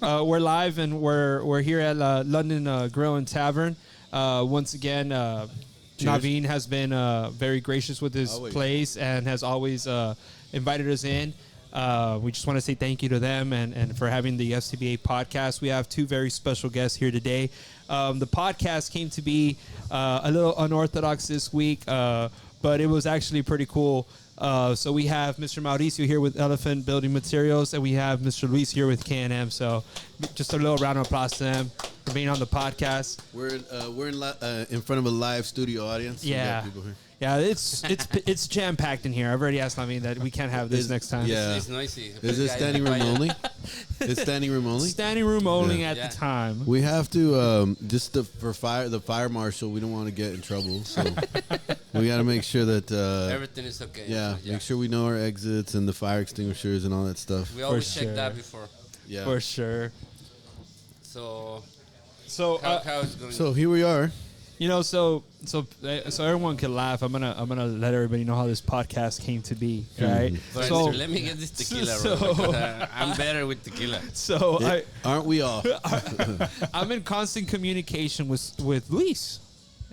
We're live and we're here at London Grill and Tavern. Once again, Naveen has been very gracious with his place and has always invited us in. We just want to say thank you to them and for having the FCBA podcast. We have two very special guests here today. The podcast came to be a little unorthodox this week, but it was actually pretty cool. So we have Mr. Mauricio here with Elephant Building Materials, and we have Mr. Luis here with K&M. So just a little round of applause to them for being on the podcast. We're in front of a live studio audience. Yeah. We got people here. Yeah, it's jam packed in here. I've already asked Naveen that we can't have this next time. Yeah, it's noisy. Is this standing room only? It's standing room only. Standing room only at the time. We have to for the fire marshal. We don't want to get in trouble, so we got to make sure that everything is okay. Yeah, make sure we know our exits and the fire extinguishers and all that stuff. We always check that before. Yeah, for sure. So how it's going? So here we are. You know, so everyone can laugh. I'm gonna let everybody know how this podcast came to be, right? So let me get this tequila. I'm better with tequila. So aren't we all? I'm in constant communication with Luis,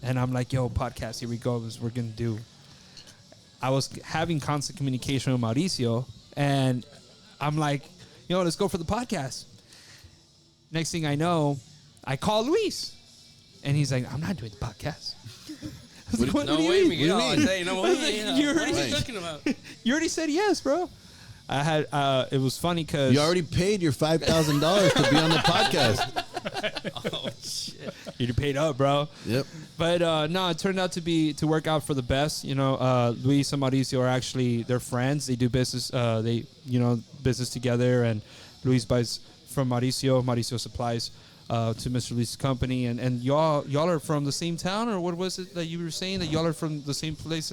and I'm like, "Yo, podcast, here we go. This is what we're gonna do." I was having constant communication with Mauricio, and I'm like, "Yo, let's go for the podcast." Next thing I know, I call Luis. And he's like, I'm not doing the podcast. What do you mean? You already talking about. You already said yes, bro. I had. It was funny because you already paid your $5,000 to be on the podcast. Oh shit! You paid up, bro. Yep. But no, it turned out to work out for the best. You know, Luis and Mauricio are actually they're friends. They do business. Business together. And Luis buys from Mauricio. Mauricio supplies. To Mr. Luis's company, and y'all are from the same town, or what was it that you were saying that y'all are from the same place,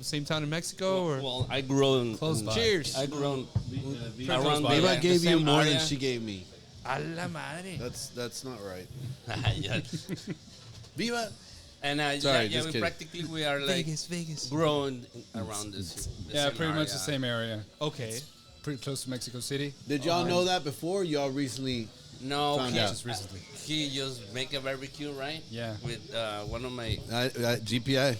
same town in Mexico? Well, I grew in close by. Cheers. I grew around. Viva gave you more than she gave me. A la madre. That's not right. Yeah. Viva. And we are like Vegas. grown around this. Yeah, pretty much the same area. Okay. It's pretty close to Mexico City. Did y'all know that before? Y'all recently. No, just recently. He just make a barbecue, right? Yeah. With one of my GPI.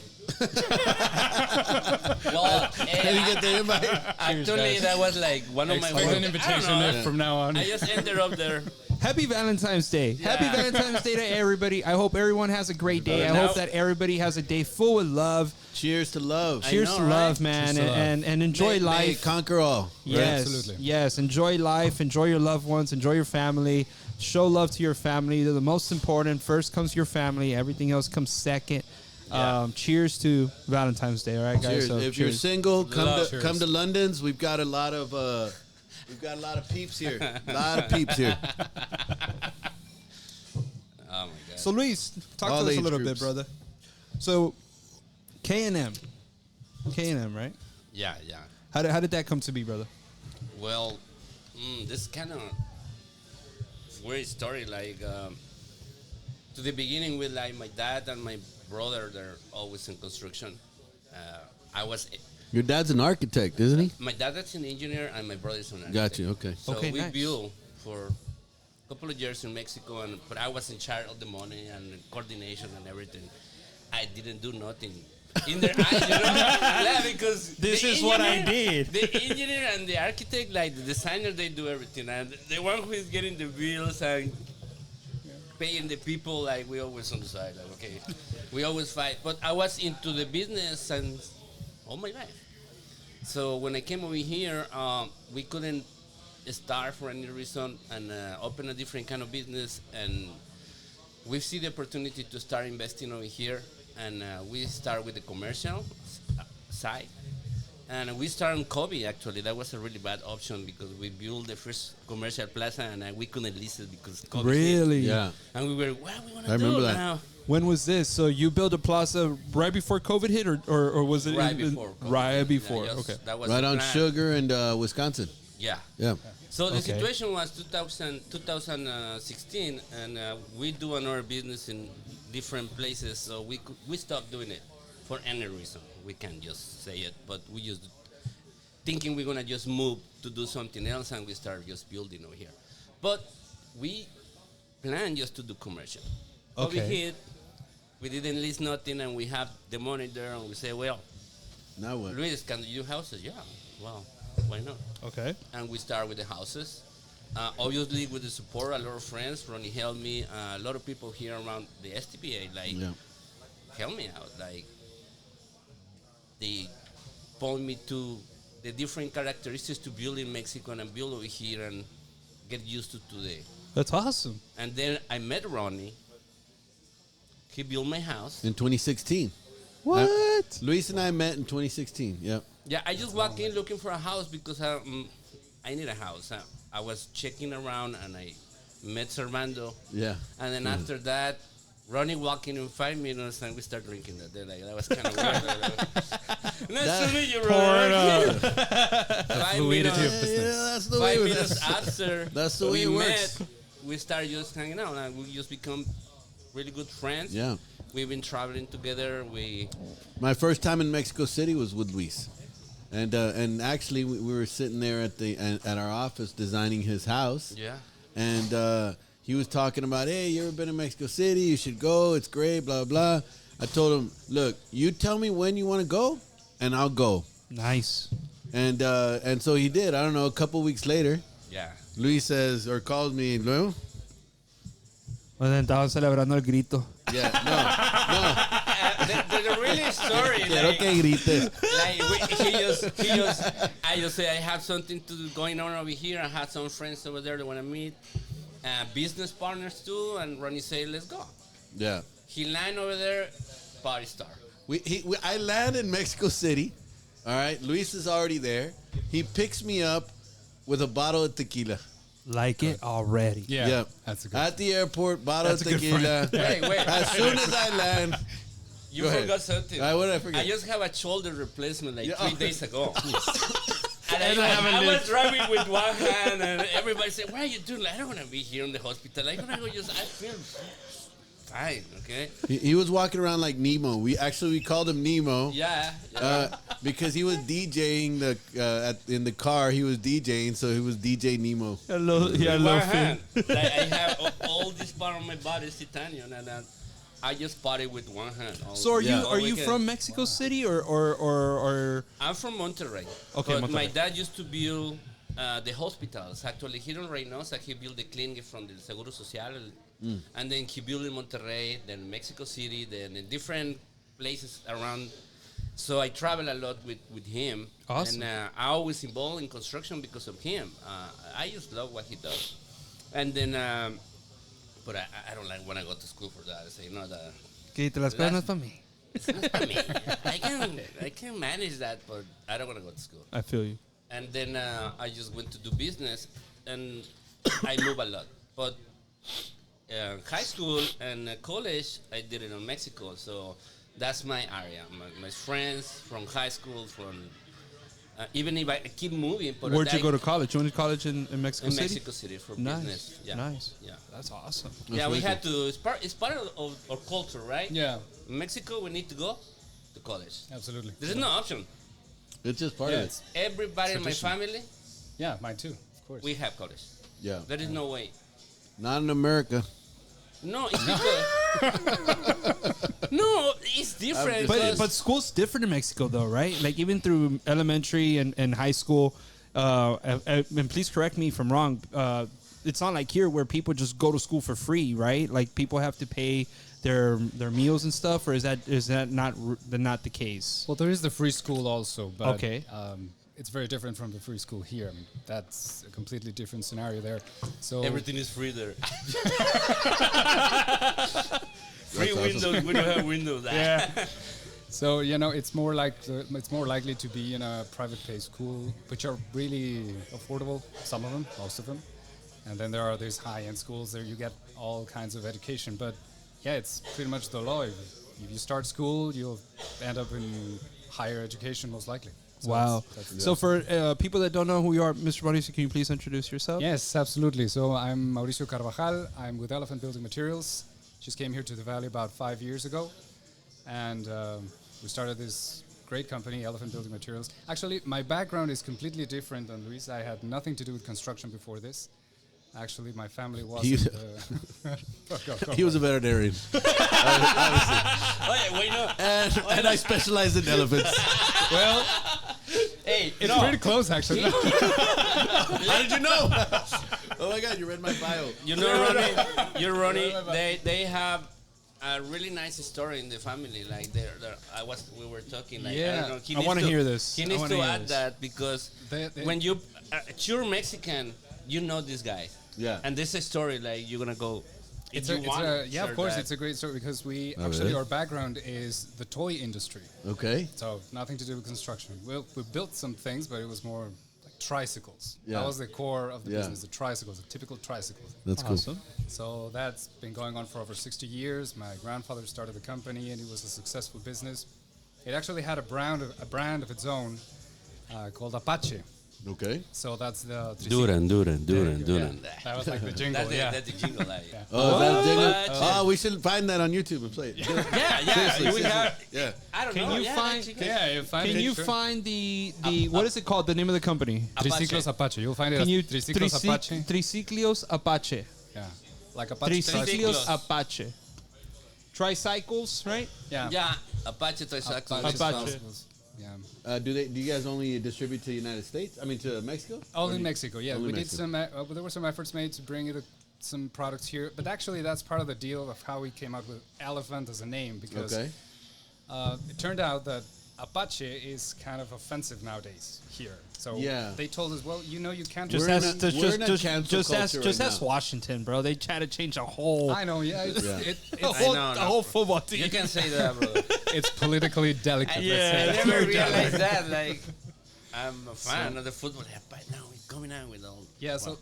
Well, Did you get the invite? Actually, that was like one of my. Expect an invitation from now on. I just ended up there. Happy Valentine's Day. Yeah. Happy Valentine's Day to everybody. I hope everyone has a great day. I hope that everybody has a day full of love. Cheers to love. Cheers to love, man. Cheers to love. And enjoy life. May it conquer all. Yes. Right? Absolutely. Yes. Enjoy life. Enjoy your loved ones. Enjoy your family. Show love to your family. They're the most important. First comes your family. Everything else comes second. Yeah. Cheers to Valentine's Day. All right, guys. Cheers. So, if you're single, come Cheers. to London's. We've got a lot of peeps here. A lot of peeps here. Oh my God. So Luis, talk All to us a age little groups. bit, brother. So K&M, right? Yeah. How did that come to be, brother? Well, this kind of weird story. Like to the beginning with like my dad and my brother, they're always in construction. Your dad's an architect, isn't he? My dad is an engineer and my brother's an architect. Got you. Okay. So Okay, we nice. built for a couple of years in Mexico, but I was in charge of the money and coordination and everything. I didn't do nothing in their eyes, Yeah, because This the is what I engineer- did. The engineer and the architect, like the designer, they do everything, and the one who is getting the bills and paying the people, like we always on the side, like okay, we always fight. But I was into the business and all my life. So when I came over here, we couldn't start for any reason and open a different kind of business, and we see the opportunity to start investing over here, and we start with the commercial side, and we start on Kobe. Actually, that was a really bad option because we built the first commercial plaza and we couldn't lease it because Kobe Really? hit. Yeah. And we were, what we want I to do remember that. now? When was this? So you built a plaza right before COVID hit, or was it Right before COVID. Right before. Yeah, Okay. That was Right the on plan. Sugar and Wisconsin. Yeah. Yeah. So the Okay. situation was 2016, and we do another business in different places. So we stopped doing it for any reason. We can't just say it, but we just thinking we're gonna just move to do something else, and we start just building over here. But we planned just to do commercial. But we Okay. hit, we didn't list nothing, and we have the money there, and we say, well, Now what? Luis, can you do houses? Yeah, well, why not? Okay. And we start with the houses. Obviously, with the support, a lot of friends, Ronnie helped me, a lot of people here around the STPA, like, Yeah. help me out. Like, they point me to the different characteristics to build in Mexico and build over here and get used to today. That's awesome. And then I met Ronnie. He built my house. In 2016. What? Luis and I met in 2016. Yep. Yeah, I just walked in looking for a house because I need a house. I was checking around and I met Servando. Yeah. And then after that, Ronnie walked in 5 minutes and we started drinking that day. Like, that was kind of weird. Nice to meet you, Pour it Ronnie. up. Five fluidity minutes- of business. Yeah, that's the way 5 it minutes is. after That's the way we it met, works. we started just hanging out and we just become really good friends. Yeah. We've been traveling together. My first time in Mexico City was with Luis, and actually we were sitting there at our office designing his house. Yeah. And he was talking about, hey, you ever been to Mexico City? You should go. It's great. Blah blah. I told him, look, you tell me when you want to go, and I'll go. Nice. And so he did. I don't know. A couple weeks later, Yeah. Luis says or calls me, Luis. Well, then estaban celebrando el grito. Yeah, There's a really story. Quiero like, que grites. I just say I have something to do going on over here. I had some friends over there that want to meet, business partners too. And Ronnie said, let's go. Yeah. He landed over there, party star. I land in Mexico City. All right. Luis is already there. He picks me up with a bottle of tequila. Like it already. Yeah, Yep. that's a good. At the airport, bottle That's of a good tequila. Wait. As soon as I land, You Go ahead. forgot something. What did I forget? I just have a shoulder replacement like Yeah. 3 days ago. And And I haven't I was lived. driving with one hand, and everybody said, "What are you doing? I don't want to be here in the hospital. I want to go just. I feel fine, okay? he was walking around like Nemo. We called him Nemo. Yeah. Because he was DJing in the car. He was DJing, so he was DJ Nemo. Hello, yeah, With hello, one Finn. hand. Like, I have all this part of my body is titanium, and I just party with one hand. So are Yeah. you are you from Mexico City or I'm from Monterrey. Okay, but my Monterrey. dad used to build the hospitals. Actually, here in Reynosa, he built the clinic from the Seguro Social. And then he built in Monterrey, then Mexico City, then in different places around. So I travel a lot with him. Awesome. And I always involved in construction because of him. I just love what he does. And then, but I don't like when I go to school for that. I say, no, that que te las piernas para mí? it's not for me. I can manage that, but I don't want to go to school. I feel you. And then I just went to do business, and I move a lot. But high school and college, I did it in Mexico, so that's my area. My friends from high school, from even if I keep moving. But Where'd you I- go to college? You went to college in Mexico in City? Mexico City for Nice. business. Yeah. Nice. Yeah. That's awesome. Yeah, we really had to. It's part of our culture, right? Yeah, In Mexico, we need to go to college. absolutely. There is no option. It's just part Yeah, of it. it's, Everybody in my Tradition. family, yeah, mine too, of course. we have college. Yeah. There is no way. Not in America. No, it's because no, it's different. But because- but school's different in Mexico though, right? Like even through elementary and high school. And please correct me if I'm wrong. It's not like here where people just go to school for free, right? Like people have to pay their meals and stuff, or is that not the case? Well, there is the free school also, but Okay. It's very different from the free school here. I mean, that's a completely different scenario there. So everything is free there. Free That's awesome. Windows. We don't have Windows. So it's more it's more likely to be in a private pay school, which are really affordable. Some of them, most of them, and then there are these high-end schools there you get all kinds of education. But yeah, it's pretty much the law. If you start school, you'll end up in higher education most likely. So Wow. that's- So for people that don't know who you are, Mr. Mauricio, can you please introduce yourself? Yes, absolutely. So I'm Mauricio Carvajal. I'm with Elephant Building Materials. Just came here to the Valley about 5 years ago, and we started this great company, Elephant Building Materials. Actually, my background is completely different than Luis. I had nothing to do with construction before this. Actually, my family He- wasn't. He was a veterinarian. Oh, yeah, wait, no. And I specialize in elephants. well, Hey, it's no. pretty close actually. How did you know? Oh my God, you read my bio. You know, Ronnie, they have a really nice story in the family. Like we were talking. Like, Yeah. I don't know, he I needs wanna to- hear this. He I needs wanna to hear add this. that because They- when you you're Mexican, you know these guys. Yeah. And this is a story like you're gonna go. If It's you a, it's want, a, yeah, share of course, that. it's a great story because we Oh, actually really? our background is the toy industry, Okay. so nothing to do with construction. We built some things, but it was more like tricycles. Yeah. That was the core of the Yeah. business, the tricycles, the typical tricycles. That's cool. Awesome. So that's been going on for over 60 years. My grandfather started the company, and it was a successful business. It actually had a brand of its own called Apache. Okay. So that's the Duran. Yeah, that was like the jingle. That's the jingle. Like, Oh, is that jingle? Apache. Oh, we should find that on YouTube and play it. yeah. Seriously, We have. Yeah. I don't Can know. you yeah, find- that jingle. Yeah, you find Can it, you sure. find the what is it called? The name of the company? Triciclos Apache. You'll find it Can you as Triciclos Apache. Triciclos Apache. Yeah, like Apache. Triciclos Triciclos. Apache. Tricycles, right? Yeah. Yeah, Apache tricycle. Apache. Apache. Yeah. Do you guys only distribute to the United States? I mean, to Mexico? Only Or in do you- Mexico. Yeah, only we did Mexico. some. There were some efforts made to bring some products here, but actually that's part of the deal of how we came out with Elephant as a name because Okay. it turned out that Apache is kind of offensive nowadays here. So Yeah. they told us, well, you know, you can't Just We're ask, in a- just, we're in a just, cancel just ask, culture just right ask now. Washington, bro. They try to change a whole, I know, yeah, it's, Yeah. it's, a whole, know, a no. whole football team. You can say that, bro. it's politically delicate. Yeah, let's say I that. never realized that. Like, I'm a fan of the football, but now it's coming out with all. Yeah, so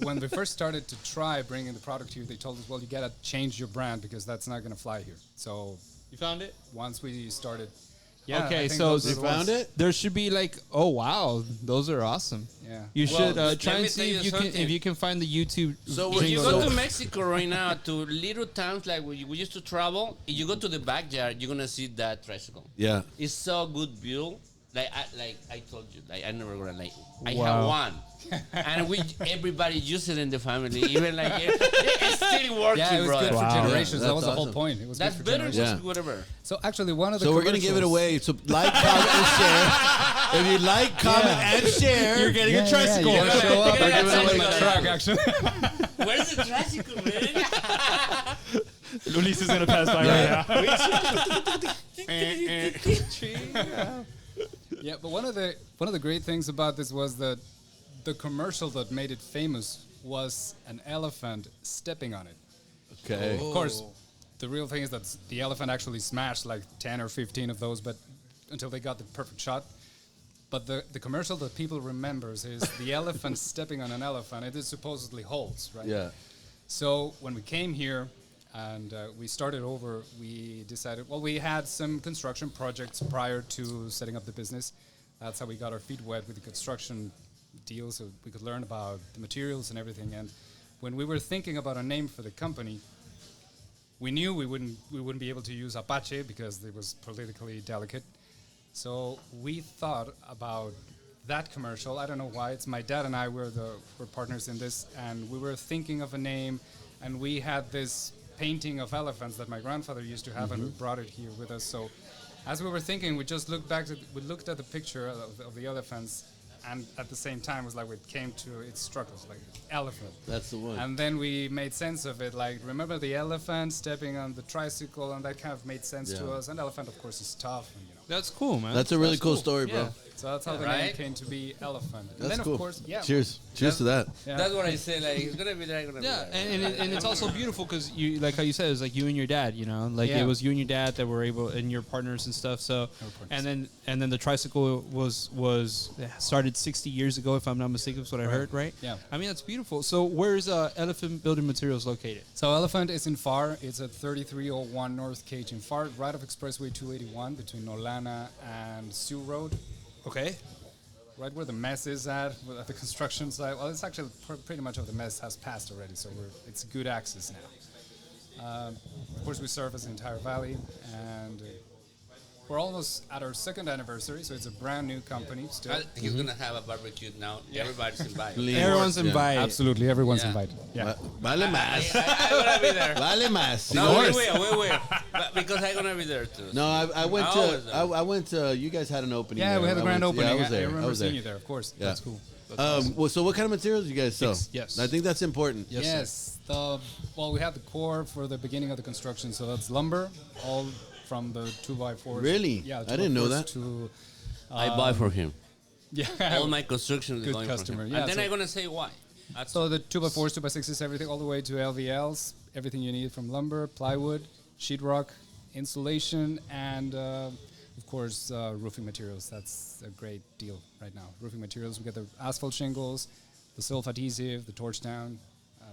when we first started to try bringing the product here, they told us, well, you gotta change your brand because that's not gonna fly here. So You found it? once we started, yeah. Okay, I think so those You are the ones. found it? There should be like, oh wow, those are awesome. Yeah. You Well, should let try me and see tell if you you can something. if you can find the YouTube. So If you jingle. go to Mexico right now, to little towns like we used to travel, if you go to the backyard, you're gonna see that tricycle. Yeah. It's so good built. Like I told you, like I never gonna like. I Wow. have one, and everybody use it in the family. Even like it's still working, Yeah, it was brother. good for Wow. generations. Yeah, That was the that's whole awesome. point. It was That's good for better. generations. Yeah. Whatever. So actually, one of the So we're gonna give it commercials- away. So like, comment, and share. If you like, comment, and share, You're getting a Yeah, tricycle. you gotta show up. We're We're giving giving away away the the truck, actually. Where's the tricycle, man? Luis is gonna pass by Yeah, but one of the great things about this was that the commercial that made it famous was an elephant stepping on it. okay. Of course, the real thing is that the elephant actually smashed like 10 or 15 of those, but until they got the perfect shot. But the commercial that people remembers is the elephant stepping on an elephant. It is supposedly holds, right? Yeah. So when we came here and we started over, we decided, well, we had some construction projects prior to setting up the business. That's how we got our feet wet with the construction deal, so we could learn about the materials and everything. And when we were thinking about a name for the company, we knew we wouldn't be able to use Apache because it was politically delicate. So we thought about that commercial. I don't know why. It's my dad and I were partners in this, and we were thinking of a name, and we had this painting of elephants that my grandfather used to have, and we brought it here with us. So as we were thinking, we just looked back. We looked at the picture of the elephants, and at the same time, it was like it came to it struck us like elephant. That's the one. And then we made sense of it. Like, remember the elephant stepping on the tricycle, and that kind of made sense to Yeah. us. And elephant, of course, is tough, and That's cool, man. That's a really cool story, bro. Yeah. so that's how the Right? name came to be elephant. And That's then, cool. of course, yeah. Cheers. Cheers to that. Yeah. That's what I say. Like it's gonna be there. Gonna Yeah, be there. and it's also beautiful because you like how you said it was like you and your dad, you know, like Yeah. it was you and your dad that were able and your partners and stuff. So, partners. and then the tricycle was started 60 years ago, if I'm not mistaken, is what I heard, right? Yeah. I mean that's beautiful. So where's Elephant Building Materials located? So elephant is in Far. It's at 3301 North Cage in Far, right off Expressway 281 between Nolana and Sioux Road. Okay. Right where the mess is at the construction site. Well, it's actually pretty much of the mess has passed already, so it's good access now. Of course, we service the entire valley, and we're almost at our second anniversary, so it's a brand new company still. He's gonna have a barbecue now. Everybody's invited. Please. Everyone's Yeah. invited. Absolutely, everyone's Yeah. invited. Yeah. Vale más. I'm gonna be there. Vale más. No, Señor. we will. But because I'm gonna be there too. No, I went I to. always know. I went to. You guys had an opening. Yeah, there. we had a I grand went- opening. Yeah, I was there. remember I was seeing there. you there, of course. Yeah. That's cool. Well, so what kind of materials do you guys sell? Yes. I think that's important. Yes, sir. Well, we have the core for the beginning of the construction, so that's lumber, all from the 2x4s. Really? Yeah, I didn't know 2x4s that. To, I buy for him. yeah. All my construction is Good going customer, for him. yeah, And then so- I'm gonna say why. That's So the 2x4s, 2x6s, everything, all the way to LVLs, everything you need from lumber, plywood, sheetrock, insulation, and of course roofing materials. That's a great deal right now. Roofing materials, we get the asphalt shingles, the self adhesive, the torch down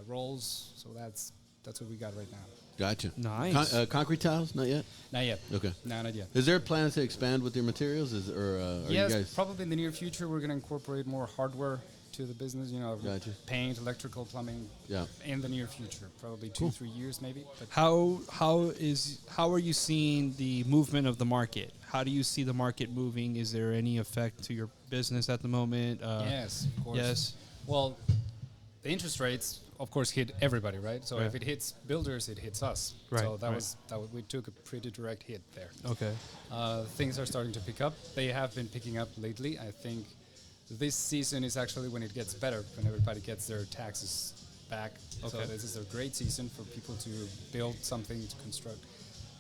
rolls. So that's what we got right now. Gotcha. Nice. Concrete tiles? Not yet. Not yet. Okay. No, not yet. Is there plans to expand with your materials? Are Yes, you guys? probably in the near future we're going to incorporate more hardware to the business. You know, Gotcha. paint, electrical, plumbing. Yeah. In the near future, probably 2-3 years maybe. But How are you seeing the movement of the market? How do you see the market moving? Is there any effect to your business at the moment? yes, of course. Yes. Well, the interest rates, of course, hit everybody, right? So Right. if it hits builders, it hits us. Right, So that right. was we took a pretty direct hit there. Okay. Things are starting to pick up. They have been picking up lately. I think this season is actually when it gets better, when everybody gets their taxes back. So Okay. this is a great season for people to build something, to construct.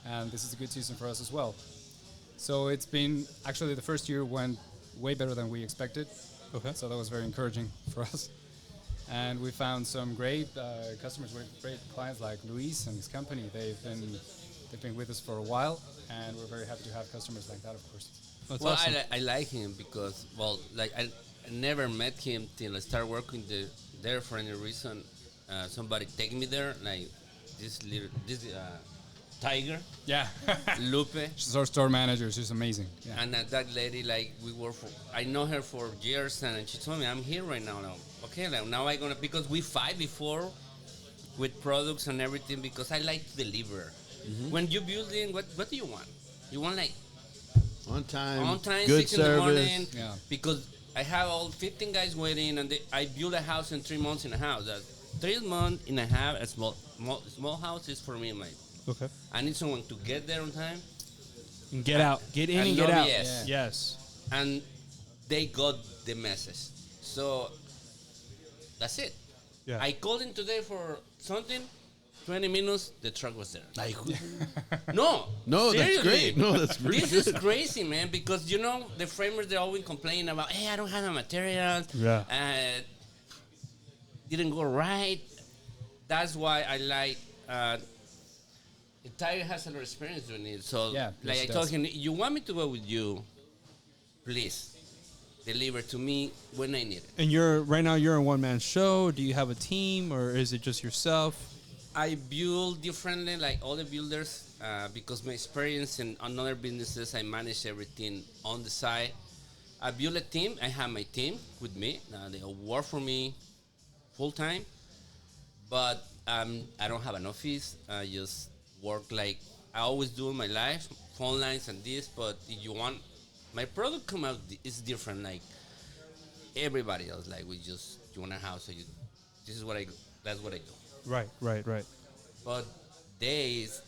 And this is a good season for us as well. So it's been, actually the first year went way better than we expected. Okay. So that was very encouraging for us. And we found some great customers, great clients like Luis and his company. They've been with us for a while, and we're very happy to have customers like that, of course. That's well, awesome. I like him because, well, like I never met him till I started working there for any reason. Somebody take me there, like this tiger, Yeah. Lupe, She's our store manager. She's amazing. Yeah. and that lady, like we work for. I know her for years, and she told me I'm here right now. Now, okay, now I'm gonna because we fight before with products and everything because I like to deliver. When you building, what do you want? You want like On time. on time, Good 6 in the service. morning. Yeah. Because I have all 15 guys waiting, and I build a house in 3 months in a house. That 3 months and a half, a small house is for me. Like Okay. I need someone to get there on time, And get out. Get in And and get no out. BS. Yes. and they got the message. So that's it. Yeah. I called in today for something. 20 minutes, the truck was there. Like, No, no, that's seriously. great. No, that's really This is good. crazy, man, because you know the framers they're always complaining about, hey, I don't have the materials. Yeah. Didn't go right. That's why I like. Tiger has a lot of experience doing it, so Yeah, like yes, I he told does. him, you want me to go with you? Please deliver to me when I need it. And right now you're a one man show. Do you have a team or is it just yourself? I build differently, like all the builders, because my experience in other businesses, I manage everything on the side. I build a team. I have my team with me. They all work for me full time, but I don't have an office. I just work like I always do in my life, phone lines and this. But if you want my product come out, is different. Like everybody else, like you want a house, so that's what I do. Right. But days,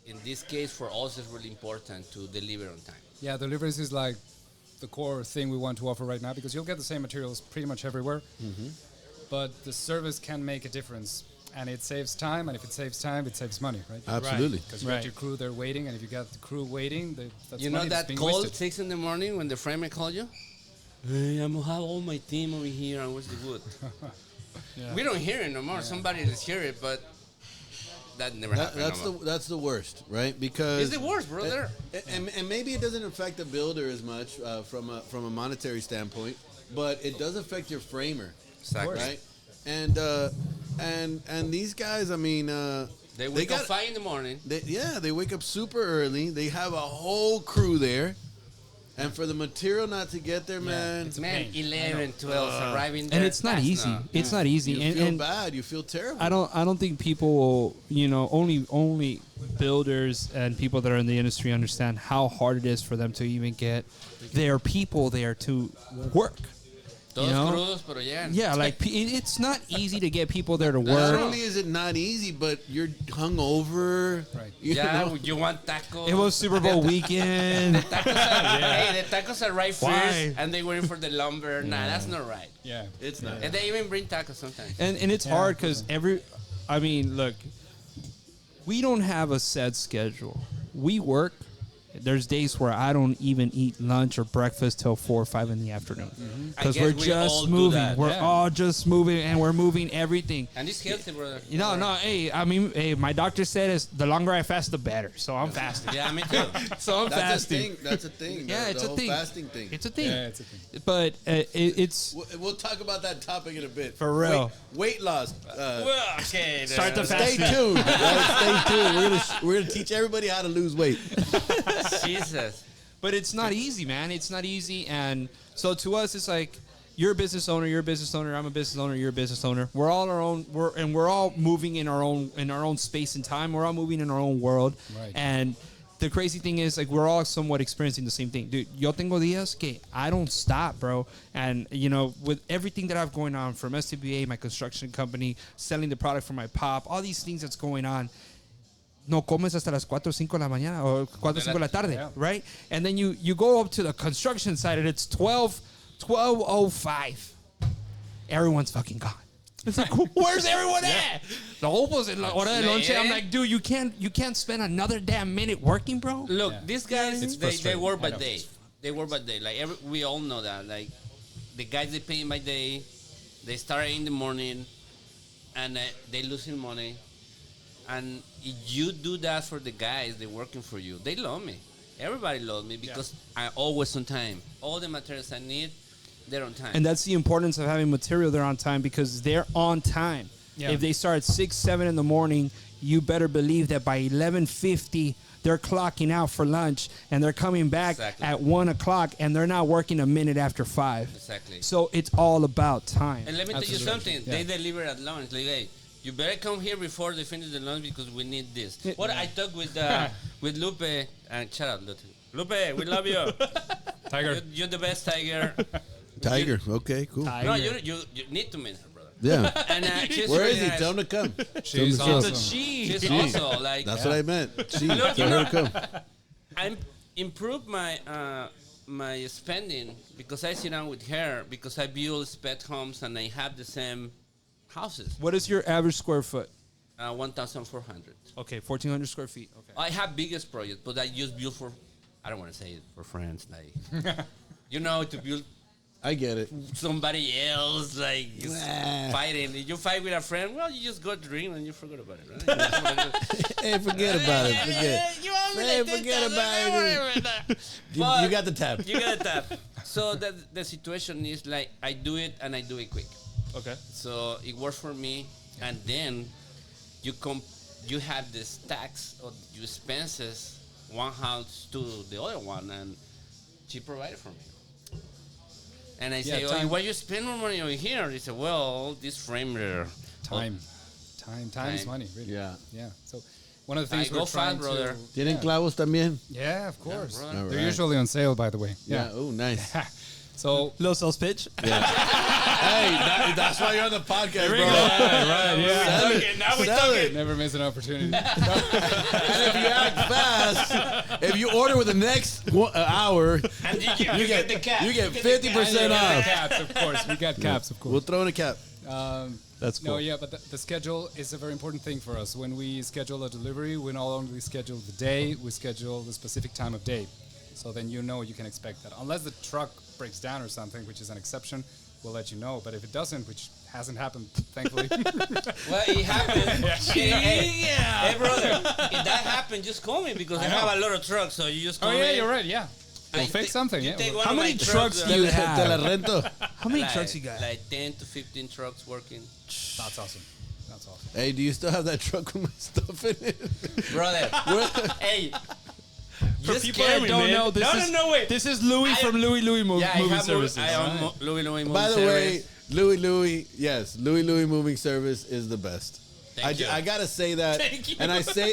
in this case, for us, it's really important to deliver on time. Yeah, deliveries is like the core thing we want to offer right now because you'll get the same materials pretty much everywhere. But the service can make a difference. And it saves time, and if it saves time, it saves money, right? Absolutely. Because you Right. got your crew there waiting, and if you got the crew waiting, that's You know money that's that being call wasted. 6 in the morning when the framer called you? Hey, I'm gonna have all my team over here, and where's the wood? Yeah. We don't hear it no more. Somebody does hear it, but that never happened. no more. That's the worst, right? Because It's the worst, brother. and maybe it doesn't affect the builder as much from a monetary standpoint, but it does affect your framer, Exactly. right? And these guys, I mean, They wake up 5 in the morning. They wake up super early. They have a whole crew there, And for the material not to get there, man, it's a Man, pain. 11, 12 arriving there. And it's not that's easy. It's not easy. you and, feel and bad. You feel terrible. I don't think people, only builders and people that are in the industry understand how hard it is for them to even get their people there to work. Todos know? crudos, pero llegan. Yeah, like it's not easy to get people there to Not work. only is it not easy, but you're hungover. Right. You Yeah, know? you want tacos. It was Super Bowl weekend. Hey, the tacos are right Why? first, and they waiting for the lumber. Nah, that's not right. Yeah. It's not. And they even bring tacos sometimes. And it's hard because look, we don't have a set schedule. We work. There's days where I don't even eat lunch or breakfast till 4 or 5 in the afternoon because I we're guess we all just do moving. that. We're Yeah. all just moving, and we're moving everything. And it's healthy, brother. No. Hey, my doctor said the longer I fast, the better. So I'm fasting. Yeah, me too. So I'm That's a fasting. thing. That's a thing. Yeah, the it's a whole thing. fasting thing. It's a thing. Yeah, it's a thing. But it's We'll talk about that topic in a bit. For real. Weight loss. Well, okay. Start the Stay fast. tuned. Right? Stay tuned. We're gonna teach everybody how to lose weight. Jesus. But it's not easy, man. It's not easy. And so to us, it's like you're a business owner, I'm a business owner, you're a business owner. We're all our own. We're all moving in our own space and time. We're all moving in our own world. Right. And the crazy thing is, like, we're all somewhat experiencing the same thing, dude. Yo tengo días que I don't stop, bro. And with everything that I have going on, from STBA, my construction company, selling the product for my pop, all these things that's going on. No comes hasta las 4 o 5 de la mañana or 4 o 5 de la tarde, Yeah. right? And then you go up to the construction site and it's 12:05. Everyone's fucking gone. It's like, where's everyone at? No, pues en la hora de lonche. I'm like, dude, you can't spend another damn minute working, bro. Look, Yeah. these guys, It's they frustrating. work by I know. day. They work by day. Like we all know that. Like the guys they pay by day, they start in the morning, and they losing money. And if you do that for the guys, they're working for you. They love me. Everybody loves me because I always on time. All the materials I need, they're on time. And that's the importance of having material there on time because they're on time. Yeah. If they start at 6, 7 in the morning, you better believe that by 11:50 they're clocking out for lunch and they're coming back Exactly. at 1 o'clock and they're not working a minute after 5. Exactly. So it's all about time. And let me tell you Absolutely. something. They deliver at lunch. Like, hey, you better come here before they finish the lunch because we need this. What I talked with Lupe, and shout out, Lupe, we love you. Tiger. You're the best, Tiger. Tiger. Okay, cool. No, you need to meet her, brother. Yeah. And she's Where really is he? nice. Tell him to come. She's Tell him to awesome. She's also like That's what I meant. She, Look, tell her to come. I improved my my spending because I sit down with her because I build spec homes and I have the same houses. What is your average square foot? 1,400. Okay, 1,400 square feet. Okay. I have biggest projects, but I just build for. I don't want to say it for friends, like to build I get it. somebody else, like Nah. fighting. If you fight with a friend, well, you just go drink and you forget about it, right? Hey, forget about it. Forget. You want me Hey, like this, forget don't about worry it. about that. You But got the tab. You got a tap. So the situation is like I do it and I do it quick. Okay. So it works for me, and then you have the stacks of your expenses, one house to the other one, and she provided for me. And I say, time. why you spend more money over here? They say, well, this frame there. Time is Time. money, really. Yeah. Yeah. So one of the things I we're go trying fast, brother. to ¿Tienen clavos también? Yeah, of course. brother. All They're right. usually on sale, by the way. Yeah. Oh, nice. So Little sales pitch. Hey, that's why you're on the podcast, bro. Now we're Sell talking. it. never miss an opportunity. And if you act fast, if you order within the next hour, And you get the cap. you get 50% off. Caps, of course. We got caps, of We'll course. throw in a cap. That's cool. No, yeah, but the schedule is a very important thing for us. When we schedule a delivery, we not only schedule the day, we schedule the specific time of day. So then you can expect that. Unless the truck breaks down or something, which is an exception, we'll let you know. But if it doesn't, which hasn't happened, thankfully. Well, it happened. Hey, brother, if that happened, just call me because I have a lot of trucks. So you just call Oh, me. yeah, you're right, yeah. We'll You fix take- something, you yeah. take We'll- one How of many my trucks do Te you la have? rento. How many trucks you got? Like 10 to 15 trucks working. That's awesome. That's awesome. Hey, do you still have that truck with my stuff in it? Brother, hey, For You people scare that me, don't man. know, this No, wait. This is Louis I- from Louis Moving I have Services. I own Louis Moving By the way, Service. Louis Moving Service is the best. Thank you. I gotta say that, Thank you. and I say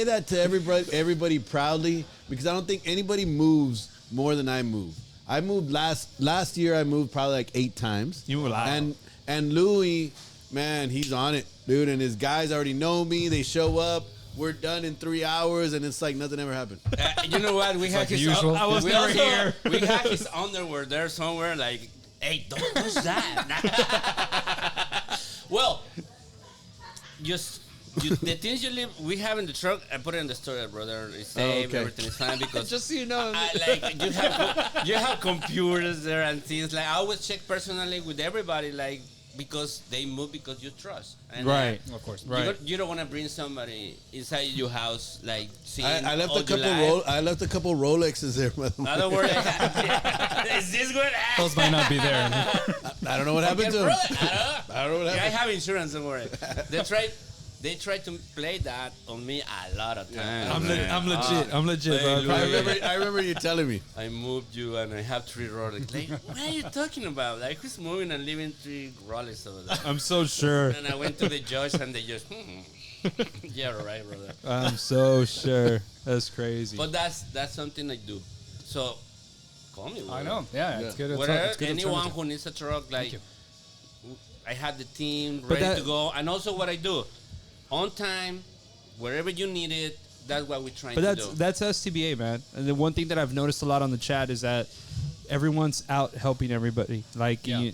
that to everybody proudly, because I don't think anybody moves more than I move. I moved last year. I moved probably like 8 times. You moved a lot. And Louis, man, he's on it, dude. And his guys already know me. They show up. We're done in 3 hours, and it's like nothing ever happened. You know what? We have like his. usual. I was we never also- here. We have his underwear there somewhere. Like, hey, don't touch that. Well, the things you leave, we have in the truck. I put it in the storage, brother. It's safe. okay. Everything is fine because Just so you know, you have computers there and things like I always check personally with everybody like because they move because you trust and right. Of course. Right. you don't want to bring somebody inside your house like seeing I left all a couple. your life. I left a couple Rolexes there. By the way. I don't worry. Is this good? Those might not be there. I don't know what happened to them. I don't know what I happened. have insurance. Don't worry. They tried to play that on me a lot of times. I'm legit. I'm legit, Hey, bro. Louis. I remember you telling me. I moved you and I have 3 Rolex. Like, what are you talking about? Like, who's moving and leaving 3 Rolex over there? I'm so sure. And I went to the judge and they just, yeah, right, brother. I'm so sure. That's crazy. But that's something I do. So, call me. I know. Yeah, it's good. Whatever, It's good anyone alternative. who needs a truck, like, you. I have the team But ready that- to go. And also what I do, on time, wherever you need it, that's what we're trying But to that's do. that's STBA, man. And the one thing that I've noticed a lot on the chat is that everyone's out helping everybody. Like Yeah.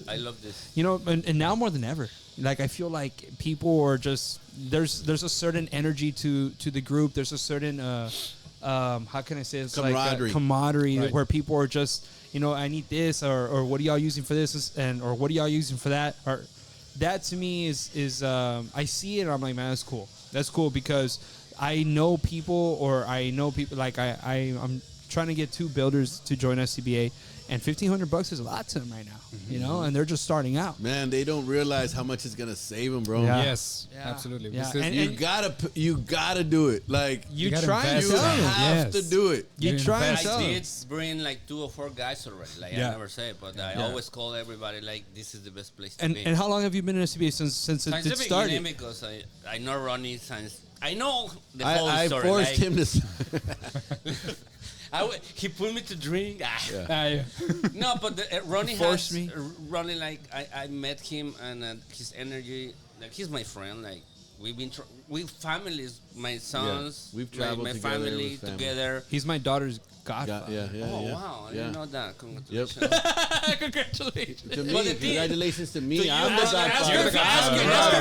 I love this. you know, and now more than ever. Like I feel like people are just there's a certain energy to the group. There's a certain how can I say it's Camaraderie. like camaraderie Right. where people are just I need this or what are y'all using for this or what are y'all using for that or that to me is I see it and I'm like, man, that's cool. That's cool because I know people like I'm trying to get 2 builders to join SCBA and $1,500 is a lot to them right now, and they're just starting out. Man, they don't realize how much it's gonna save them, bro. Yeah. Yes, Yeah. absolutely. Yeah. This is- And- You gotta do it. Like You gotta try and invest you tell in it. them. have Yes. to do it. You You try and invest. tell I them. did bring like 2 or 4 guys already. Like Yeah. I never say it, but I Yeah. always call everybody like this is the best place to And be. and how long have you been in SCBA since since it the beginning started? because I know Ronnie since I know the whole I story. forced like, him to. he put me to drink. yeah. No, but Ronnie Forced has me. Ronnie like I met him and his energy like he's my friend like we've been we families my sons We've like, traveled my together family with family. together. He's my daughter's godfather. Yeah. Oh wow, I didn't know that. Congratulations. Congratulations. To me, But the thing- congratulations to me. To you, I'm the ask godfather. him if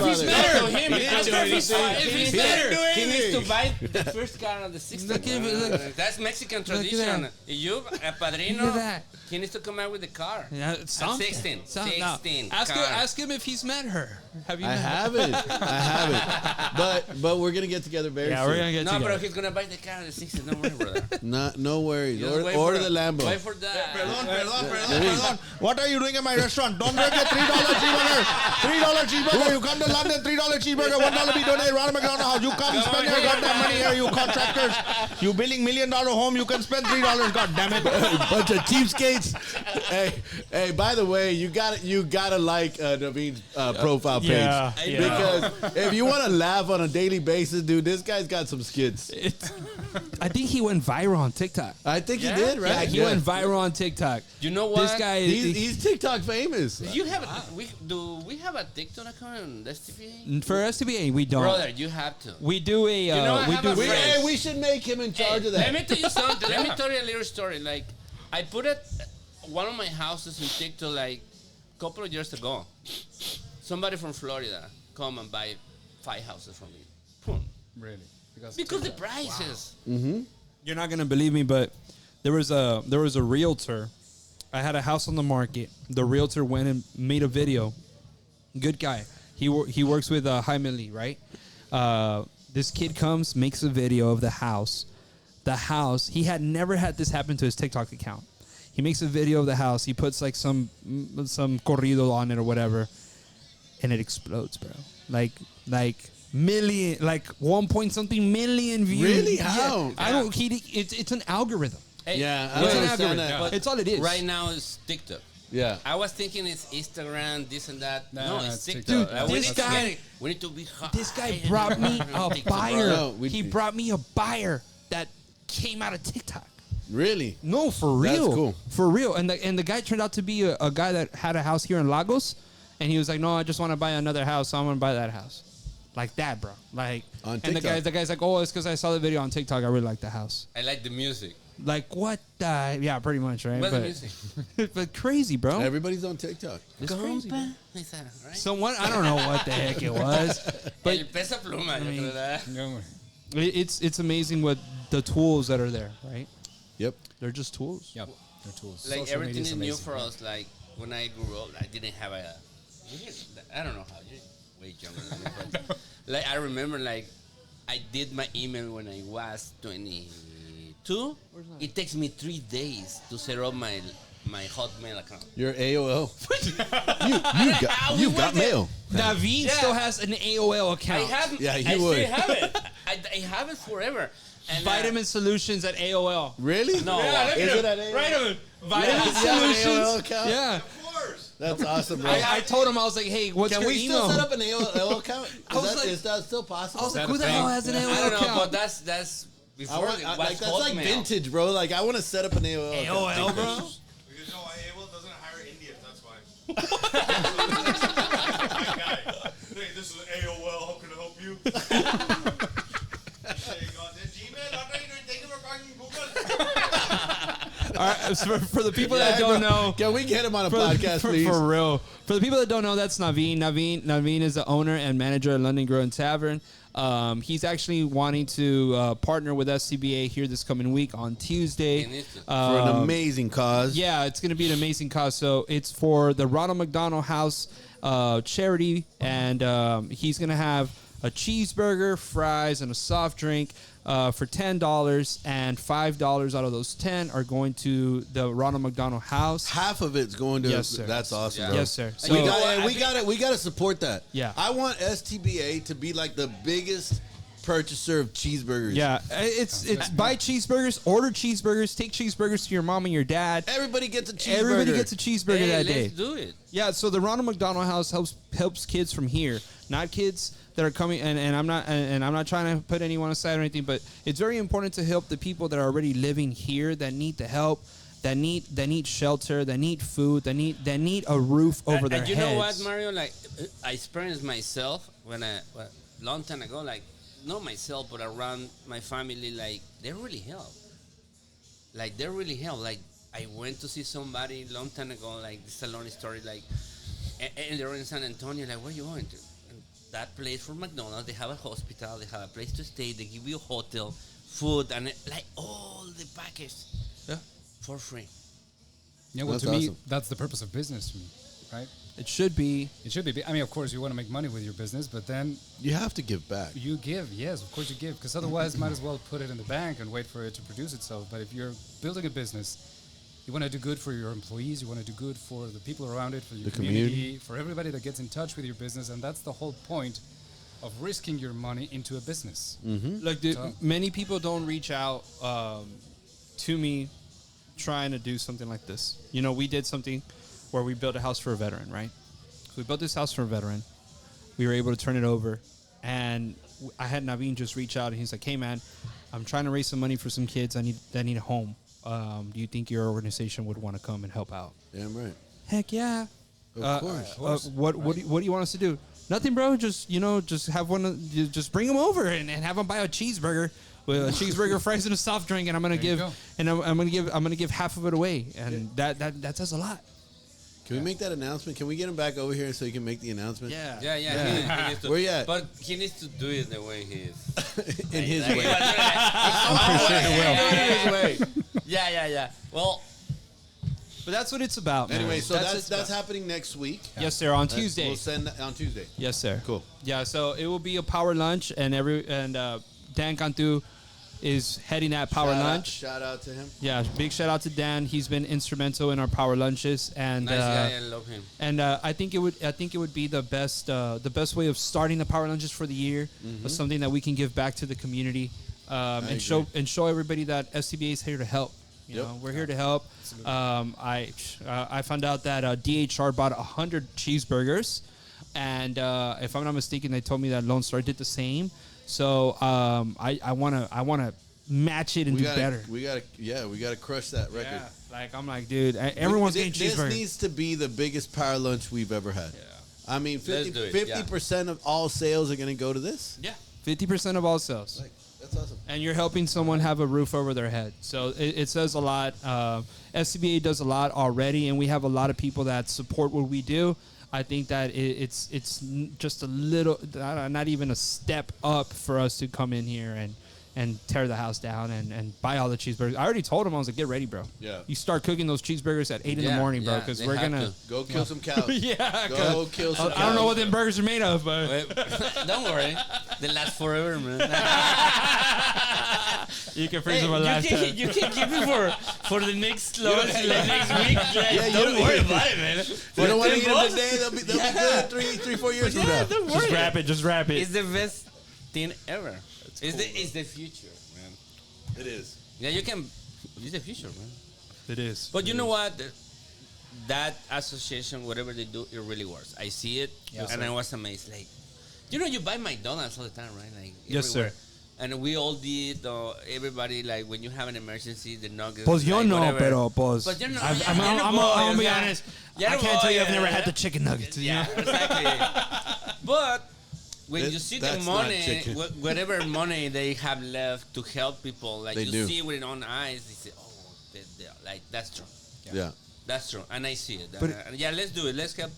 he's better. To him, ask him if he's better. He needs to anything. buy the first car on the 60s. Look at me, look. That's Mexican at tradition. that. You, a padrino, Look at that. he needs to come out with the car. Yeah, something. 16. Something. Now, 16 ask him if he's met her. Have you I met her? haven't. But we're gonna get together very Yeah, soon. we're gonna get No, bro, together. he's gonna buy the car on the 60s. Don't worry, brother. No worries. Just wait Order for the Lambo. Wait for that. Perdón. What are you doing in my restaurant? Don't drink a $3 cheeseburger. $3 cheeseburger. You come to London, $3 cheeseburger. $1 be donated. Ronald McDonald House. You come spend your goddamn money here, you contractors. You building $1 million home. You can spend $3. God damn it. Bunch of cheapskates. Hey. By the way, you gotta like Naveen's profile page Yeah. because if you want to laugh on a daily basis, dude, this guy's got some skits. I think he went viral on TikTok. I think Yeah? he did, right? Yeah, he went viral on TikTok. You know what? This guy, He's TikTok famous. Do you have we have a TikTok account on STV? for STBA, we don't. Brother, you have to. We do a. know, I we have do. a friend. We should make him in charge of that. Let me tell you something. Let me tell you a little story. Like, I put it one of my houses in TikTok like a couple of years ago. Somebody from Florida come and buy 5 houses from me. Boom. Really? Because the prices. You're not gonna believe me, but there was a realtor. I had a house on the market. The realtor went and made a video. Good guy. He works with Jaime Lee, right? This kid comes, makes a video of the house. The house. He had never had this happen to his TikTok account. He makes a video of the house. He puts like some corrido on it or whatever, and it explodes, bro. Like million, like 1 point something million views. Really? Yeah. How? I don't. It's an algorithm. Hey, Yeah, I It's an understand algorithm. that. It's all it is. right now it's TikTok. Yeah. I was thinking it's Instagram, this and that. No, No, no, it's it's TikTok. TikTok. Dude, Like, we this need to guy- get it. We need to be hot. This guy brought me a buyer. No, He brought me a buyer that came out of TikTok. Really? No, for That's real. cool. For real. And the guy turned out to be a guy that had a house here in Lagos, and he was like, "No, I just want to buy another house, so I'm gonna buy that house." Like that, bro. Like, On and TikTok. the guy's like, "Oh, it's because I saw the video on TikTok. I really like the house." I like the music. Like what? Yeah, pretty much, right? What's the But, music? but crazy, bro. Everybody's on TikTok. It's crazy. Bro. Is that right? Someone I don't know what the heck it was, but El Pesa Pluma, yo mean- creo that. No, it's amazing what the tools that are there, right? Yep. They're just tools. yep, they're tools. Like Social everything media is new amazing. for us. Like when I grew up, I didn't have a. I don't know how. You're way younger than me, but like I remember, like I did my email when I was 22. It takes me 3 days to set up my Hotmail account. Your AOL. you got mail. Naveen Yeah. still has an AOL I account. have. Yeah, you I would. still have it. I have it forever. And, Vitamin Solutions at AOL. Really? No. Is it at AOL? Vitamin Yeah, Solutions. AOL account? Yeah. That's awesome, bro. I told him, I was like, hey, what's Can your we email? still set up an AOL account? Is that still I possible? was like, that who a the thing? hell has an I AOL don't know, account? but that's I before want, it was like, that's like Hotmail. vintage, bro. Like, I want to set up an AOL AOL, account. bro? Because no, AOL doesn't hire Indians, that's why. That guy. Hey, this is AOL, how can I help you? There you go. Gmail, what are you doing? Thank you for calling Google. All right, so for the people that don't know. Can we get him on a For, podcast, please? for real. For the people that don't know, that's Naveen. Naveen is the owner and manager of London Grill and Tavern. He's actually wanting to partner with SCBA here this coming week on Tuesday. He needs to. For an amazing cause. Yeah, it's going to be an amazing cause. So it's for the Ronald McDonald House charity, and he's going to have a cheeseburger, fries, and a soft drink for $10, and $5 out of those 10 are going to the Ronald McDonald House. Half of it's going to. Yes, sir. That's awesome, Yeah. bro. Yes, sir. So- We You know what? we got to support that. Yeah. I want STBA to be like the biggest purchaser of cheeseburgers. Yeah, it's buy cheeseburgers, order cheeseburgers, take cheeseburgers to your mom and your dad. Everybody gets a cheeseburger. Everybody gets a cheeseburger Hey, that let's day. do it. Yeah, so the Ronald McDonald House helps kids from here, not kids that are coming. And I'm not trying to put anyone aside or anything, but it's very important to help the people that are already living here that need the help, that need shelter, that need food, that need a roof over their And you heads. know what, Mario? Like, I experienced myself when long time ago, like, not myself, but around my family, like, they really help. Like, they really help. Like, I went to see somebody long time ago, like, this is a long story, like, and they're in San Antonio, like, where you going to? And that place for McDonald's, they have a hospital, they have a place to stay, they give you a hotel, food, and like, all the package. Yeah. For free. Yeah, well, That's to me, awesome. that's the purpose of business to me, right? It should be. It should be. I mean, of course, you want to make money with your business, but then You have to give back. you give. Yes, of course you give, because otherwise, might as well put it in the bank and wait for it to produce itself. But if you're building a business, you want to do good for your employees. You want to do good for the people around it, for your The community. for everybody that gets in touch with your business, and that's the whole point of risking your money into a business. Like, many people don't reach out to me trying to do something like this. You know, we did something where we built a house for a veteran, right? So we built this house for a veteran. We were able to turn it over, and I had Naveen just reach out, and he's like, "Hey, man, I'm trying to raise some money for some kids. I need a home. Do you think your organization would want to come and help out?" Damn right. Heck yeah. Of course. What do you want us to do? Nothing, bro. Just have just bring them over and have them buy a cheeseburger with a cheeseburger, fries, and a soft drink, and I'm gonna There you give go. I'm gonna give half of it away, and that says a lot. Can we make that announcement? Can we get him back over here so he can make the announcement? Yeah. He needs to, Where you at? But he needs to do it the way he is. In his Like, way. I'm pretty sure he will. In his way. Yeah. Well, But that's what it's about, man. Anyway, so what that's it's about. happening next week. Yes, sir. On Tuesday. We'll send that on Tuesday. Yes, sir. Cool. Yeah, so it will be a power lunch, and Dan Cantu is heading that power lunch. Shout out to him. Yeah, big shout out to Dan. He's been instrumental in our power lunches, and Nice guy, I love him. and I think it would be the best way of starting the power lunches for the year, something that we can give back to the community, and show everybody that SCBA is here to help. You know, we're here to help. I found out that DHR bought 100 cheeseburgers, and if I'm not mistaken, they told me that Lone Star did the same. So I wanna match it and do better. We gotta crush that record. Yeah, like I'm like, dude, everyone's getting cheeseburgers. This needs to be the biggest power lunch we've ever had. Yeah. I mean, Let's do it, 50% of all sales are gonna go to this. Yeah, 50% of all sales. That's awesome. And you're helping someone have a roof over their head. So it says a lot. SCBA does a lot already, and we have a lot of people that support what we do. I think that it's just a little, not even a step up for us to come in here and tear the house down and buy all the cheeseburgers. I already told him, I was like, get ready, bro. Yeah. You start cooking those cheeseburgers at 8 in the morning, bro, because we're going to. Go kill some cows. Yeah. Go kill some cows. I don't know what them burgers are made of, but. Don't worry, they last forever, man. You can freeze them a lifetime. You can keep it for the next lunch, like next week. Like, you don't worry about it, man. You don't want to eat them today. They'll be good 3-4 years from now. Don't worry. Just wrap it. It's the best thing ever. It's the future, man. It is. Yeah, you can. It's the future, man. It is. But you know what? That association, whatever they do, it really works. I see it, and I was amazed. Like, you buy McDonald's all the time, right? Like, Yes, everywhere. sir. And we all did. Everybody, like, when you have an emergency, the nuggets. Pues yo like, no, whatever. pero pues. But you're not. I'm gonna be honest. Yeah, I can't tell you I've yeah, never yeah. had the chicken nuggets. You know? Yeah, exactly. But when you see the That's not money, chicken. whatever money they have left to help people, like They you do. see it with your own eyes, they say, "Oh, like that's true." Yeah. That's true, and I see it. But Yeah, let's do it. Let's help.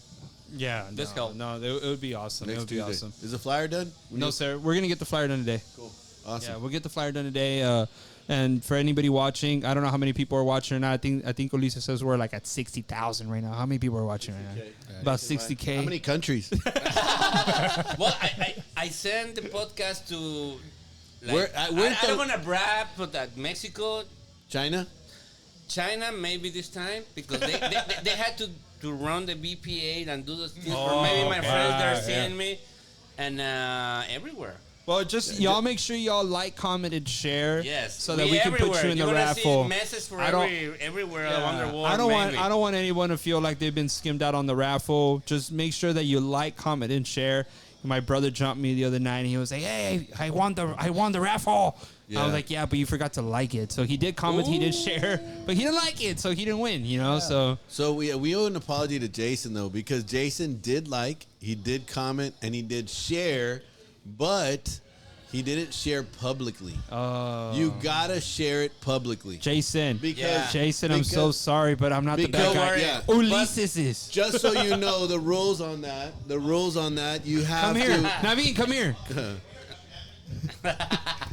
Yeah, Let's go. No, it would be awesome. It Next would be Tuesday. awesome. Is the flyer done? No, sir. We're gonna get the flyer done today. Cool. Awesome. Yeah, we'll get the flyer done today. And for anybody watching, I don't know how many people are watching or not. I think Olisa says we're like at 60,000 right now. How many people are watching right now? About 60K. How many countries? Well, I sent the podcast to. Like, we're I don't wanna brag, but at Mexico, China? China, maybe this time because they had to run the BPA and do those things for maybe my friends that are seeing me, and everywhere. Well, just y'all make sure y'all like, comment, and share. Yes, so that we can put you in the raffle. See messages for I don't- everywhere Yeah. around the world. I maybe. don't want anyone to feel like they've been skimmed out on the raffle. Just make sure that you like, comment, and share. My brother jumped me the other night, and he was like, "Hey, I won the raffle." I Yeah. was like, "Yeah, but you forgot to like it." So he did comment, he did share, but he didn't like it, so he didn't win. You know, so So we owe an apology to Jason, though, because Jason did like, he did comment, and he did share, but he didn't share publicly. You gotta share it publicly. Jason, Yeah. Jason, I'm so Because- sorry, but I'm not the because- bad guy. yeah. Ulises is. Just so you know, the rules on that, you have Come here, to Naveen. Come here.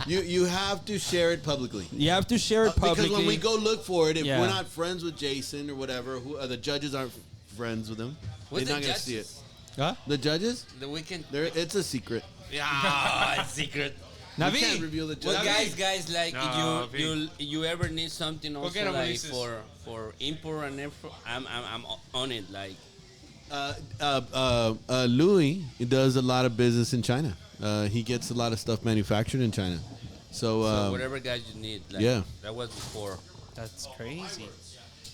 you have to share it publicly. You have to share it publicly. Because when we go look for it, if Yeah. we're not friends with Jason or whatever, the judges aren't friends with him. What's They're not the gonna see it. judges? Huh? The judges? The weekend. It's a secret. Yeah, it's secret. We can't Naveen. reveal the Well, judges. guys, like No, you ever need something also get him, like Ulises. for import and export, I'm on it. Like Louis does a lot of business in China. He gets a lot of stuff manufactured in China. So whatever guys you need. Like, yeah. that was before. That's crazy.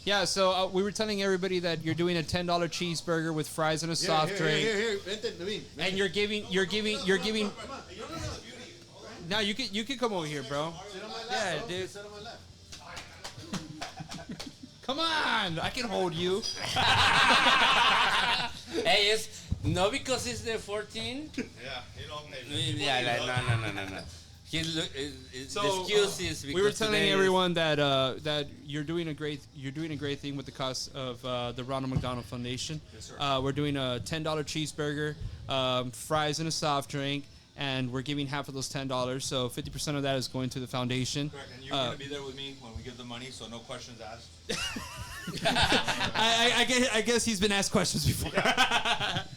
Yeah, so we were telling everybody that you're doing a $10 cheeseburger with fries and a soft drink, and you're giving. No, you can come over here, bro. Yeah, dude. Come on, I can hold you. Hey, it's no because it's the 14. Yeah, you don't pay me. Yeah, like, no. The excuse is because we were telling today is- everyone that that you're doing a great thing with the cause of the Ronald McDonald Foundation. Yes, sir. We're doing a $10 cheeseburger, fries and a soft drink, and we're giving half of those $10. So 50% of that is going to the foundation. Correct, and you're going to be there with me when we give the money, so no questions asked. I guess he's been asked questions before.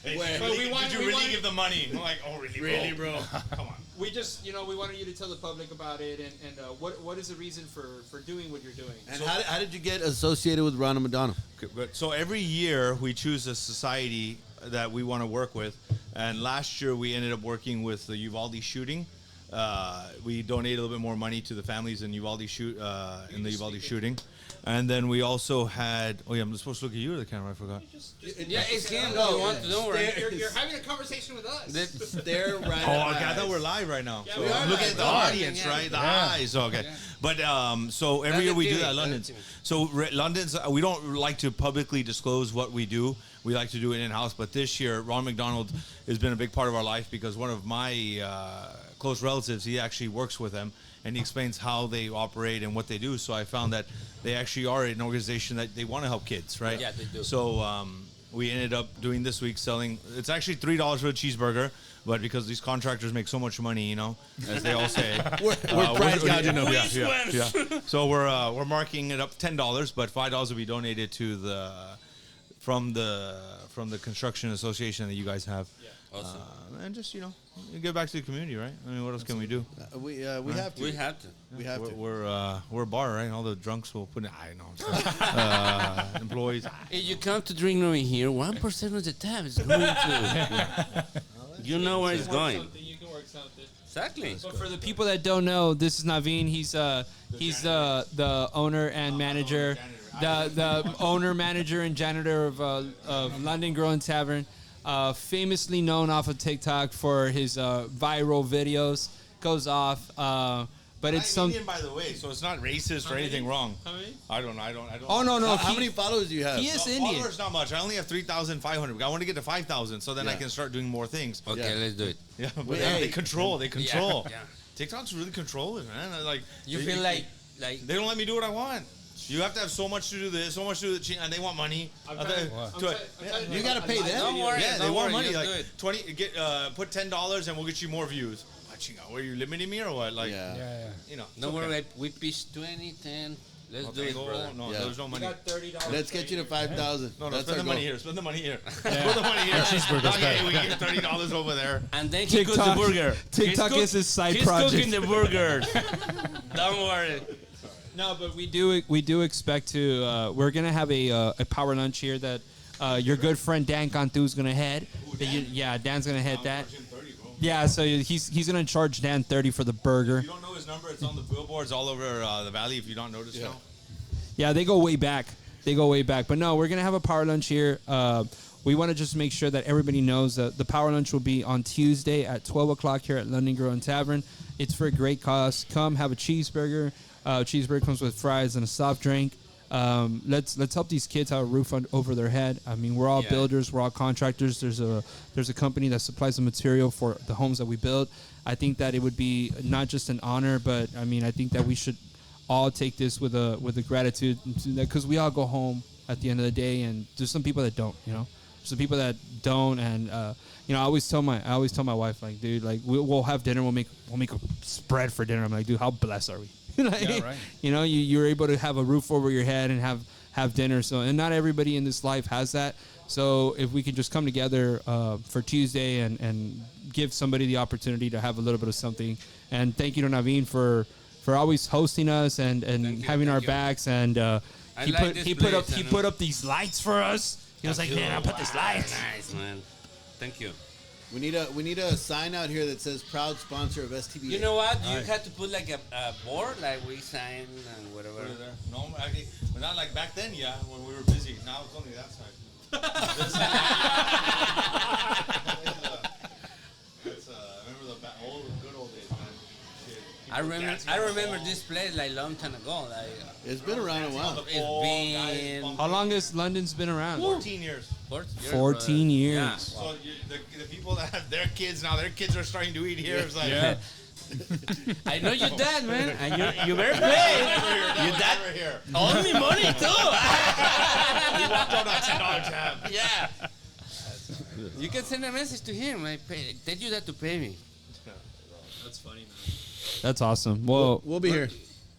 It's Hey, Where- did you we really want- give the money? I'm like, oh, really, Really, bro? Come on. We just, we wanted you to tell the public about it, and what is the reason for doing what you're doing? And how did you get associated with Ronald McDonald? Okay, but so every year we choose a society that we want to work with, and last year we ended up working with the Uvalde shooting. We donated a little bit more money to the families in Uvalde shooting, and then we also had. Oh yeah, I'm supposed to look at you or the camera. I forgot. Yeah, it's him. No, you want to don't worry. You're having a conversation with us. Stare right Oh, at okay. I my thought we're eyes. live right now. Yeah, So we are look live. at the Yeah. audience, Yeah. right? The Yeah. eyes. Okay. Yeah. But so every That's year the we do theory, that. that's London's. the theory. So London's. We don't like to publicly disclose what we do. We like to do it in house. But this year, Ron McDonald has been a big part of our life because one of my close relatives, he actually works with them, and he explains how they operate and what they do. So I found that they actually are an organization that they want to help kids, right? Yeah, they do. So we ended up doing this week selling. It's actually $3 for a cheeseburger, but because these contractors make so much money, as they all say, We're price gouging them. yeah. So we're marking it up $10, but $5 will be donated to from the construction association that you guys have. Awesome. And just you give back to the community, right? I mean, what else can we do? We have to. We have to. We have to. We're a bar, right? All the drunks will put in. I know. Employees. If you come to drink over here, 1% of the tab is going to. You know where it's going. You can work something. Exactly. But for the people that don't know, this is Naveen. He's the owner and manager, the owner, manager, and janitor of London Grill and Tavern. Famously known off of TikTok for his viral videos. Goes off, but it's some. Indian, by the way, so it's not racist or anything wrong. How many? I don't know. Oh no! How many followers do you have? He is No, Indian. followers not much. I only have 3,500. I want to get to 5,000, so then I Yeah. can start doing more things. Okay, Yeah. let's do it. Yeah, but Hey. they control. Yeah. TikTok's really controlling, man. Like You they- feel like they don't let me do what I want. You have to have so much to do this, so much to do that, and they want money. You gotta pay them. Don't worry. Yeah, they don't want worry, money. just Like do it. 20, put $10 and we'll get you more views. Were you limiting me or what? Like, Yeah. Yeah. it's Don't okay. worry. We pitched 20, 10. Let's do Okay, it, go. brother. No, Yeah. there's no money. $30. Let's get you to 5,000. No, That's spend our the money goal. here. Spend the money here. Spend the money here. Okay, we get $30 over there. And then he cooks TikTok- the burger. TikTok is his side he's project. cooking the burgers. Don't worry. No, but we do expect to. We're gonna have a power lunch here that your good friend Dan Cantu is gonna head. Dan's gonna head that. Yeah, so he's gonna charge Dan $30 for the burger. You don't know his number. It's on the billboards all over the valley. If you don't notice now. Yeah, they go way back. But no, we're gonna have a power lunch here. We want to just make sure that everybody knows that the power lunch will be on Tuesday at 12 o'clock here at London Grill and Tavern. It's for a great cause. Come have a cheeseburger. Cheeseburger comes with fries and a soft drink. Let's help these kids have a roof over their head. I mean, we're all builders, we're all contractors. There's a company that supplies the material for the homes that we build. I think that it would be not just an honor, but I mean, I think that we should all take this with a gratitude, because we all go home at the end of the day, and there's some people that don't. There's some people that don't, and I always tell my wife, like, dude, like we'll have dinner, we'll make a spread for dinner. I'm like, dude, how blessed are we? Like, Yeah, right. You're able to have a roof over your head and have dinner. So, and not everybody in this life has that. So if we could just come together for Tuesday and give somebody the opportunity to have a little bit of something. And thank you to Naveen for always hosting us and having our backs. And he put up these lights for us. He was like, man, I'll put these lights. Nice, man. Thank you. We need a sign out here that says proud sponsor of STBA. You know what? You had to put like a board, like we sign and whatever. Put it there. No, actually, but not like back then. Yeah, when we were busy. Now it's only that side. Remember the good old days, man. Shit. I remember this place like long time ago. Like It's been around a while. it's been How long has London's been around? 14 years. 14 years. Yeah. So the people that have their kids now, their kids are starting to eat here. It's like, Yeah. I know your dad, man. And you better play. Your dad over here. owes me money too. He walked out that $10 tab. Yeah. You can send a message to him. Like, tell you that to pay me. That's awesome. Well, We'll be here.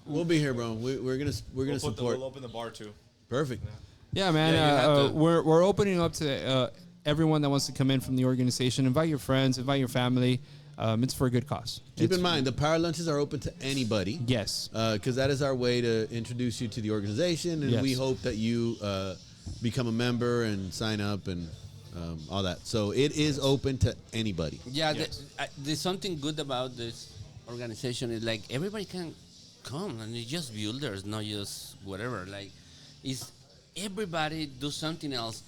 We'll be here, bro. We're gonna We'll support. open the bar too. Perfect. yeah, man. Yeah, you have to. We're opening up to everyone that wants to come in from the organization, invite your friends, invite your family. It's for a good cause. Keep in mind, the power lunches are open to anybody. Yes. Because that is our way to introduce you to the organization, and Yes. we hope that you become a member and sign up and all that. So it is open to anybody. Yeah, there's something good about this organization. Is like everybody can come, and it's just builders, not just whatever. Like, it's everybody do something else.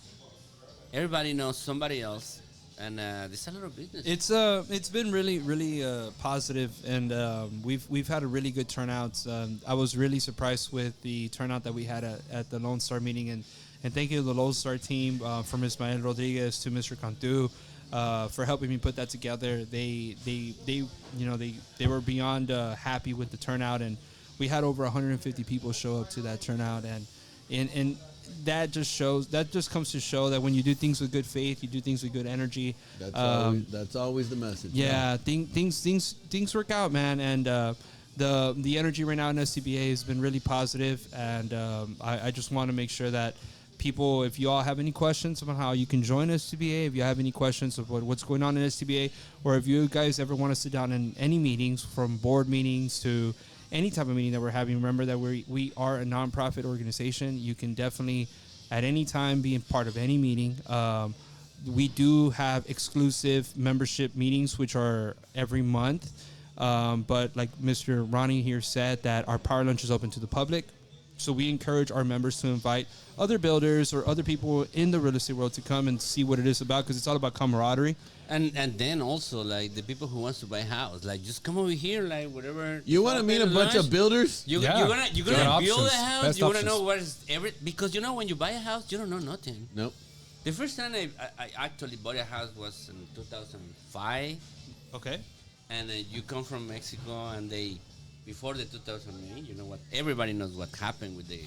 Everybody knows somebody else. And there's a lot of business. It's been really positive, and we've had a really good turnout. I was really surprised with the turnout that we had at the Lone Star meeting, and thank you to the Lone Star team, from Ismael Rodriguez to Mr. Cantu, for helping me put that together. They were beyond happy with the turnout, and we had over 150 people show up to that turnout, and that just comes to show that when you do things with good faith, you do things with good energy. That's always the message. Yeah, things work out, man. And the energy right now in SCBA has been really positive, and I just want to make sure that people, if you all have any questions about how you can join SCBA, if you have any questions of what's going on in SCBA, or if you guys ever want to sit down in any meetings, from board meetings to any type of meeting that we're having, remember that we are a nonprofit organization. You can definitely at any time be a part of any meeting. We do have exclusive membership meetings, which are every month. But like Mr. Ronnie here said, that our power lunch is open to the public. So we encourage our members to invite other builders or other people in the real estate world to come and see what it is about, because it's all about camaraderie. And then also, like, the people who wants to buy a house, like, just come over here, like, whatever. You want to meet a bunch of builders? You're gonna build a house. Best You want to options. know what is because when you buy a house, you don't know nothing. Nope. The first time I actually bought a house was in 2005, Okay. and you come from Mexico, and before the 2008, you know what? Everybody knows what happened with the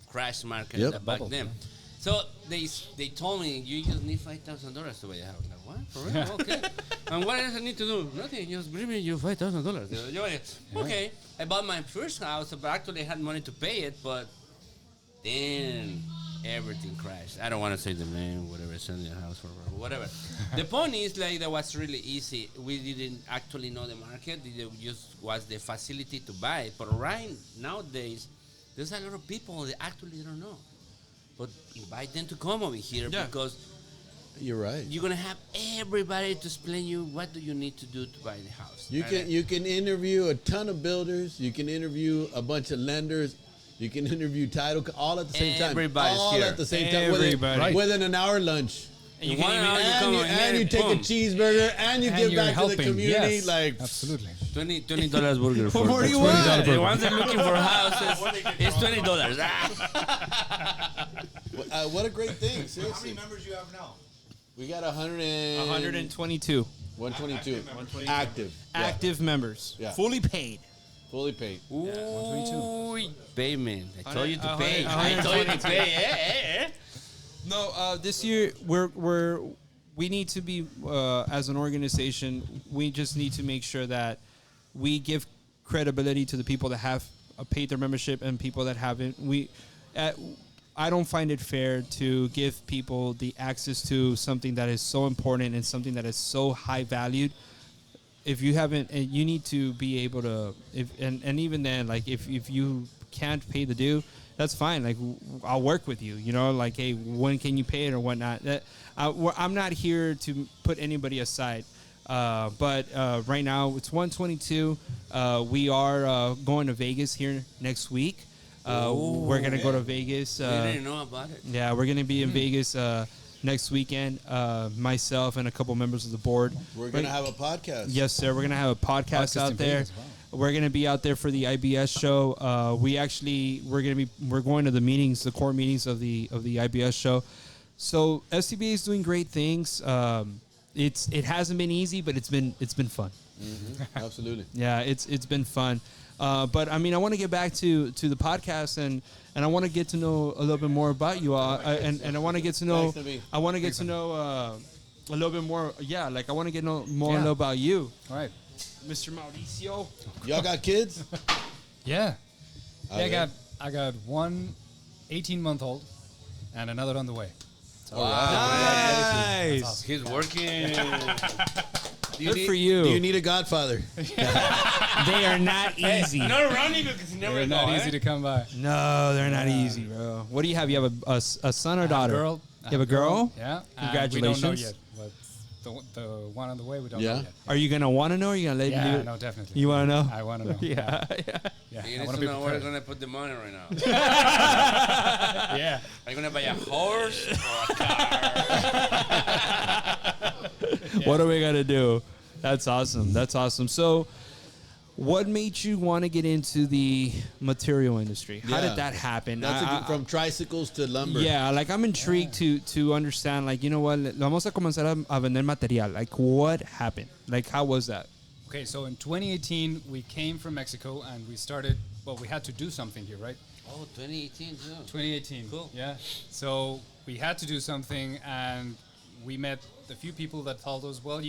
crash market back Bubble, then. So they told me you just need $5,000 to buy a house. Like, what? For real? Okay. And what else I need to do? Nothing. Just bring me you $5,000. Okay. I bought my first house, but actually I had money to pay it, but then everything crashed. I don't want to say the name, whatever, selling the house for whatever. The point is, like, that was really easy. We didn't actually know the market. It just was the facility to buy it. But nowadays, there's a lot of people that actually don't know. But invite them to come over here, because You're right. you're gonna have everybody to explain you what do you need to do to buy the house. You can interview a ton of builders. You can interview a bunch of lenders. You can interview title all at the same time. Everybody's all here. at the same time. Everybody. Within an hour lunch. And you can can even- And you take a cheeseburger and you give you're back helping. to the community. Yes, Like absolutely. $20 burger for What do you $20 want? The ones that are looking for houses, it's $20. what a great thing. How many Seriously. members you have now? We got 122. 122 Active. Yeah. active members, Yeah. fully paid. Fully paid. Ooh, payment. I told you to A pay. hundred- I told you to pay. No, this year we need to be, as an organization, we just need to make sure that we give credibility to the people that have paid their membership and people that haven't. I don't find it fair to give people the access to something that is so important and something that is so high valued. If you haven't, and you need to be able to, and even then, like, if you can't pay the due, that's fine. Like, I'll work with you, like, hey, when can you pay it or whatnot. I'm not here to put anybody aside. But right now it's 122. We are going to Vegas here next week. We're going to go to Vegas. I didn't know about it. Yeah, we're going to be in Vegas next weekend. Myself and a couple members of the board. We're going to have a podcast. Yes, sir. We're going to have a podcast out in there. Vegas, wow. We're going to be out there for the IBS show. We're going to the meetings, the core meetings of the IBS show. So SCBA is doing great things. It hasn't been easy, but it's been fun. Mm-hmm. Absolutely. Yeah, it's been fun. But I mean, I want to get back to the podcast, and I want to get to know a little bit more about you all, and I want to get to know. Thanks, Naveed. I want to get to know a little bit more. Yeah, like I want to get more about you, All right. Mr. Mauricio. Y'all got kids? Yeah. Okay. I got one 18-month-old and another on the way. Nice. He's working. Good for you. Do you need a godfather? They are not easy. Not Ronnie because he never They're go, not eh? easy to come by. No, they're not easy, bro. What do you have? You have a son or daughter? Girl. You have a girl? Yeah. Congratulations. We don't know yet, but the one on the way, we don't know yet. Are you gonna want to know? Or are you gonna let Yeah, you do it? no, definitely. You want to know? I want to know. Yeah, Yeah. You I need want to to be know where you're prepared. gonna put the money right now. Yeah. Are you gonna buy a horse or a car? What are we gonna do? That's awesome. That's awesome. So, what made you want to get into the material industry? How Yeah. did that happen? That's from tricycles to lumber. Yeah, like I'm intrigued to understand. Like, you know what? Vamos a comenzar a vender material. Like, what happened? Like, how was that? Okay, so in 2018, we came from Mexico and we started, well, we had to do something here, right? Oh, 2018 too. 2018. Cool. Yeah. So we had to do something, and we met a few people that told us, well,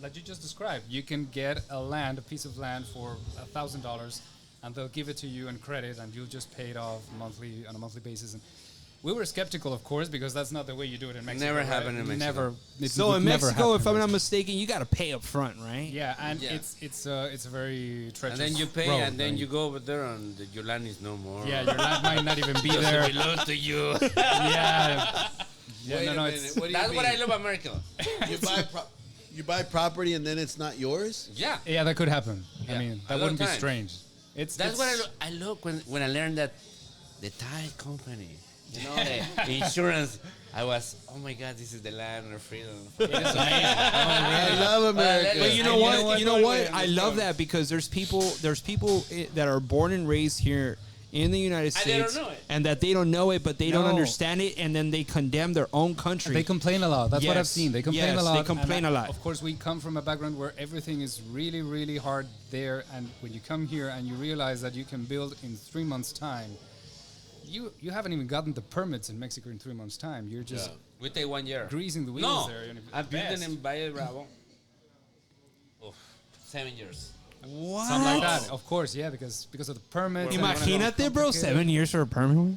like you just described, you can get a piece of land for $1,000, and they'll give it to you in credit, and you'll just pay it off on a monthly basis. And we were skeptical, of course, because that's not the way you do it in Mexico. Never right? happened in Mexico. Never. It So would in never Mexico, happen if in I'm not Mexico. mistaken, you got to pay up front, right? Yeah, and Yeah. it's a very treacherous. And then you pay, road, and then right? you go over there, and your land is no more. Yeah, your land might not even be there. belongs to you. Yeah. Yeah, Wait no, a no, minute. it's What do you That's mean? what I love America. You buy property and then it's not yours? Yeah. yeah, that could happen. Yeah, I mean, a that lot wouldn't of be times. strange. That's what I love when I learned that the tide company, you know, the insurance. I was, oh my God, this is the land of freedom. It is amazing. I love America. But you know what? You know what? I love that because there's people that are born and raised here in the United And they don't States know it. and that they don't know it, but they don't No. understand it, and then they condemn their own country. They complain a lot. That's what I've Yes. seen. They complain Yes, a lot. they complain and a lot. Of course, we come from a background where everything is really, really hard there. And when you come here and you realize that you can build in 3 months' time, you haven't even gotten the permits in Mexico in 3 months' time. You're just We take 1 year. greasing the wheels No, there. and I've built best. it in Valle Bravo. Oof, 7 years. What? Something like that. Of course, yeah, because of the permits. and Imagínate, bro. 7 years for a permit.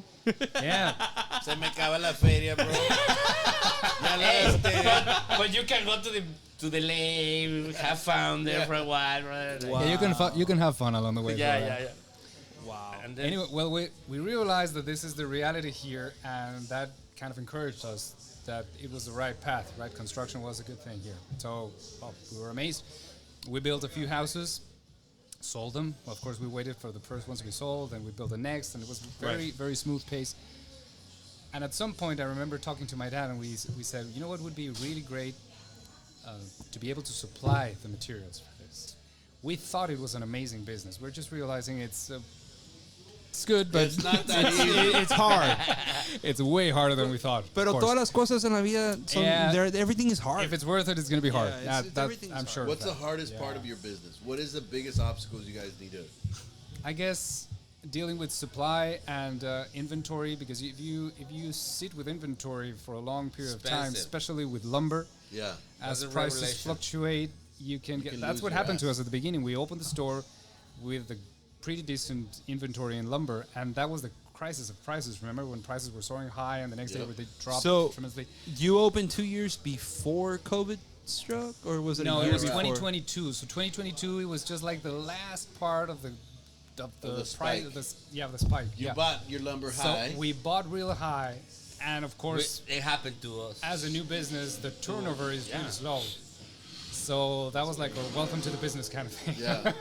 Yeah. Se me acaba la feria, bro. But you can go to the lake, have fun there for a while. Right? Wow. Yeah, you can have fun along the way. Yeah, for a while. yeah, yeah. Wow. And then Anyway, well, we realized that this is the reality here, and that kind of encouraged us that it was the right path, right? Construction was a good thing here. So we were amazed. We built a few houses, sold them. Well, of course, we waited for the first ones we sold, and we built the next, and it was very, very smooth pace. And at some point, I remember talking to my dad, and we said, you know what would be really great to be able to supply the materials for this. We thought it was an amazing business. We're just realizing it's good, but It's not that easy. It's hard. it's way harder than we thought. Pero of course. todas las cosas en la vida, son, Yeah. everything is hard. If it's worth it, it's going to be hard. Yeah, it's everything's I'm hard. sure. What's of the that. hardest part of your business? What is the biggest obstacles you guys need to? I guess dealing with supply and inventory, because if you sit with inventory for a long period of time, Expensive. especially with lumber, Yeah. as That's a prices revelation. fluctuate, you can get. can That's lose what your happened to ass. us at the beginning. We opened the store with a pretty decent inventory in lumber, and that was the crisis of prices. Remember when prices were soaring high, and the next day Yep. they dropped So- tremendously. You opened 2 years before COVID struck, or was it? No, a it year was before? 2022. So 2022, it was just like the last part of the the price. spike. The spike. You yeah. bought your lumber So high. we bought real high, and of course, it happened to us. as a new business, the turnover is really slow. So that was like a welcome to the business kind of thing. Yeah.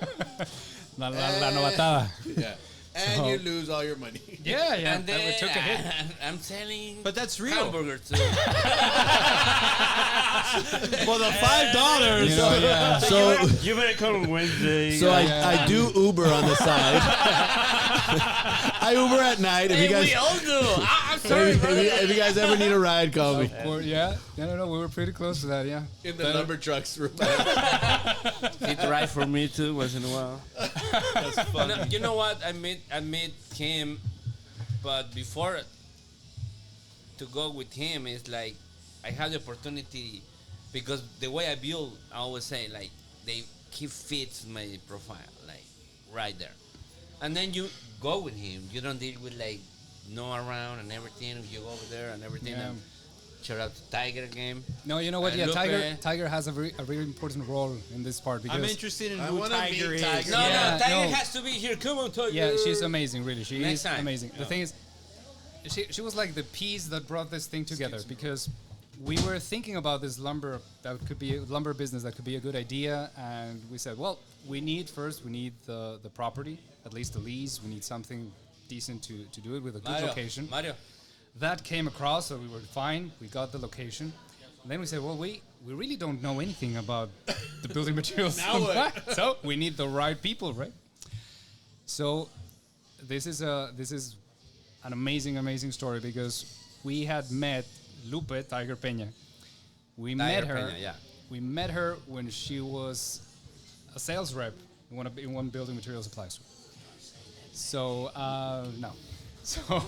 la novatada. Yeah. And you lose all your money. Yeah, yeah. And then we took a hit. I'm selling But that's real. hamburger too. Well, the $5. You know, yeah. So, You better come on Wednesday. so Yeah. I do Uber on the side. I Uber at night. If Hey, you guys, we all do. I'm sorry, if, brother. if you guys ever need a ride, call me. Yeah. No, we were pretty close to that, yeah. In the lumber trucks. He drive for me too once in a while. That's fun. No, you know what? I met him, but before to go with him is like I had the opportunity because the way I build, I always say like he fits my profile like right there, and then you go with him. You don't deal with like no around and everything. You go over there and everything. Yeah. Shout out to Tiger game. No, you know what? Yeah, Lupe. Tiger has a very important role in this part because I'm interested in I who wanna Tiger meet is. Tiger. No, Yeah, Tiger no. has to be here. Come on, Tiger. yeah, she's amazing. Really, she Next is time. amazing. The thing is, she was like the piece that brought this thing together because we were thinking about this lumber that could be a lumber business that could be a good idea, and we said, well, we need the property, at least the lease. We need something decent to do it with a good location. Mario. That came across, so we were fine. We got the location. And then we said, well, we really don't know anything about the building materials. Now what? So we need the right people, right? So this is an amazing story because we had met Lupe Tiger Peña. We met her. Peña, yeah. We met her when she was a sales rep in one building material supply store. So no, so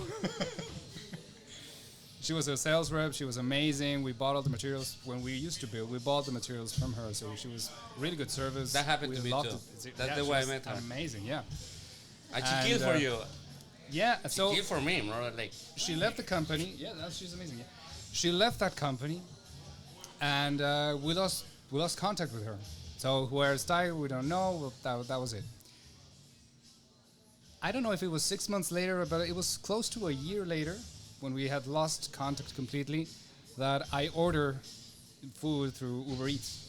she was a sales rep. She was amazing. We bought all the materials when we used to build. We bought the materials from her, so she was really good service. That happened We to me loved too. it. That's the she way I was met her. Amazing, yeah. And she And, killed for you. Yeah, so Kill for me, bro. Like, she left the company. Yeah, she's amazing. Yeah. She left that company, and we lost contact with her. So where's Tiger? We don't know. Well, that was it. I don't know if it was 6 months later, but it was close to a year later when we had lost contact completely that I order food through Uber Eats.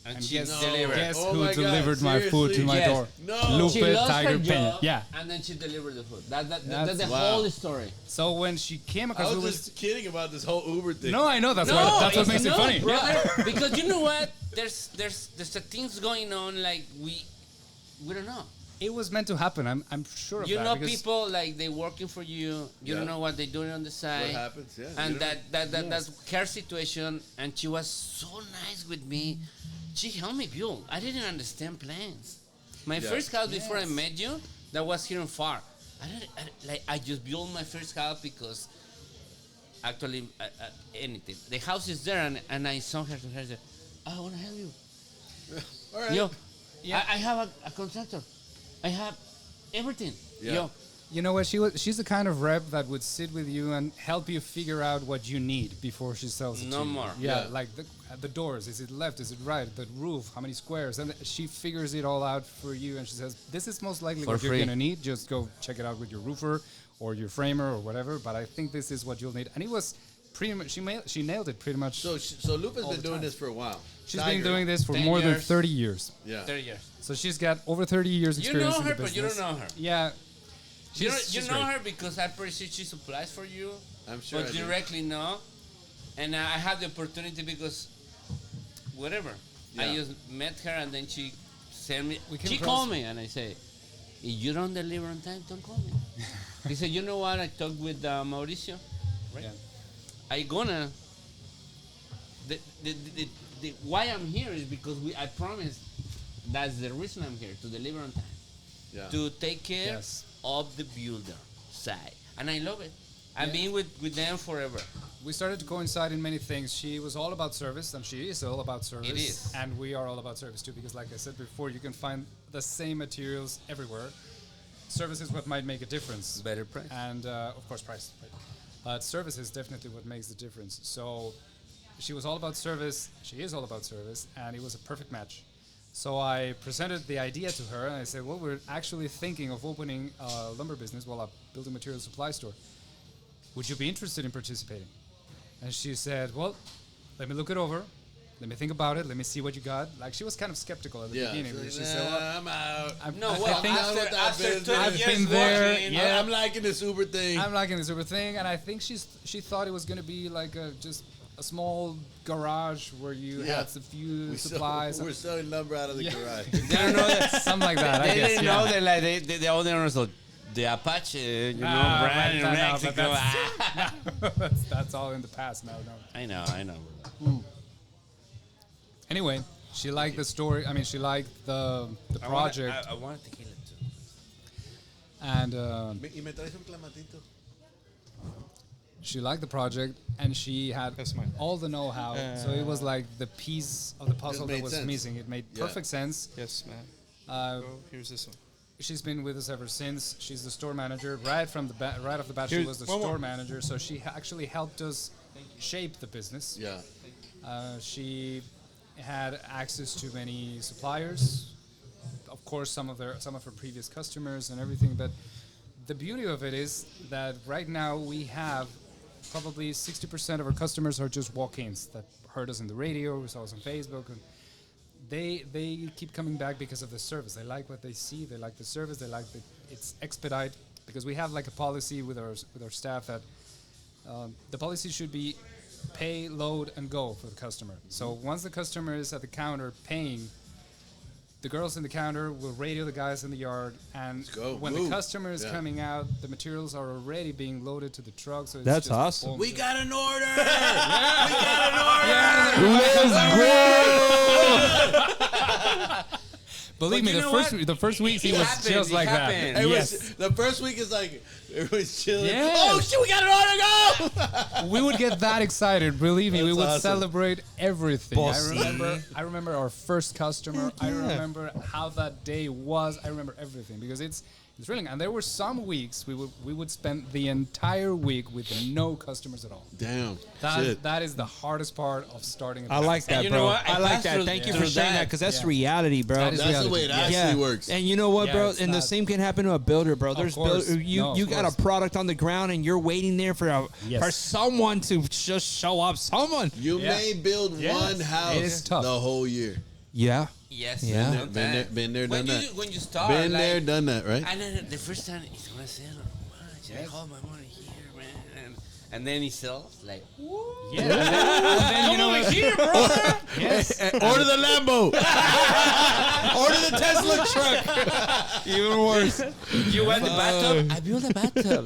and And she guess, delivered. guess Oh who my God, delivered my food to seriously? my Yes. door? No. Lupe She lost Tiger her Peña. job, Yeah. and then she delivered the food. That's That's- the Wow. whole story. So when she came I across, was just kidding about this whole Uber thing. no, I know that's what it's makes it not, funny. brother. Because you know what? There's the things going on like we don't know. It was meant to happen. I'm sure of You that. know, because people like they working for you. You Yeah. don't know what they're doing on the side. What happens? Yeah. And you don't that's her situation. And she was so nice with me. She helped me build. I didn't understand plans. My Yeah. first house before I met you, that was here in Far. I just built my first house because actually anything. The house is there, and I saw her to her. I said, I want to help you. All right. Yo, Yeah. I have a contractor. I have everything. Yeah. Yo, You know what? She's the kind of rep that would sit with you and help you figure out what you need before she sells it No to you. more. Yeah, Yeah. like the doors. Is it left? Is it right? The roof? How many squares? And she figures it all out for you, and she says, "This is most likely For what free. you're gonna need. Just go check it out with your roofer or your framer or whatever. But I think this is what you'll need." And it was pretty much she nailed it pretty much. So Lupe has All been the doing time. this for a while. She's Tiger. been doing this for 10 more than years. 30 years. Yeah. 30 years. So she's got over 30 years You experience know in her, the but you business. don't know her. Yeah. You She's know great. her because I pretty she supplies for you. I'm sure. But I do. directly no. And I had the opportunity because whatever. I Yeah. just met her and then she sent me. We came She across- called me and I say, if you don't deliver on time, don't call me. He said, you know what? I talked with Mauricio. Right? Yeah. I gonna. The why I'm here is because I promised. That's the reason I'm here to deliver on time. Yeah. To take care Yes. of the builder side, and I love it. I've been with them forever. We started to coincide in many things. She was all about service, and she is all about service. It is. And we are all about service too, because like I said before, you can find the same materials everywhere. Service is what might make a difference. Better price. And of course, price. Right? But service is definitely what makes the difference. So she was all about service. She is all about service, and it was a perfect match. So I presented the idea to her, and I said, well, we're actually thinking of opening a lumber business, well, a building material supply store. Would you be interested in participating? And she said, well, let me look it over. Let me think about it. Let me see what you got. Like, she was kind of skeptical at the Yeah. beginning. So, But she said, well, I'm out. No, I well, think with that after business. 20 I've years been there, working, yeah. I'm liking this Uber thing. I'm liking this Uber thing, and I think she thought it was going to be like just a small garage where you Yeah. had a few We're supplies. We're selling lumber out of the Yeah. garage. They don't know that. Something like that, I They guess. didn't yeah. know that like the owners of the Apache, you know, Ah, brand in but no, but Mexico. that's- that's all in the past now. No. I know. Anyway, she liked the story. I mean, she liked the project, I wanted tequila too. and Y me traes un clamatito. she liked the project, and she had That's mine. all the know-how. So it was like the piece of the puzzle that made was sense. missing. It made Yeah. perfect sense. Yes, man. Uh, Oh, here's this one. She's been with us ever since. She's the store manager. Right off the bat, she Here's was the one more. store manager. So she actually helped us shape the business. Yeah. She had access to many suppliers, of course, some of her previous customers and everything. But the beauty of it is that right now we have probably 60% of our customers are just walk-ins that heard us in the radio, saw us on Facebook, and they keep coming back because of the service. They like what they see. They like the service. They like it's expedite, because we have like a policy with our staff that the policy should be pay, load, and go for the customer. So once the customer is at the counter paying, the girls in the counter will radio the guys in the yard, and when the customer is coming out, the materials are already being loaded to the truck. So it's That's just awesome. boom. We got an order. We got an order. Believe me, the first weeks it was just like that. The first week is like everybody's chilling. Yes. Oh shit, we got an order. Go! We would get that excited. Believe me, we That's would awesome. celebrate everything. Bossy. I remember our first customer. I remember how that day was. I remember everything because it's thrilling. And there were some weeks we would spend the entire week with no customers at all. Damn. That is the hardest part of starting a I like business. that, you know bro. what? I like that. Thank you for sharing that, because that's reality, bro. That is That's the way it reality. actually works. And you know what, Yeah, bro? it's And the not- same can happen to a builder, bro. There's course. you No, of got a course. product on the ground and you're waiting there for Yes. for someone to just show up. Someone. You may build Yes. one house It is tough. the whole year. Yeah. Yes. Yeah. sometimes. Been there, done that. When you start, Been like, there, done that, right? And then the first time he's gonna sell much. I hold my money here, man. And then he sells like, Yeah. And then, you know what? here, brother. Yes. Order the Lambo. Order the Tesla truck. Even worse. You want the bathtub? I built a bathtub.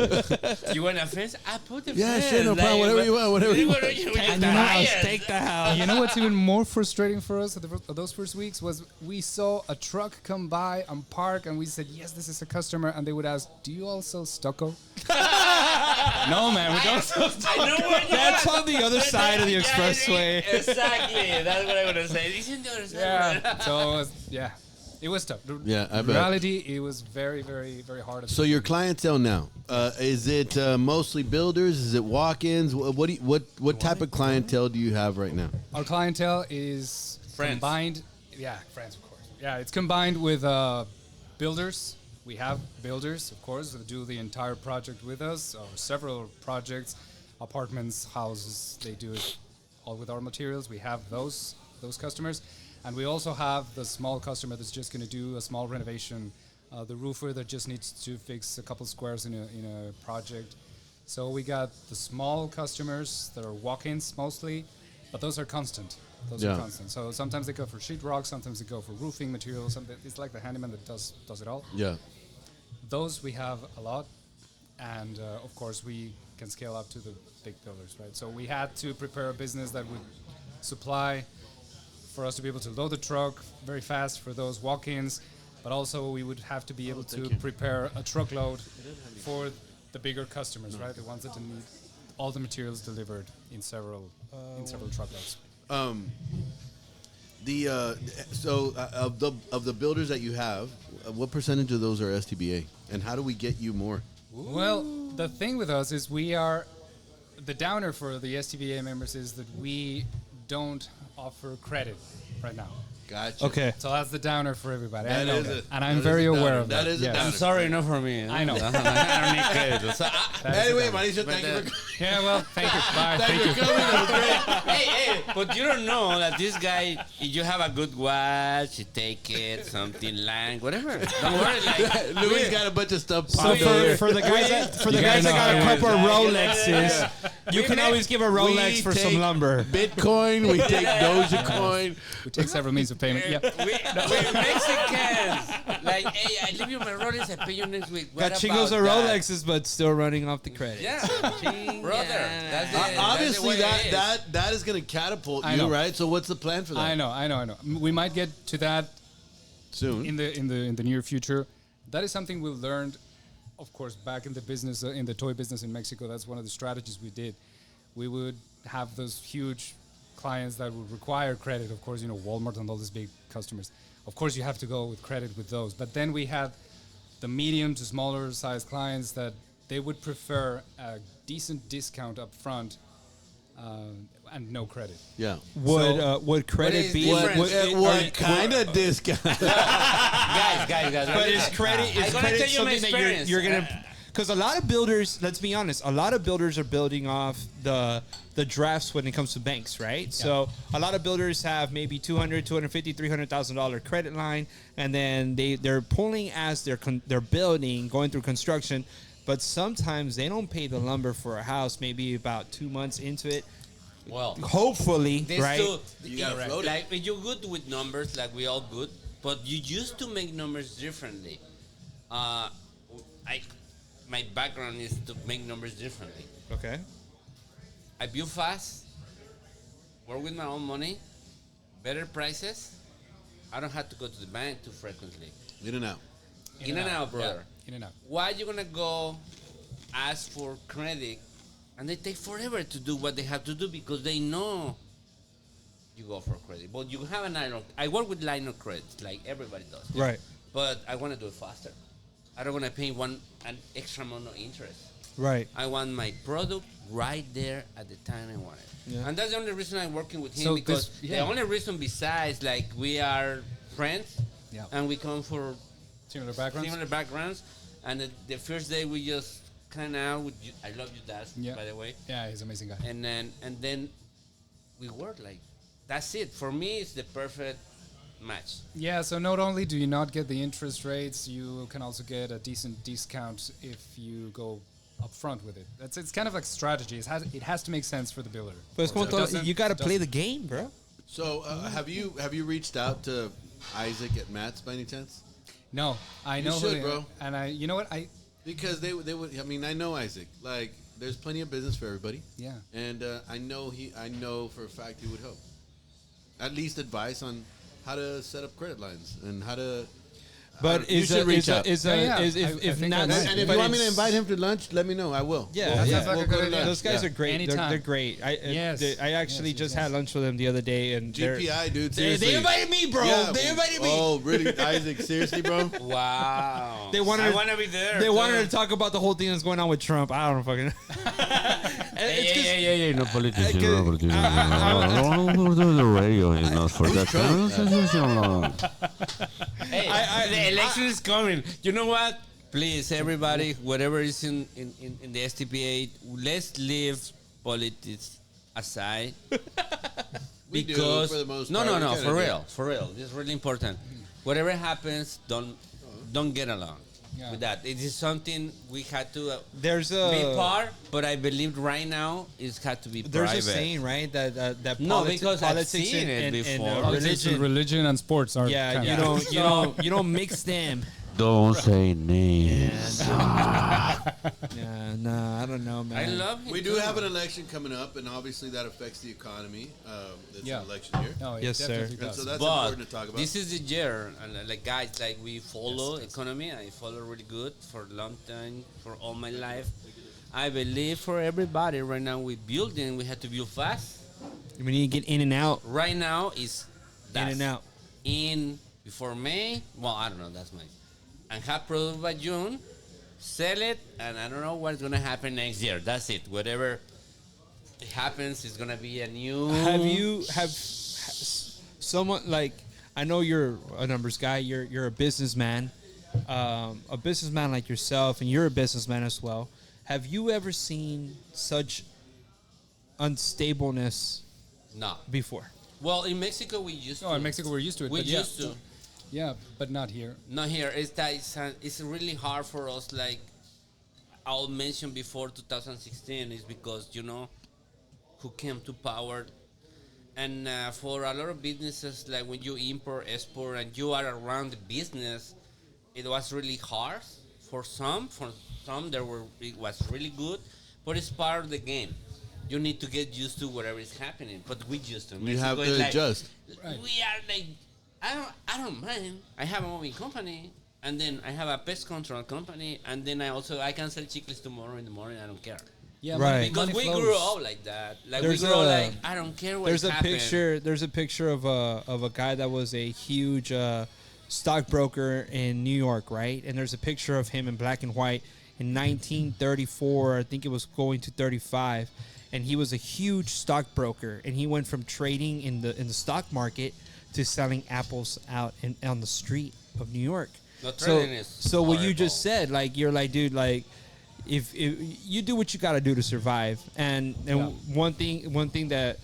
You want a fence? I put the Yeah, fence. shit, no problem. Whatever you want, whatever you want. Take the house. Take the house. You know what's even more frustrating for us at those first weeks was we saw a truck come by and park, and we said, yes, this is a customer, and they would ask, do you all sell stucco? No, man, we don't sell stucco. I know what you That's want. on the other side of the expressway. Exactly. That's what I'm gonna say. It's in the other side. Yeah. So, it was tough. Yeah, I bet. Reality, it was very, very, very hard. So your clientele now, is it mostly builders? Is it walk-ins? What type of clientele do you have right now? Our clientele is Friends. combined. Yeah, friends, of course. Yeah, it's combined with builders. We have builders, of course, that do the entire project with us, or several projects, apartments, houses. They do it all with our materials. We have those customers, and we also have the small customer that's just going to do a small renovation, the roofer that just needs to fix a couple squares in a project. So we got the small customers that are walk-ins mostly, but those are constant. Those Yeah. are constant. So sometimes they go for sheetrock, sometimes they go for roofing materials. It's like the handyman that does it all. Yeah. Those we have a lot, and of course we can scale up to the big builders, right? So we had to prepare a business that would supply for us to be able to load the truck very fast for those walk-ins, but also we would have to be able to prepare a truckload for the bigger customers, right? The ones that need all the materials delivered in several truckloads. Of the builders that you have, what percentage of those are STBA, and how do we get you more? Well, the thing with us is we are the downer for the STBA members is that we don't offer credit right now. Gotcha. Okay. So that's the downer for everybody. That I know is that. it. And I'm That very is a aware downer. of that. That is a yes. downer. I'm sorry, not for me. I know. I don't need credit. So, That is Anyway, a downer. Mauricio, thank you for Yeah, well, thank you. Bye. Thank you. hey, but you don't know that this guy, if you have a good watch, you take it, something lang, whatever. Don't worry, like, Louis got a bunch of stuff. So popped for the guys You that gotta got a know couple of how it is. Rolexes, you can always give a Rolex for some lumber. Bitcoin, we take Dogecoin. We take several means of payment. Yeah. we Mexicans, like, hey, I leave you my Rolex, I pay you next week. What Got chingos about of that? Rolexes, but still running off the credit. Yeah, brother. That's it. Obviously, That's the way it is. that is going to catapult I you, know. right? So, what's the plan for that? I know. We might get to that Soon. in the near future. That is something we learned, of course, back in the business, in the toy business in Mexico. That's one of the strategies we did. We would have those huge clients that would require credit. Of course, Walmart and all these big customers. Of course, you have to go with credit with those. But then we had the medium to smaller size clients that they would prefer a decent discount up front and no credit. Yeah. Would credit is be different? What kind of discount? guys. But is credit I'm gonna tell you my something that experience. you're gonna? Because a lot of builders, let's be honest, a lot of builders are building off the drafts when it comes to banks, right? So a lot of builders have maybe $200,000, $250,000, $300,000 credit line, and then they're pulling as they're building, going through construction. But sometimes they don't pay the lumber for a house, maybe about 2 months into it. Well, Hopefully, this right? too, You gotta float it. like you're good with numbers, like we all good, but you used to make numbers differently. My background is to make numbers differently. Okay. I build fast, work with my own money, better prices. I don't have to go to the bank too frequently. In and out. In and out, brother. In and out. Why you gonna go ask for credit and they take forever to do what they have to do because they know you go for credit. But you have I work with line of credit like everybody does. Right. But I want to do it faster. I don't want to pay an extra amount of interest. Right. I want my product right there at the time I want it. Yeah. And that's the only reason I'm working with him So because this- the yeah. only reason besides like we are friends Yeah. and we come for Similar backgrounds. similar backgrounds. And the first day we just kind of with you. I love you, Dad. Yeah. By the way. Yeah, he's an amazing guy. And then we work like that's it. For me, it's the perfect match. Yeah, so not only do you not get the interest rates, you can also get a decent discount if you go up front with it. It's kind of like strategy. It has to make sense for the builder. But it's So it doesn't- you got to it play the doesn't- game, bro. So have you reached out to Isaac at Matt's by any chance? No, I You know who should, they bro. And you know what? Because they would. I mean, I know Isaac. Like, there's plenty of business for everybody. Yeah. And I know for a fact he would help. At least advice on how to set up credit lines and how to. But you is should reach out. Yeah, I if think not, I might. And if but you want me to it's- invite him to lunch, let me know. I will. Yeah, That yeah. sounds like a We'll good go to idea. lunch. Those guys Yeah. are great. Anytime. They're great. Yes. I actually Yes, just yes, had yes. lunch with them the other day, and GPI, dude. they Seriously. invited me, bro. Yeah. They invited me. Oh, really, Isaac? Seriously, bro? Wow. They wanted I to- want to be there. They wanted too. to talk about the whole thing that's going on with Trump. I don't know fucking. It's 'cause- Yeah. No politics. Okay. No politics. The radio is not for that. Hey, the election is coming. You know what? Please, everybody, whatever is in the STPA, let's leave politics aside. We do, Because for the most no, part. no, We no, kinda for do. real, for real. This is really important. Whatever happens, don't get along Yeah. with that. It is something we had to There's be a part, but I believe right now it had to be there's private. a saying, right, that No, politi- because I've politics seen and, it and before. Politics and religion and sports are Yeah, kind you of- don't mix them. Don't say names. Yeah, no, I don't know, man. I love him. We do too. have an election coming up, and obviously that affects the economy. It's Yeah. an election year. No, it Yes, sir. definitely And does. so that's But important to talk about. this is the year, and like guys, like we follow economy. I follow really good for a long time, for all my life. I believe for everybody right now we building, we have to build fast. We need to get in and out. Right now is In and out. In before May. Well, I don't know. That's my. And have product by June, sell it, and I don't know what's gonna happen next year. That's it. Whatever happens is gonna be a new. Have someone like, I know you're a numbers guy. You're a businessman, like yourself, and you're a businessman as well. Have you ever seen such unstableness No. before? Well, in Mexico we used to. No, in Mexico we're used to it. We but yeah. used to. Yeah, but not here. Not here. It's that it's really hard for us. Like I'll mention before 2016 is because who came to power, and for a lot of businesses, like when you import, export, and you are around the business, it was really hard. For some, it was really good, but it's part of the game. You need to get used to whatever is happening. But we used to. You have Mexico is to like, adjust. Right. We are like, I don't mind. I have a moving company, and then I have a pest control company, and then I can sell chicles tomorrow in the morning. I don't care. Yeah, Right. money Because we flows. grew up like that. Like There's we grew up a- like I don't care what There's a happened. picture. There's a picture of a guy that was a huge stockbroker in New York, right? And there's a picture of him in black and white, in 1934. I think it was going to 35, and he was a huge stockbroker. And he went from trading in the stock market to selling apples out on the street of New York. No, So, trading is so what you horrible. just said, like you're like, dude, like if you do what you got to do to survive, and one thing that.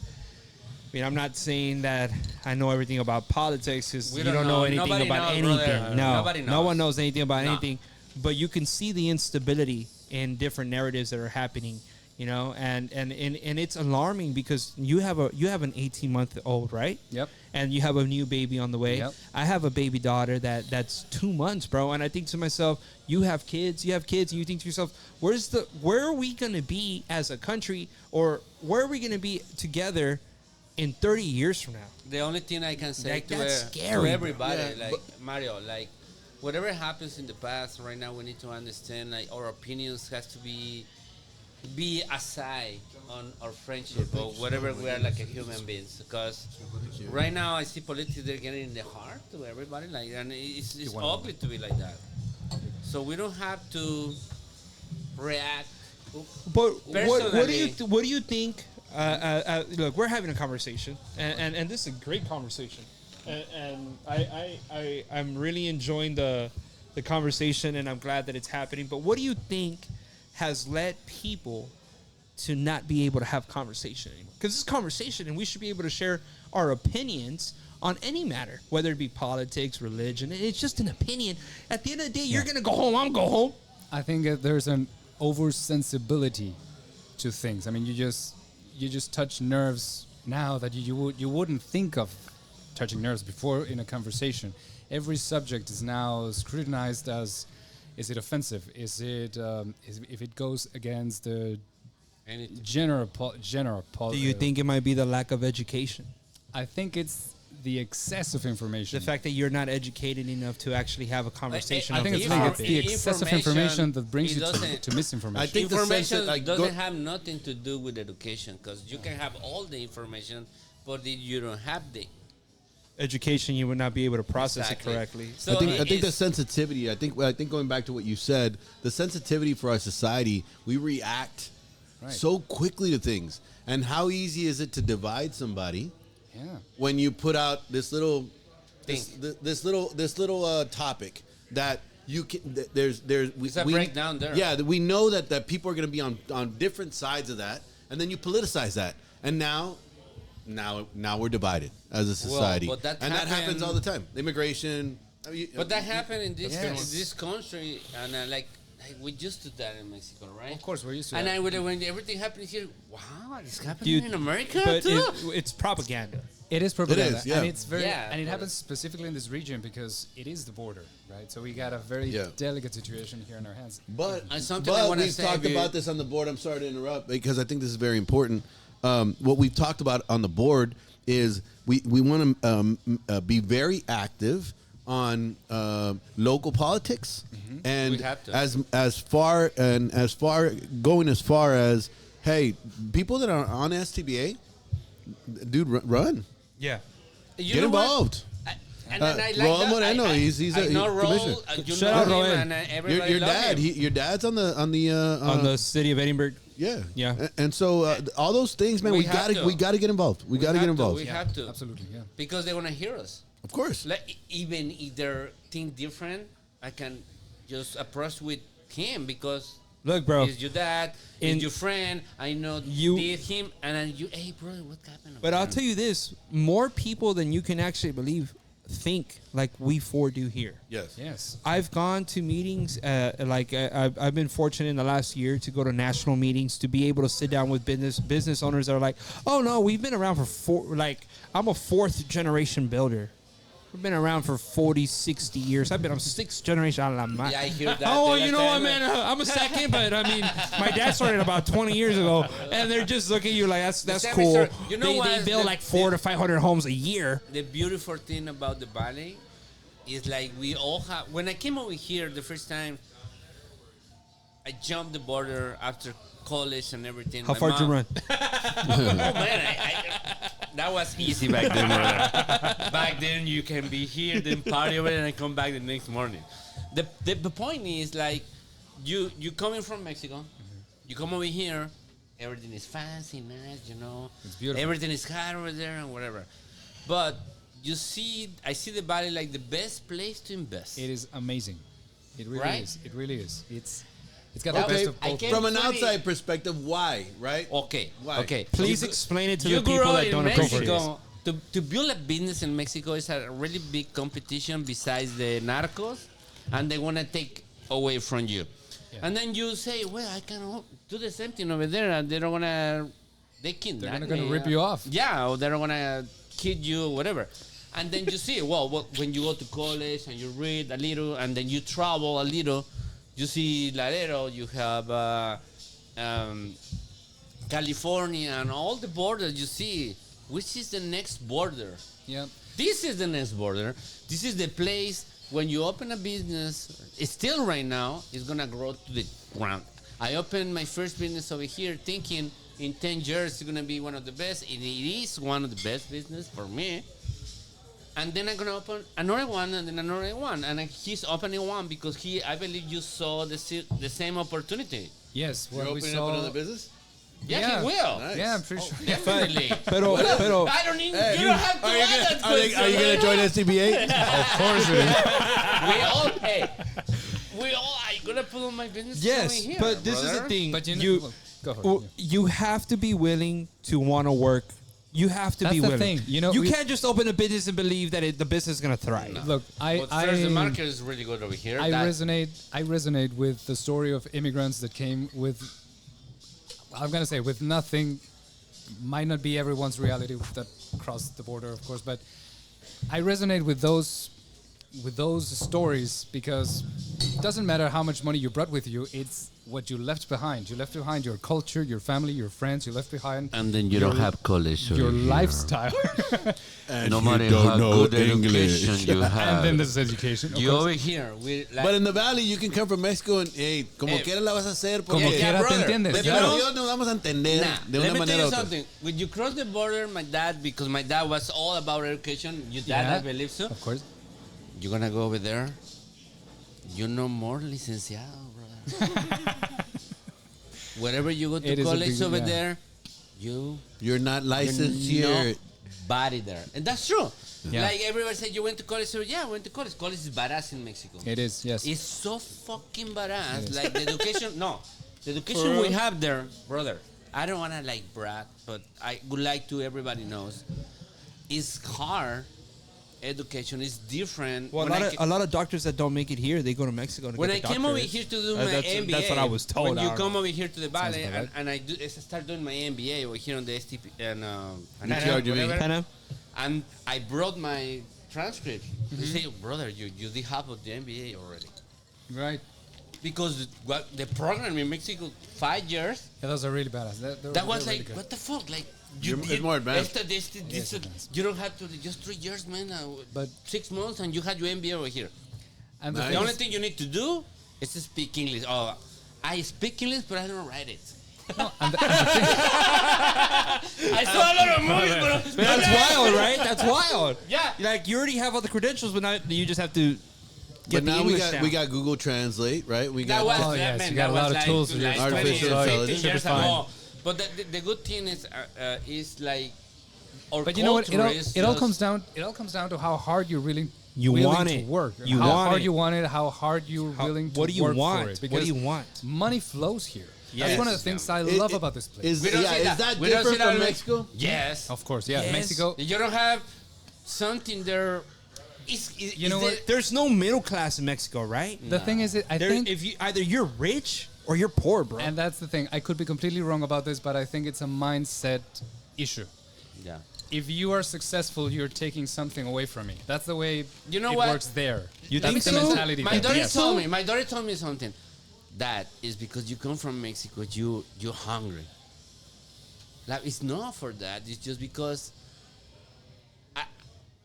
I mean, I'm not saying that I know everything about politics because We you don't don't know know. anything Nobody about knows, anything. brother. No, Nobody no knows. one knows anything about No. anything. But you can see the instability in different narratives that are happening, you know, and it's alarming because you have an 18-month-old, right? Yep. And you have a new baby on the way. Yep. I have a baby daughter that's 2 months, bro. And I think to myself, you have kids, and you think to yourself, where are we gonna be as a country, or where are we gonna be together in 30 years from now? The only thing I can say Like, to, that's to scary, everybody, Yeah, like Mario, like whatever happens in the past, right now we need to understand like our opinions has to be aside on our friendship or whatever we are like a human beings. Because right now I see politics they're getting in the heart to everybody, like, and it's ugly to be like that. So we don't have to react. But Personally- what do you think? Look, we're having a conversation, and this is a great conversation, and I'm really enjoying the conversation, and I'm glad that it's happening. But what do you think has led people to not be able to have conversation anymore? Because this is conversation, and we should be able to share our opinions on any matter, whether it be politics, religion. It's just an opinion. At the end of the day, you're gonna go home. I'm go home. I think that there's an oversensibility to things. I mean, you just touch nerves now that you wouldn't think of touching nerves before in a conversation. Every subject is now scrutinized as, is it offensive? Is it if it goes against the Anything. general Do you think it might be the lack of education? I think it's the excess of information. The fact that you're not educated enough to actually have a conversation. I of think the it's like it's topic. the excess of information that brings it you doesn't- to misinformation. I think the sense Information that, like, doesn't go- have nothing to do with education because you can have all the information, but if you don't have the education, you would not be able to process Exactly. it correctly. So I think the it's- sensitivity. I think going back to what you said, the sensitivity for our society, we react so quickly to things, and how easy is it to divide somebody Yeah. when you put out this little topic that you can. There's It's a breakdown there. Yeah, we know that people are going to be on different sides of that, and then you politicize that, and now we're divided as a society, but that and that happens happened- all the time. Immigration. But that happened in this Yes. this country, and like we used to that in Mexico, right? Of course, we're used to And that. when everything happened here, wow, it's happening Dude, in America but too. it's propaganda. It is propaganda, yeah. and it's very, Yeah, and it but- happens specifically in this region because it is the border, right? So we got a very Yeah. delicate situation here in our hands. But And something I wanna we've say, talked about this on the board. I'm sorry to interrupt because I think this is very important. What we've talked about on the board is we want to be very active on local politics, and We have to. as far going as far as, hey, people that are on STBA, dude, run, Yeah. You get know what? involved. And I like Raul that. Moreno, he's I know a commissioner. Raul, you Shout know out him, Raul. and everybody Your love dad, him. your dad's on the On the city of Edinburgh. yeah. Yeah. And so all those things, man, We we have gotta to. we gotta get involved. We gotta get involved. We have to. Absolutely, yeah. Because they want to hear us. Of course. Like, even if they're think different, I can just approach with him because Look, bro. he's your dad, In- he's your friend. I know You- did him, and then you, hey, brother, what happened? But I'll tell you this: more people than you can actually believe think like we four do here. Yes. Yes. I've gone to meetings, I've been fortunate in the last year to go to national meetings to be able to sit down with business owners that are like, oh no, we've been around for I'm a fourth generation builder. We've been around for 40, 60 years. I've been on sixth generation. Yeah, I hear that. Oh, They you like know that. what, man? I'm a second, but I mean, my dad started about 20 years ago, and they're just looking at you like that's same cool. is true. You know they what? build The- like 400 to 500 homes a year. The beautiful thing about the valley is like we all have. When I came over here the first time, I jumped the border after college and everything. How My far did you mom- run? Oh man, that was easy back then, brother. Back then, you can be here, then party over, and I come back the next morning. The point is like you coming from Mexico, you come over here, everything is fancy, nice, It's beautiful. everything is hot over there and whatever. But I see the Valley like the best place to invest. It is amazing. It really Right? is. It really is. It's got Okay, the best of I both. can- From an Funny. outside perspective, why? Right? Okay, Why? okay. Please You- explain it to you the people grew up that in don't appreciate it. Mexico. To build a business in Mexico is a really big competition besides the narcos, and they want to take away from you. Yeah. And then you say, well, I can do the same thing over there, and they don't want to, they kidnap They're me. gonna rip you off. Yeah, or they're going to kid you, whatever. And then you see, well, when you go to college and you read a little, and then you travel a little, you see Laredo, you have California, and all the borders you see. Which is the next border? Yeah. This is the next border. This is the place when you open a business. It's still right now. It's gonna grow to the ground. I opened my first business over here, thinking in 10 years it's gonna be one of the best. And it is one of the best business for me. And then I'm gonna open another one, and then another one. And he's opening one because I believe you saw the same opportunity. Yes. You're What we opening up saw. another business? Yeah, Yeah. he will. Nice. Yeah, I'm pretty sure. Definitely. Pero I don't even. Hey, you don't have to add that Are you question. going to join SCBA? Of course it is. we all. I gonna put on my business. Yes, over here, but this is brother. the thing. But you know, you well, go for it. well, Yeah. you have to be willing to want to work. You have to That's be the willing. thing, you know, you we- can't just open a business and believe that the business is gonna thrive. Look, But first, the market is really good over here. I That- resonate with the story of immigrants that came with, I'm gonna say, with nothing. Might not be everyone's reality that crossed the border, of course, but I resonate with those stories because it doesn't matter how much money you brought with you, it's what you left behind. You left behind your culture, your family, your friends. You left behind And then you don't have college. your lifestyle, And No you matter don't how know good education you and then have. there's education. of You course. over here. We like, But in the valley, you can come from Mexico and, hey, como quiera la vas a hacer. Como porque- quiera te brother, entiendes, but De you claro. know- Dios nos vamos a entender Nah, de let una me tell manera you u otra. something. When you cross the border, my dad, because my dad was all about education, your dad, Yeah. I believe so. Of course. You're gonna go over there. You know more licenciado, brother. Wherever you go It to is a college big- over yeah. there, You're not licensed you're here. nobody there, and that's true. Yeah. Like everybody said, you went to college. So yeah, I went to college. College is badass in Mexico. It is, yes. It's so fucking badass. Yes. Like the education, no, the education we have there, brother. I don't wanna like brag, but I would like to. Everybody knows, it's hard. Education is different. Well, When a lot of doctors that don't make it here, they go to Mexico. To when get I the came over doctorates. here to do my MBA, That's what I was told. When I you don't come know. over here to the valley, about right. and I start doing my MBA over here on the STP and UTRGV. whatever, Hannah? and I brought my transcript. They say, brother, you did half of the MBA already. Right. Because the program in Mexico, 5 years, Yeah, those are really badass. that was really like, good. what the fuck? Like, It's more advanced. You don't have to, just 3 years, man. But- 6 months, and you had your MBA over here. And the Nice. The thing only is- thing you need to do is to speak English. Oh, I speak English, but I don't write it. I saw a lot of movies, but That's wild, right? That's wild. Yeah. Like you already have all the credentials, but now you just have to But get the now English down. we got Google Translate, right? We got That was, Oh, yes, man, you got that a lot was of like, tools at your like Artificial 20, intelligence. 15 Should be years fine. ago. But the good thing is like, our But you know what? culture is It all just- comes down to how hard you're willing want to it. work. You how want hard it. you want it. How hard you're How- willing to what do you work want? for it. What do you because want? Money flows here. Yes. That's one of the things I love about this place. Is, We don't see is that We don't see different from in Mexico? Yes. Of course, yeah. Yes. Mexico. You don't have something there. You know what? There's no middle class in Mexico, right? The thing is, I There, think, if you either you're rich or you're poor, bro. and that's the thing. I could be completely wrong about this, but I think it's a mindset issue. Yeah. If you are successful, you're taking something away from me. That's the way You know it what? works there. You That's think the so? mentality. My there. daughter Yes. told me. My daughter told me something. That is because you come from Mexico. You're hungry. Like it's not for that. It's just because.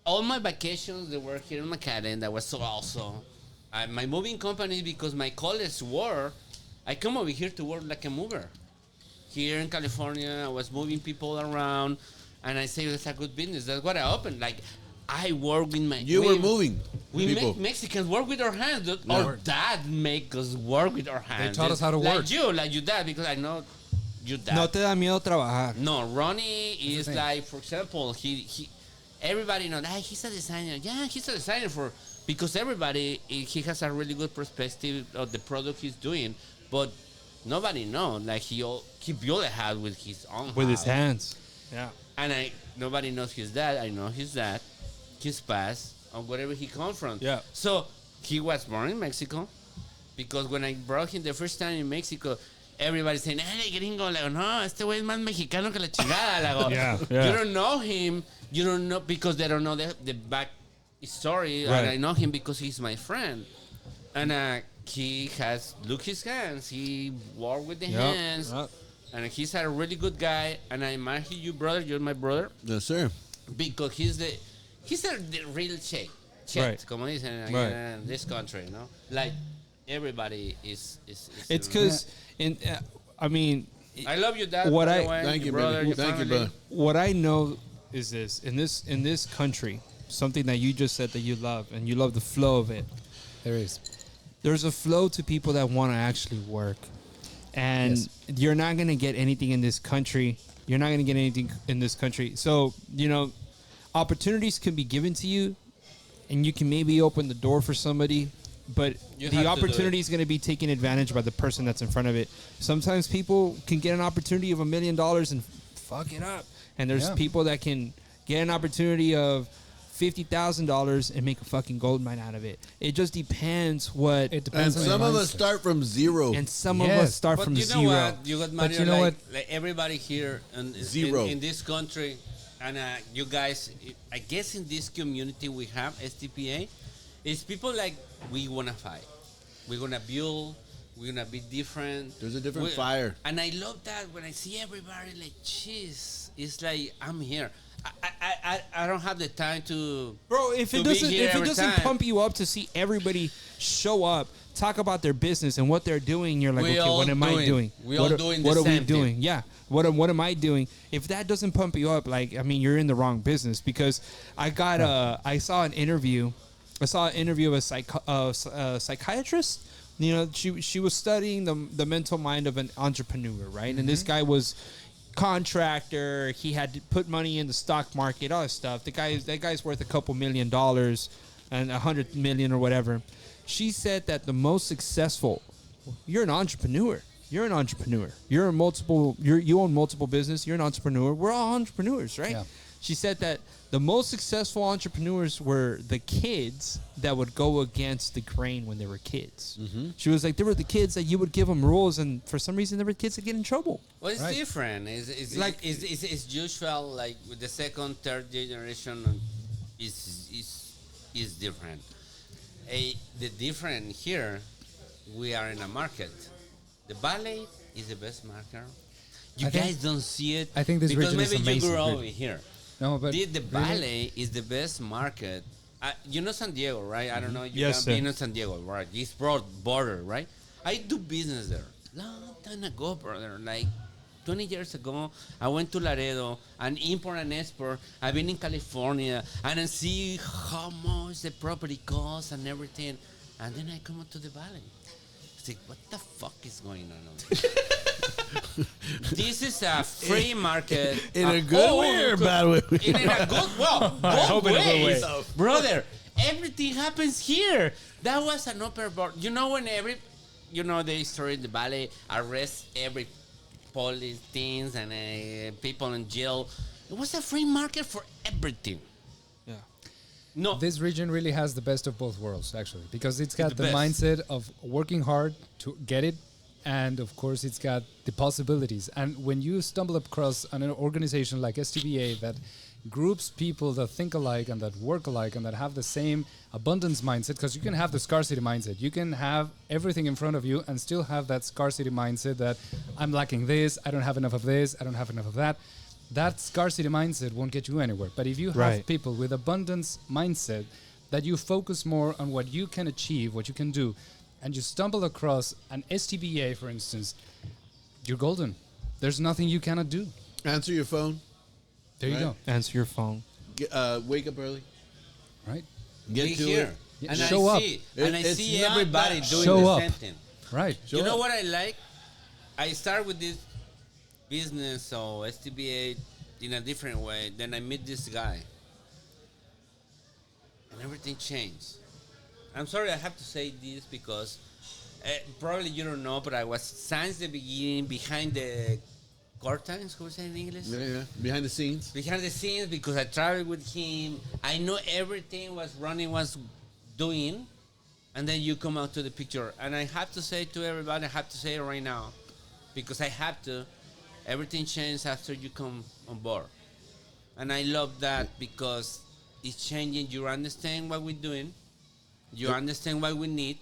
All my vacations they were here in McAllen. That was so awesome. My moving company because my college work. I come over here to work like a mover. Here in California, I was moving people around, and I say it's a good business. That's what I opened. Like, I work with my. You were moving. We people. make Mexicans work with our hands. Our dad make us work with our hands. taught us how to work. Like your dad, because I know your dad. No te da miedo trabajar. No, Ronnie is like, for example, he everybody knows, he's a designer. Yeah, he's a designer because everybody, he has a really good perspective of the product he's doing, but nobody knows. Like he built a house with his own With house. his hands. Yeah. And nobody knows his dad. I know his dad, his past, or wherever he comes from. Yeah. So he was born in Mexico, because when I brought him the first time in Mexico, everybody's saying, "Hey, gringo," like, no, este güey es más mexicano que la chingada. Like, Yeah. You don't know him. You don't know, because they don't know the back story. Right. And I know him because he's my friend. And he has look his hands. He worked with the hands. Yep. And he's a really good guy. And I admire you, brother. You're my brother. Yes, sir. Because he's the real Che. Right. Como dicen in this country, you know? Like, everybody is It's because, I mean, I love you, Dad. What by I- the way, Thank your you, brother. brother. Your Thank you, family. brother. what I know is this in this country, something that you just said that you love, and you love the flow of it. There is. There's a flow to people that want to actually work, and Yes. you're not gonna get anything in this country. You're not gonna get anything in this country. So opportunities can be given to you, and you can maybe open the door for somebody, but You the have to do opportunity it. is going to be taken advantage by the person that's in front of it. Sometimes people can get an opportunity of $1 million and fuck it up, and there's Yeah. people that can get an opportunity of $50,000 and make a fucking gold mine out of it. It just depends what. It And depends on some your of us mindset. start from zero. And some of Yes. us start But from you know zero. what? You got Mario, you know like, what? like everybody here Zero. in this country, and you guys, I guess in this community we have STPA, it's people like we wanna fight, we're gonna build, we're gonna be different. There's a different fire. And I love that when I see everybody like, jeez, it's like I'm here. I don't have the time to. Bro, if to it be doesn't here if it every doesn't time. pump you up to see everybody show up, talk about their business and what they're doing, you're like, We okay, all what am I doing- doing? we all What doing what the are we same thing. doing? Yeah. What am I doing? If that doesn't pump you up, like, I mean, you're in the wrong business. Because I saw an interview of a psychiatrist. She was studying the mental mind of an entrepreneur, right? And this guy was contractor. He had to put money in the stock market, all that stuff. That guy's worth a couple $1 million and $100 million or whatever. She said that the most successful, you're an entrepreneur. You're an entrepreneur. You own multiple business. You're an entrepreneur. We're all entrepreneurs, right? Yeah. She said that the most successful entrepreneurs were the kids that would go against the grain when they were kids. She was like, there were the kids that you would give them rules, and for some reason, there were kids that get in trouble. Well, it's Right. different. It's Like- it's usual. Like with the second, third generation, is different. The different here, we are in a market. The ballet is the best market. You I think- guys don't see it. I think this because region is maybe you amazing, grew up really. here. No, but The really? ballet is the best market. You know San Diego, right? I don't know. You Yes, can sir. be in San Diego, right? It's broad border, right? I do business there. Long time ago, brother. Like 20 years ago, I went to Laredo and import and export. I've been in California and I see how much the property costs and everything. And then I come up to the valley. It's like, what the fuck is going on over here? This is a free market. In a good way or a bad way? In a good, well, hope both in a good ways. way. Brother, everything happens here. That was an open bar. You know when the story in the valley arrest every police things and people in jail. It was a free market for everything. Yeah. No, This region really has the best of both worlds, actually, because it's got the the best. mindset of working hard to get it, and of course, it's got the possibilities. And when you stumble across an organization like STBA that groups people that think alike and that work alike and that have the same abundance mindset, because you can have the scarcity mindset, you can have everything in front of you and still have that scarcity mindset that I'm lacking this, I don't have enough of this, I don't have enough of that. That scarcity mindset won't get you anywhere. But if you have Right. people with abundance mindset, that you focus more on what you can achieve, what you can do, and you stumble across an STBA, for instance, you're golden. There's nothing you cannot do. Answer your phone. There you Right. go. Answer your phone. Wake up early. right? Get Be to here. it. And Show I up. see, It- and I it's see not everybody that- doing Show the up. same thing. Right. You know what I like? I start with this business or STBA in a different way. Then I meet this guy, and everything changed. I'm sorry I have to say this because probably you don't know, but I was since the beginning behind the curtains. Who say in English? Yeah. Behind the scenes. Behind the scenes because I traveled with him. I know everything was running was doing, and then you come out to the picture. And I have to say to everybody, I have to say it right now, because I have to. Everything changed after you come on board, and I love that because it's changing. You understand what we're doing, you understand what we need,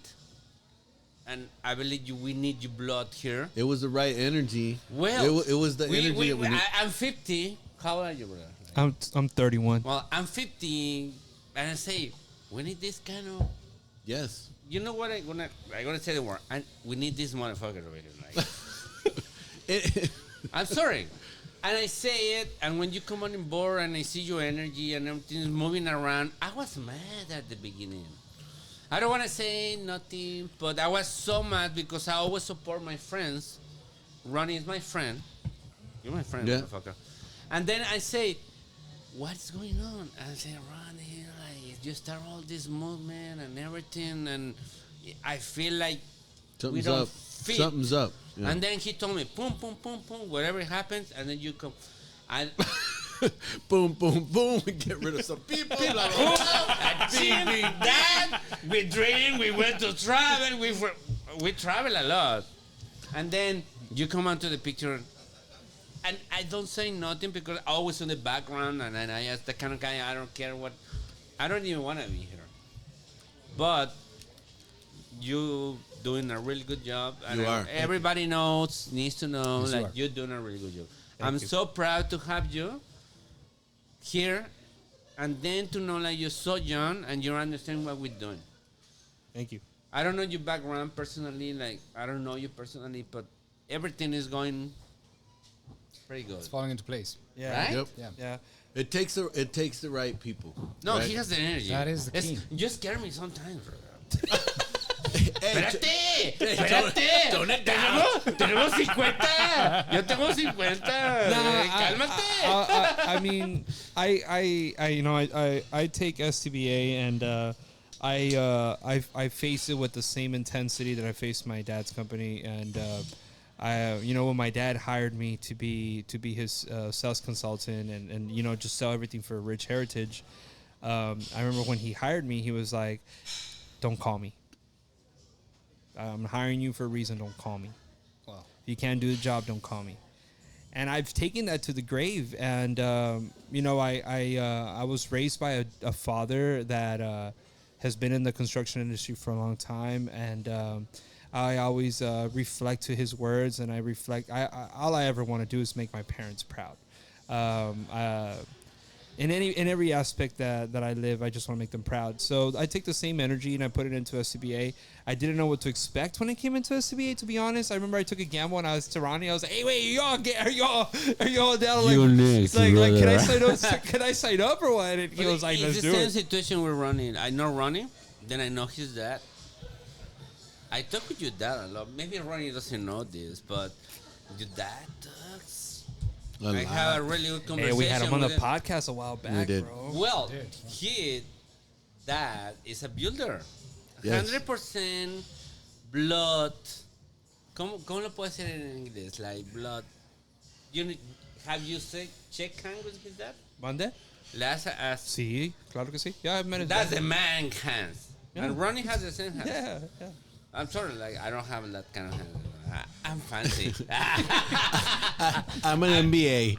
and I believe we need your blood here. It was the right energy. Well, it was the energy that we need. I'm 50. How old are you, brother? I'm 31. Well, I'm 50, and I say we need this kind of. Yes. You know what? I'm gonna say the word. And we need this motherfucker over here. Like, I'm sorry, and I say it. And when you come on board and I see your energy and everything is moving around, I was mad at the beginning. I don't want to say nothing, but I was so mad because I always support my friends. Ronnie is my friend. You're my friend, Yeah. motherfucker. And then I say, what's going on? And I say, Ronnie, like, you start all this movement and everything, and I feel like we Something's don't up. fit. Something's up. Yeah. And then he told me, boom, boom, boom, boom, whatever happens, and then you come. And Boom, boom, boom. We get rid of some people. Blah, blah, blah. that we drink, we went to travel, we travel a lot, and then you come onto the picture, and I don't say nothing because I'm always in the background, and then I ask the kind of guy I don't care what, I don't even want to be here, but you doing a really good job, and You are. everybody needs to know that you're doing a really good job. I'm so proud to have you here, and then to know that you're so young and you understand what we're doing. Thank you. I don't know your background personally, like I don't know you personally, but everything is going pretty good. It's falling into place. Yeah. Right? Yep. Yeah. Yeah. It takes the right people. No, right? he has the energy. That is the key. You scare me sometimes, bro. Hey, Espérate. Tenemos 50. Yo tengo 50. Cálmate. I mean, I take STBA and I face it with the same intensity that I faced my dad's company, and when my dad hired me to be his sales consultant and just sell everything for Rich Heritage. I remember when he hired me, he was like, "Don't call me. I'm hiring you for a reason. Don't call me. Wow. If you can't do the job, don't call me." And I've taken that to the grave. And I was raised by a father that has been in the construction industry for a long time, and I always reflect to his words, and I reflect. All I ever want to do is make my parents proud. In every aspect that I live, I just want to make them proud. So I take the same energy and I put it into SCBA. I didn't know what to expect when I came into SCBA, to be honest. I remember I took a gamble when I was to Ronnie. I was like, "Hey, wait, are y'all down? Like, You next, like, can I brother. sign up? Can I sign up or what?" And he was like, "Let's It's do the same it." situation with Ronnie. I know Ronnie, then I know his dad. I talk with your dad a lot. Maybe Ronnie doesn't know this, but your dad talks. I have a really good Hey, conversation. we had him on the with him. podcast a while back, did. bro. Well, his dad is a builder. Yes. 100% blood. ¿Cómo lo puedo decir en inglés? Like blood. Have you checked hands with his dad? ¿Mande? Le hace Sí, claro que sí. Yeah, I've met his That's dad. the man hands. Yeah. And Ronnie has the same hands. Yeah, yeah. I'm sorry, like I don't have that kind of hand. I'm fancy. I'm an MBA.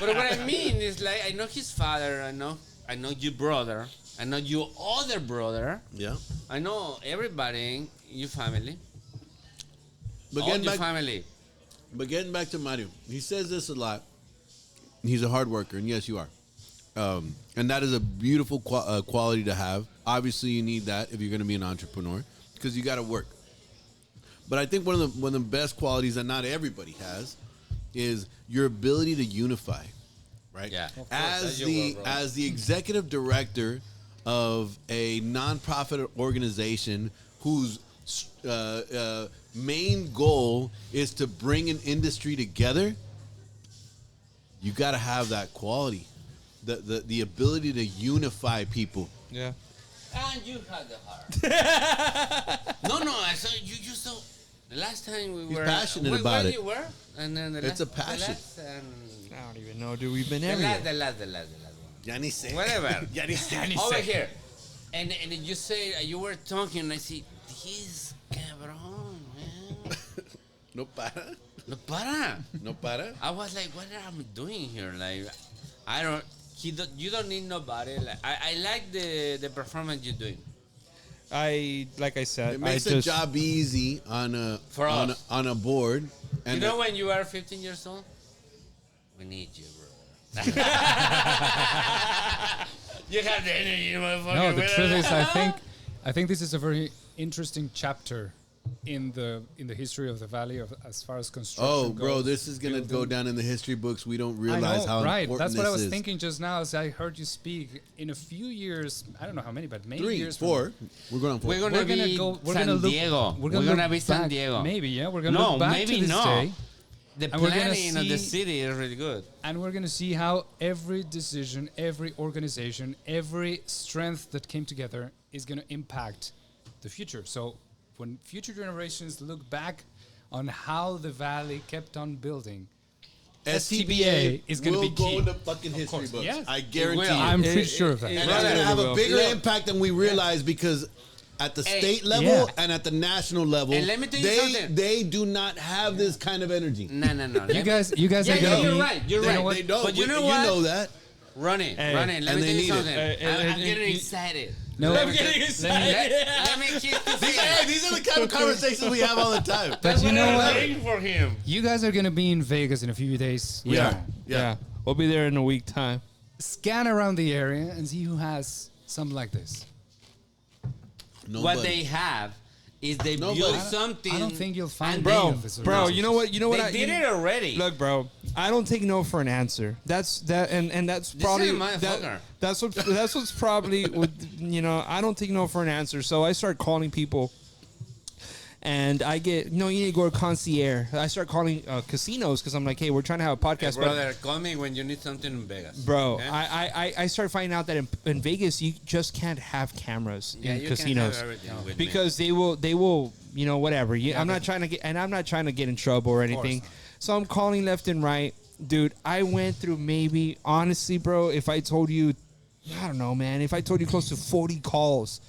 But what I mean is like I know his father. I know your brother. I know your other brother. Yeah. I know everybody in your family. But All getting your back, family. but getting back to Mario, he says this a lot. He's a hard worker, and yes, you are. And that is a beautiful quality to have. Obviously, you need that if you're going to be an entrepreneur, because you got to work. But I think one of the best qualities that not everybody has is your ability to unify. right? Yeah. Of course, As you the will, bro. as the executive director of a nonprofit organization whose main goal is to bring an industry together, you got to have that quality, the ability to unify people. Yeah. And you had the heart. No, I saw you just saw. The last time we He's were passionate about where it. you were, and then It's a passion. I don't even know, dude. We've been The everywhere. last one. Ya ni sé. Whatever. Ya ni sé. Over here. And you say you were talking, and I see this cabrón, man. No para. No para. No para. I was like, what am I doing here? Like, I don't. You don't need nobody. Like, I like the performance you're doing. Like I said, It makes I the just, job easy on a board. And You know when you are 15 years old, we need you, bro. You have the energy, motherfucker. No, the truth is, I think this is a very interesting chapter in the history of the valley as far as construction oh, goes. bro, this is gonna building. go down in the history books. We don't I realize know, how right? important That's what I this was is. thinking just now as I heard you speak. In a few years, I don't know how many, but many 3, years. 4. We're going on 4. We're gonna We're gonna be go. We're San gonna look. Diego. We're gonna look be San back- Diego. Maybe, yeah. We're gonna No, look back maybe to this no. day, The And we're gonna planning of the see- city is really good. and we're gonna see how every decision, every organization, every strength that came together is gonna impact the future. So when future generations look back on how the valley kept on building, STBA is gonna will be go key. in the fucking history course, books. yes. I It guarantee will. you. I'm pretty sure of that. and it's Brother, going to have a will. bigger Look. impact than we realize because at the Hey. state level Yeah. and at the national level, And let me tell you something. they do not have this kind of energy. No. You guys Yeah, are gonna you're be. right. You're They, right. they don't. But you know You what? know that. Run it. Hey, Let and me they tell you need it. something. I'm getting you- excited. No, Let me getting tell- excited. Let me keep this Hey, these are the kind of conversations we have all the time. but you know what? waiting for him. You guys are gonna be in Vegas in a few days. We Yeah. are. yeah. We'll be there in a week time. Scan around the area and see who has something like this. Nobody. What they have is they Nobody. build I something. I don't think you'll find and many Bro, of this bro, around. you know what? You know what? They did it already. Look, bro, I don't take no for an answer. That's that, and that's This probably is a motherfucker. that's what's probably with, you know. I don't take no for an answer, so I start calling people, and I get you need to go to concierge. I start calling casinos because I'm like, hey, we're trying to have a podcast, but Brother, call me when you need something in Vegas. bro, okay? I start finding out that in Vegas you just can't have cameras Yeah, in you casinos can have everything with me. because they will whatever. I'm not trying to get in trouble or anything. So I'm calling left and right, dude. I went through maybe honestly, bro. If I told you, I don't know, man. If I told you close to 40 calls.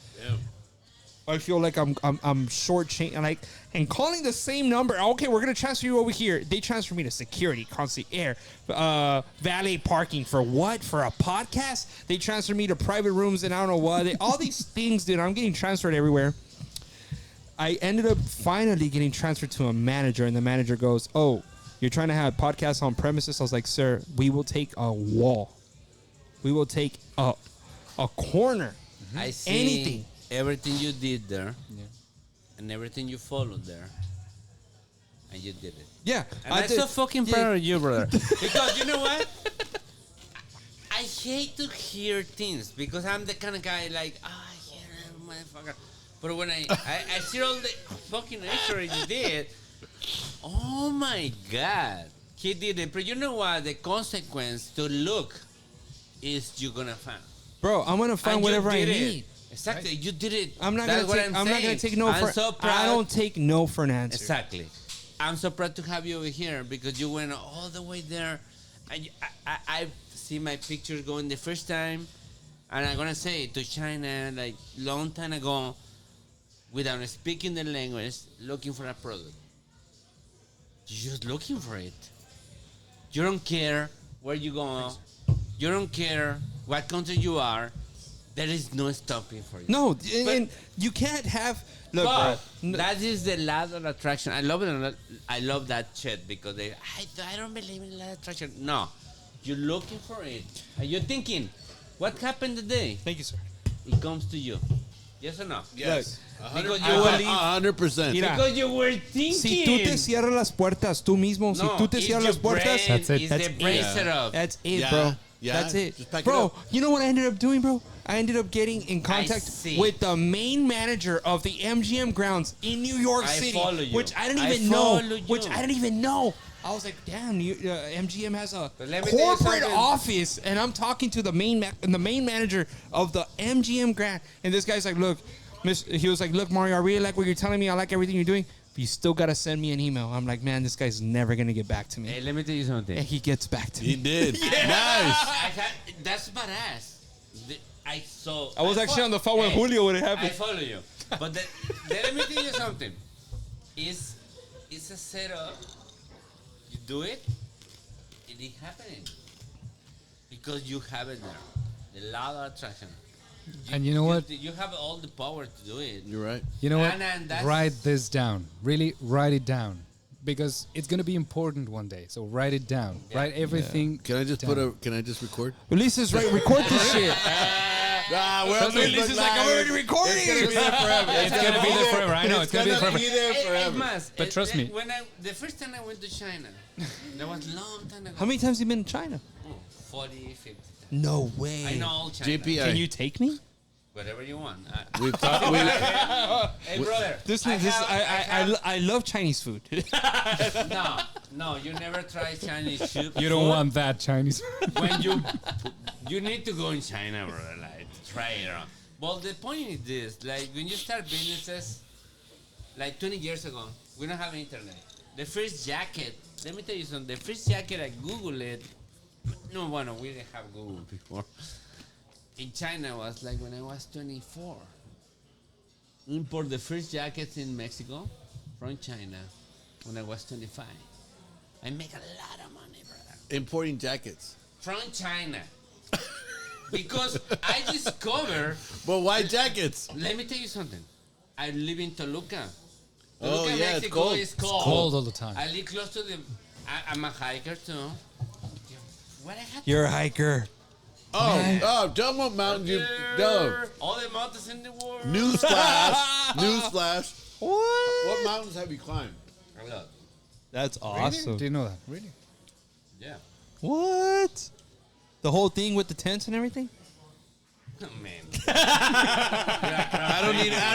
I feel like I'm short change and calling the same number. Okay, we're gonna transfer you over here. They transfer me to security, concierge, valet parking for what? For a podcast? They transfer me to private rooms and I don't know what. All these things, dude. I'm getting transferred everywhere. I ended up finally getting transferred to a manager, and the manager goes, "Oh, you're trying to have podcasts on premises?" I was like, "Sir, we will take a wall. We will take a corner. I see Anything. everything you did there, and everything you followed there, and you did it. Yeah, And I'm so fucking proud of you, brother. Because you know what? I hate to hear things because I'm the kind of guy like, yeah, motherfucker. But when I see all the fucking extra you did, oh my God. He did it. But you know what? The consequence to look is you're going to find. Bro, I'm gonna find And you whatever I did it. need. Exactly. You did it. I'm not That's gonna what take. I'm not gonna saying. take no I'm for. so proud. I don't take no for an answer. Exactly. I'm so proud to have you over here because you went all the way there. And I see my pictures going the first time, and I'm gonna say to China like long time ago, without speaking the language, looking for a product. You're just looking for it. You don't care where you go. You don't care what country you are. There is no stopping for you. No, and you can't have. Look, But bro. that is the ladder attraction. I love it. I love that shit because I don't believe in ladder attraction. No, you're looking for it and you're thinking, what happened today? Thank you, sir. It comes to you. Yes or no? Yes. Because you were 100%. Mira. Because you were thinking. Si tú te cierras las puertas tú mismo, si tú te it's cierras your las puertas, brain, That's it. It's That's the it. brain Yeah. setup. that's it, Yeah. bro. Yeah. That's it. Just pack it Bro, up. you know what I ended up doing, bro? I ended up getting in contact see. with the main manager of the MGM grounds in New York I City, follow you. which I didn't I even know. follow Which you. I didn't even know. I was like, damn, MGM has a But let me tell you corporate something. office, and I'm talking to the main manager of the MGM Grand, and this guy's like, look, he was like, look, Mario, I really like what you're telling me. I like everything you're doing. But you still gotta send me an email. I'm like, man, this guy's never gonna get back to me. Hey, let me tell you something. And he gets back to He me. did. Nice. That's badass. I was actually on the phone with Julio when it I happened. follow you. But let me tell you something. It's a setup. You do it, it is happening. Because you have it there. The law of attraction. And you know what? You have all the power to do it. You're right. You know what? And that's- Write this down. Really write it down. Because it's going to be important one day. So write it down. Write everything. Can I just down. Can I just record? Ulises, right? Record this shit. Nah, we're Ulises like, I'm already recording. It's gonna be there forever. It's going to be there forever. I know. It's going to be there forever. there forever. But trust me. When the first time I went to China, that was a long time ago. How many times have you been in China? 40, 50. No way. I know all China. JPI. Can you take me? Whatever you want. We've talked. Hey, brother. I love Chinese food. No, you never try Chinese soup. You don't want that Chinese. When you need to go in China, brother, like try it out. Well, the point is this: like when you start businesses, like 20 years ago, we don't have internet. The first jacket, let me tell you something. The first jacket I Googled it. No, bueno, we didn't have Google before. In China was like when I was 24. Import the first jackets in Mexico from China when I was 25. I make a lot of money, brother. Importing jackets. From China. Because I discover, But why jackets? let me tell you something. I live in Toluca. Oh, Toluca, yeah, it's Mexico cold. is cold. Cold all the time. I live close to I'm a hiker too. What I had You're a hiker. Oh, tell them what mountain you go. all the mountains in the world. Newsflash. Newsflash. What? What mountains have you climbed? A lot. That's Really? awesome. Do you know that? Really? Yeah. What? The whole thing with the tents and everything? Oh, man. I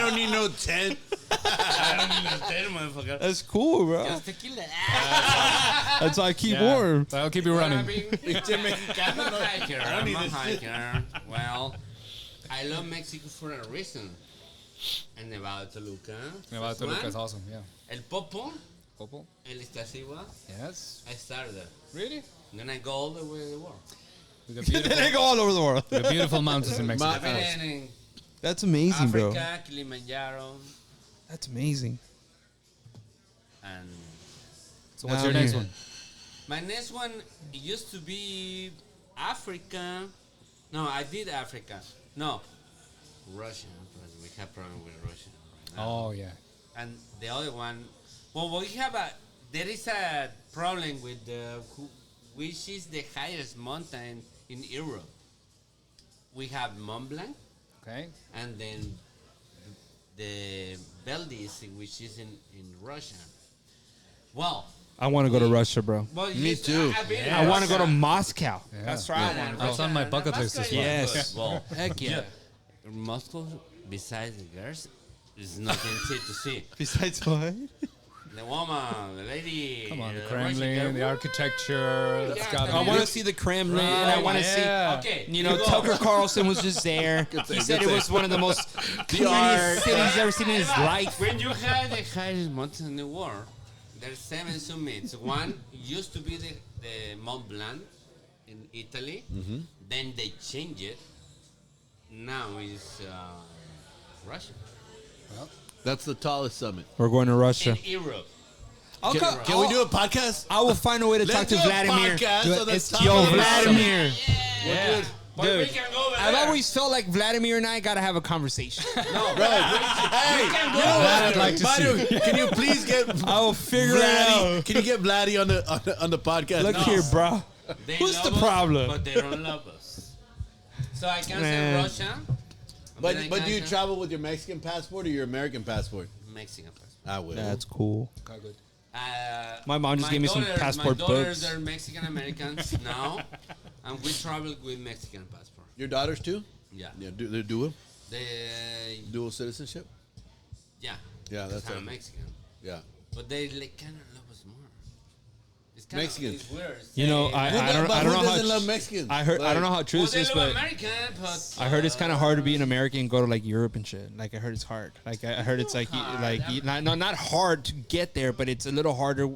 don't need no tent. I don't understand, motherfucker. That's cool, bro. Just tequila. That's how I keep warm. That'll keep you running. I'm a hiker. I'm a hiker. Well, I love Mexico for a reason. And Nevada, Toluca. Nevada, First Toluca one, is awesome. Yeah. El Popo, Popo? El Iztaccíhuatl. Yes. I started there. Really? Then I go all the way to the world. We got beautiful, They go all over the world. we got beautiful mountains in Mexico. I've been in That's amazing, bro. Africa, Kilimanjaro, That's amazing. and So what's Down your next here. one? my next one used to be Africa. No, I did Africa. No, Russia. Because we have problem with Russia right now. Oh, yeah. And the other one, well, there is a problem with which is the highest mountain in Europe. We have Mont Blanc, Okay. and then the Beldiz, which is in Russia. Well, I want to go to Russia, bro. Me too. I want to go to Moscow. Yeah. That's right. And That's on my bucket list as well. Yes. Well, Heck yeah. Moscow, besides the girls, is nothing to see. Besides what? The woman, the lady. Come on, the Russian Kremlin, girl. the architecture. That's Yeah, gotta I be want to it. see the Kremlin. Right, I want to yeah. Okay, see, you know, go. Tucker Carlson was just there. He said it was one of the most cleanest cities he's ever seen in his life. When you have the highest mountain in the world, there's 7 summits. One used to be the Mont Blanc in Italy. Then they changed it. Now it's Russia. That's the tallest summit. We're going to Russia. In Europe. Can we do a podcast? I will find a way to Let's talk to do a Vladimir. podcast on the It's, top yo, of the Vladimir. Yeah. But we Dude, can go over I've there. always felt like Vladimir and I got to have a conversation. Hey, can go you know That what? I'd like to Manu, see. can you please get I will figure it Vladdy? out. Can you get Vladdy on the podcast? Look here, bro. They Who's love the us, problem? But they don't love us. So I can say Man. Russia, But do you travel with your Mexican passport or your American passport? Mexican passport. I will. That's cool. Okay, good. My mom just gave me some passport my daughters books. are Mexican Americans now, and we travel with Mexican passport. Your daughters too? Yeah. Yeah. They're dual They, citizenship. yeah. Yeah, that's I'm right. Mexican, Yeah. but they like kind of love us more. It's kind Mexicans. Of, it's weird. You know, saying I that. don't But I don't who know how doesn't love Mexicans? I heard I don't know how true Well, this they is, love but American, but I heard it's kind of hard to be an American and go to like Europe and shit. Like I heard it's hard. Like I heard it's like not hard to get there, but it's a little harder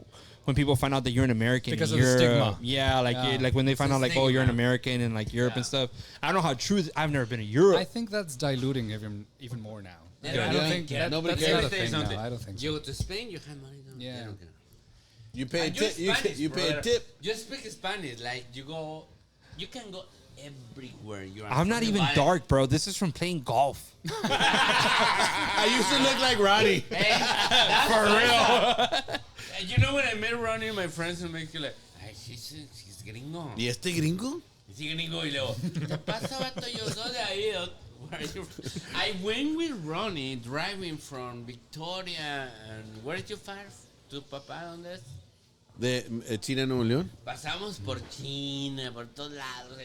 when people find out that you're an American. Because in of the Europe. stigma. Yeah, like Yeah. like when they find a out like oh you're an stigma. American in like Europe and Yeah. stuff. I don't know how true. I've never been to Europe. I think that's diluting even more now. They I don't don't care. think that, Nobody that's cares. not a Let me tell you thing now. something. I don't think You so. go to Spain, you have money. Don't, Yeah. they don't care. You pay a And tip. Spanish, You pay a brother. tip. You speak Spanish, like you can go everywhere. You're I'm not even dark, bro. This is from playing golf. I used to look like Ronnie. Hey, for real. You know when I met Ronnie, my friends in Mexico, like, ay, he's gringo. ¿Y este gringo? He's gringo. Y luego, ¿qué pasa, vato? Yo soy de ahí. Where are you? I went with Ronnie driving from Victoria and where did you fire to Papá? ¿Dónde es? De China, Nuevo León. Pasamos por China, por todos lados.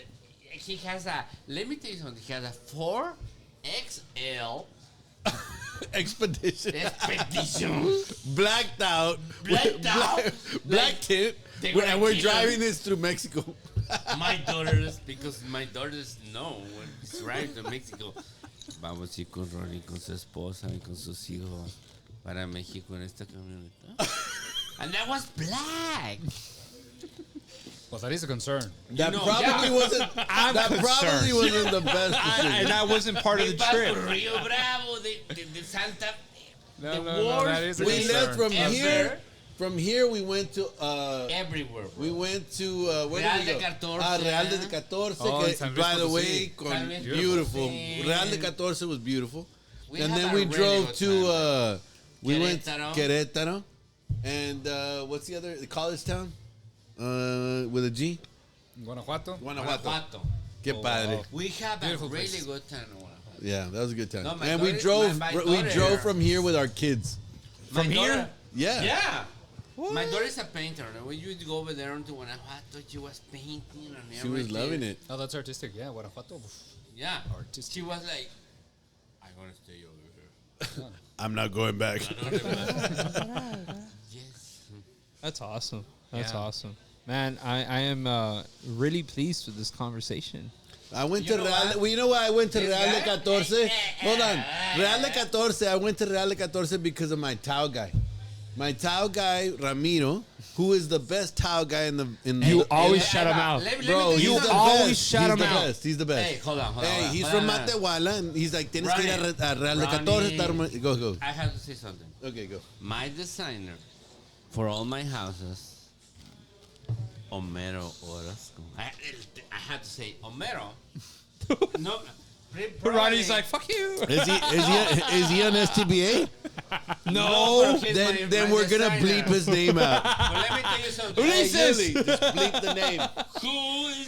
He has a, let me tell you something, he has a 4XL Expedition. expedition. Blacked out. Blacked out. Black Like, tip. they were And we're like, driving this through Mexico. My daughters, because my daughters know when it's right to Mexico. Vamos a ir con Ronnie, con su esposa y con sus hijos para México en esta camioneta. And that was black. Well, that is a concern. That know, probably yeah. wasn't. That probably wasn't the best decision. And that wasn't part of the They passed trip. por Rio Bravo, the Santa. No, the no, worst that is a We place concern. left from ever. here. From here, we went to. Everywhere. Bro. We went to where Real did we de go? 14. Real de 14. Oh, que, in San Luis by the Potosí. way, San Luis beautiful. Potosí. Real de 14 was beautiful. We And had then a we really drove good to. time. We went Querétaro. Querétaro, and what's the other? The college town, with a G. Guanajuato. Guanajuato. Guanajuato. Que Oh, padre. wow. We have Beautiful a really place. good time in Guanajuato. Yeah, that was a good time. No, my and we daughter- drove. my We daughter- drove from here with our kids. My From daughter- here? Yeah. Yeah. My daughter is a painter. When you go over there into Guanajuato, she was painting and She was everything. loving it. Oh, that's artistic. Yeah, Guanajuato. Yeah. Artistic. She was like, I'm going to stay over here. I'm not going back. Yes. That's awesome. That's Yeah. awesome. Man, I am really pleased with this conversation. I went You to know Real. what? Well, you know why I went to This Real de guy? 14? Hold on. Real de 14. I went to Real de 14 because of my Tao guy. My Tao guy, Ramiro, who is the best Tao guy in the. You always Hey, shout him out. Let me Bro, tell he's you the something. always best. shout He's him the out. best. He's the best. Hey, hold on. Hey, he's Hold from on. Matehuala, and he's like, tienes que ir a Real de 14. Ronnie. estar- Go. I have to say something. Okay, go. My designer for all my houses, Homero Orozco. I had to say Homero. No, Ronnie's like, fuck you. Is he on STBA? No. but he's Then my we're gonna designer. bleep his name out. But let me tell you something. Ulises. Hey, Yuli, just bleep the name. Who is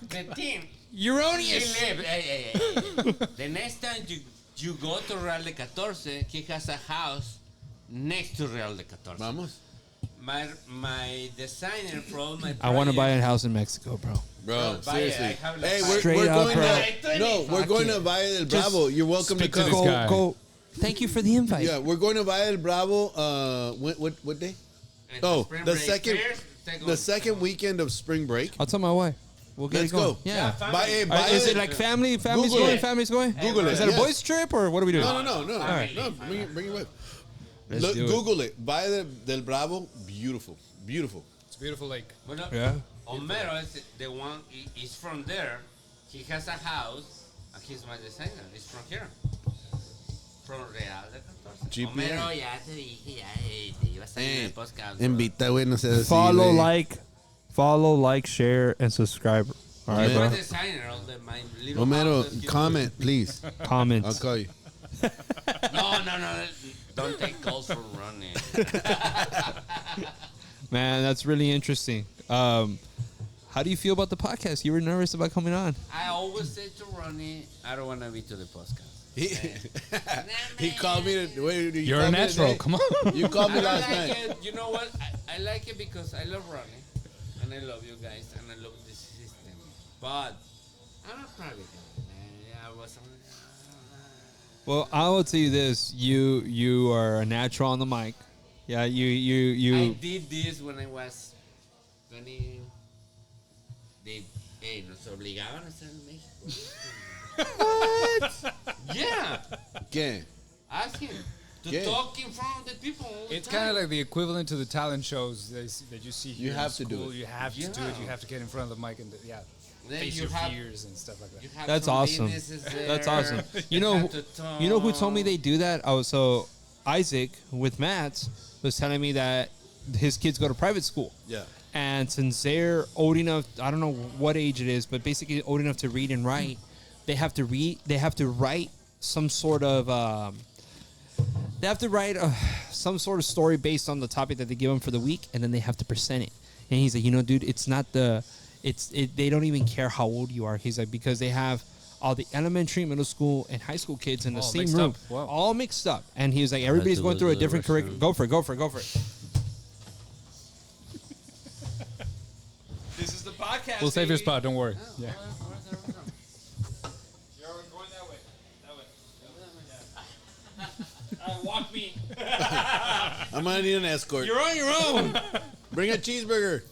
the team? Euronius. He live. Hey. The next time you go to Real de 14, he has a house next to Real de 14. Vamos. My designer for all my I want to buy a projects- house in Mexico, bro. Bro, buy it. seriously. I have like Hey, five- we're Straight up, going bro. to. No, we're going to Valle del Bravo. You're welcome to speak to come. this guy. Go. Thank you for the invite. Yeah, we're going to Valle del Bravo. What day? And Oh, spring the break second- first, The second weekend of spring break. I'll tell my wife. We'll get Let's it going. go. Yeah. family. Is it like family? Family's Google going? it. Family's going? Google it, Is that a yes. boys' trip or what are we doing? No. right. No, bring your wife. Let's Look, do it. Google it. Valle del Bravo. Beautiful. It's a beautiful lake. But no, Yeah. Homero is the one. He's from there. He has a house, and he's my designer. He's from here. From Real de 14. GPA. Homero, ya te dije, ya te iba a salir en el podcast. bro. Invita, güey, no seas así, Follow, like, share, and subscribe. All right, He's my bro. designer of my little Homero, house that he- comment, please. I'll Comments. call you. No. Don't take calls from running. Man, that's really interesting. How do you feel about the podcast? You were nervous about coming on. I always say to Ronnie, I don't want to be to the podcast. He called me. You're a natural. Come on. You called me I don't last like night. it. You know what? I like it because I love Ronnie, and I love you guys, and I love this system. But I'm a private guy, man. Yeah, I was. Well, I will tell you this: you are a natural on the mic. Yeah, I you. did this when I was 20. Nos obligaban a estar en México. What? Yeah. ¿Qué? Ask him to Yeah. talk in front of the people. All the It's time. kind of like the equivalent to the talent shows that you see here. You have in to do school. it. You have to do it. Yeah. You have to get in front of the mic and Then face you your have- fears and stuff like that. You have That's some awesome. businesses That's there. awesome. You know who told me they do that? Oh, so Isaac with Matt was telling me that his kids go to private school. Yeah. And since they're old enough, I don't know what age it is, but basically old enough to read and write, they have to write some sort of some sort of story based on the topic that they give them for the week, and then they have to present it. And he's like, dude, they don't even care how old you are. He's like, because they have all the elementary, middle school, and high school kids in the same mixed room, up. Wow. all mixed up. And he was like, everybody's to going go through a to the different curriculum. restroom. Go for it. This is the podcast. We'll save your spot. Don't worry. Yeah. You're going that way. Walk me. I'm gonna need an escort. You're on your own. Bring a cheeseburger.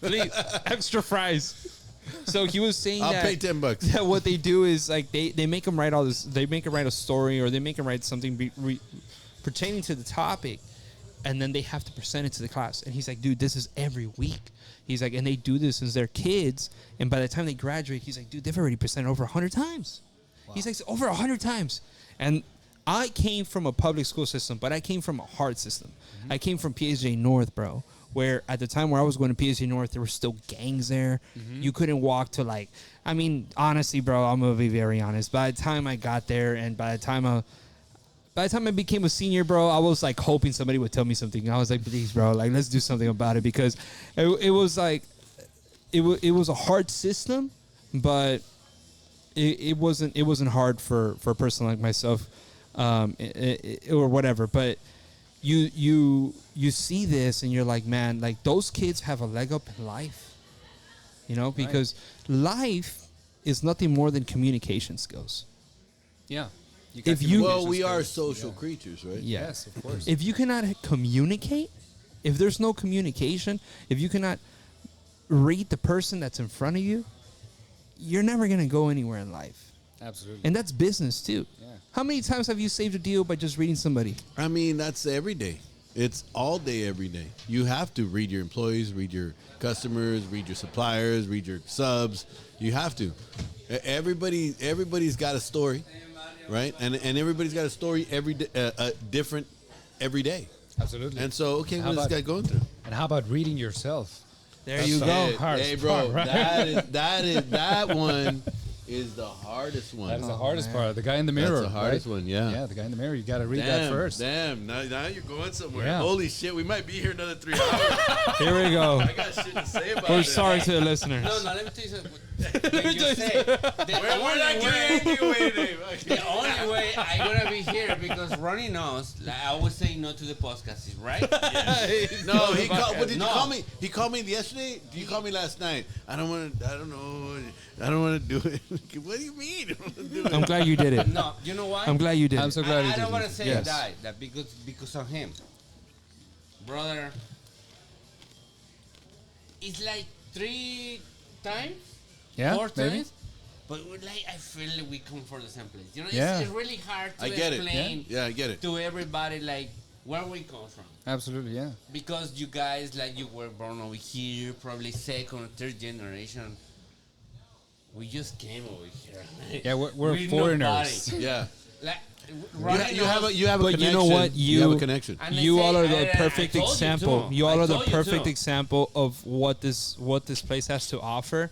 Please, extra fries. So he was saying I'll that, pay $10. that what they do is like they make them write all this. They make them write a story, or they make them write something pertaining to the topic, and then they have to present it to the class. And he's like, dude, this is every week. He's like, and they do this since they're kids, and by the time they graduate, he's like, dude, they've already presented over 100 times. Wow. He's like, over 100 times. And I came from a public school system, but I came from a hard system. Mm-hmm. I came from PSJ North, bro, where at the time where I was going to PSJ North, there were still gangs there. Mm-hmm. You couldn't walk to honestly, bro, I'm going to be very honest. By the time I got there and by the time I became a senior, bro, I was like hoping somebody would tell me something. I was like, please, bro, like let's do something about it, because it was like it was a hard system, but it wasn't hard for a person like myself, or whatever. But you see this and you're like, man, like those kids have a leg up in life, because life is nothing more than communication skills. Yeah. We are social creatures, right? Yes, of course. If you cannot communicate, if there's no communication, if you cannot read the person that's in front of you, you're never going to go anywhere in life. Absolutely. And that's business too. Yeah. How many times have you saved a deal by just reading somebody? I mean, that's every day. It's all day, every day. You have to read your employees, read your customers, read your suppliers, read your subs. You have to. Everybody's got a story, right? And everybody's got a story every day, different every day. Absolutely. And so, okay, How what is this about- guy going through? And how about reading yourself? There you go. Hey, bro, that one is the hardest one. That is the hardest part. The guy in the mirror. That's the hardest right? one, yeah. Yeah, the guy in the mirror. You got to read that first. Damn, now you're going somewhere. Yeah. Holy shit, we might be here another 3 hours. Here we go. I got shit to say about We're it. sorry to the listeners. No, let me tell you something. When you say, We're not getting away, Dave. the only way I'm gonna be here because Ronnie knows. Like, I always say no to the podcast, right? No, he called. What did you No. call me? He called me yesterday. Did you call me last night? I don't want to. I don't know. I don't want to do it. What do you mean? I don't wanna do it? I'm glad you did it. No, you know why? I'm glad you did I'm it. so glad I you don't did want it. to say Yes. that because of him, brother. It's like 3 times, Yeah, 4 maybe. times, but we're like I feel like we come from the same place. You know, Yeah. it's really hard to I get it. explain Yeah, I get it. to everybody like where we come from. Absolutely, yeah. Because you guys, like, you were born over here, probably second or third generation. We just came over here. Yeah, we're We're foreigners. nobody. Yeah. Like, You have a But connection. you know what? You have a connection. And they You say- all are and the I perfect told you example. too. You all I are the told you perfect too. example of what this place has to offer,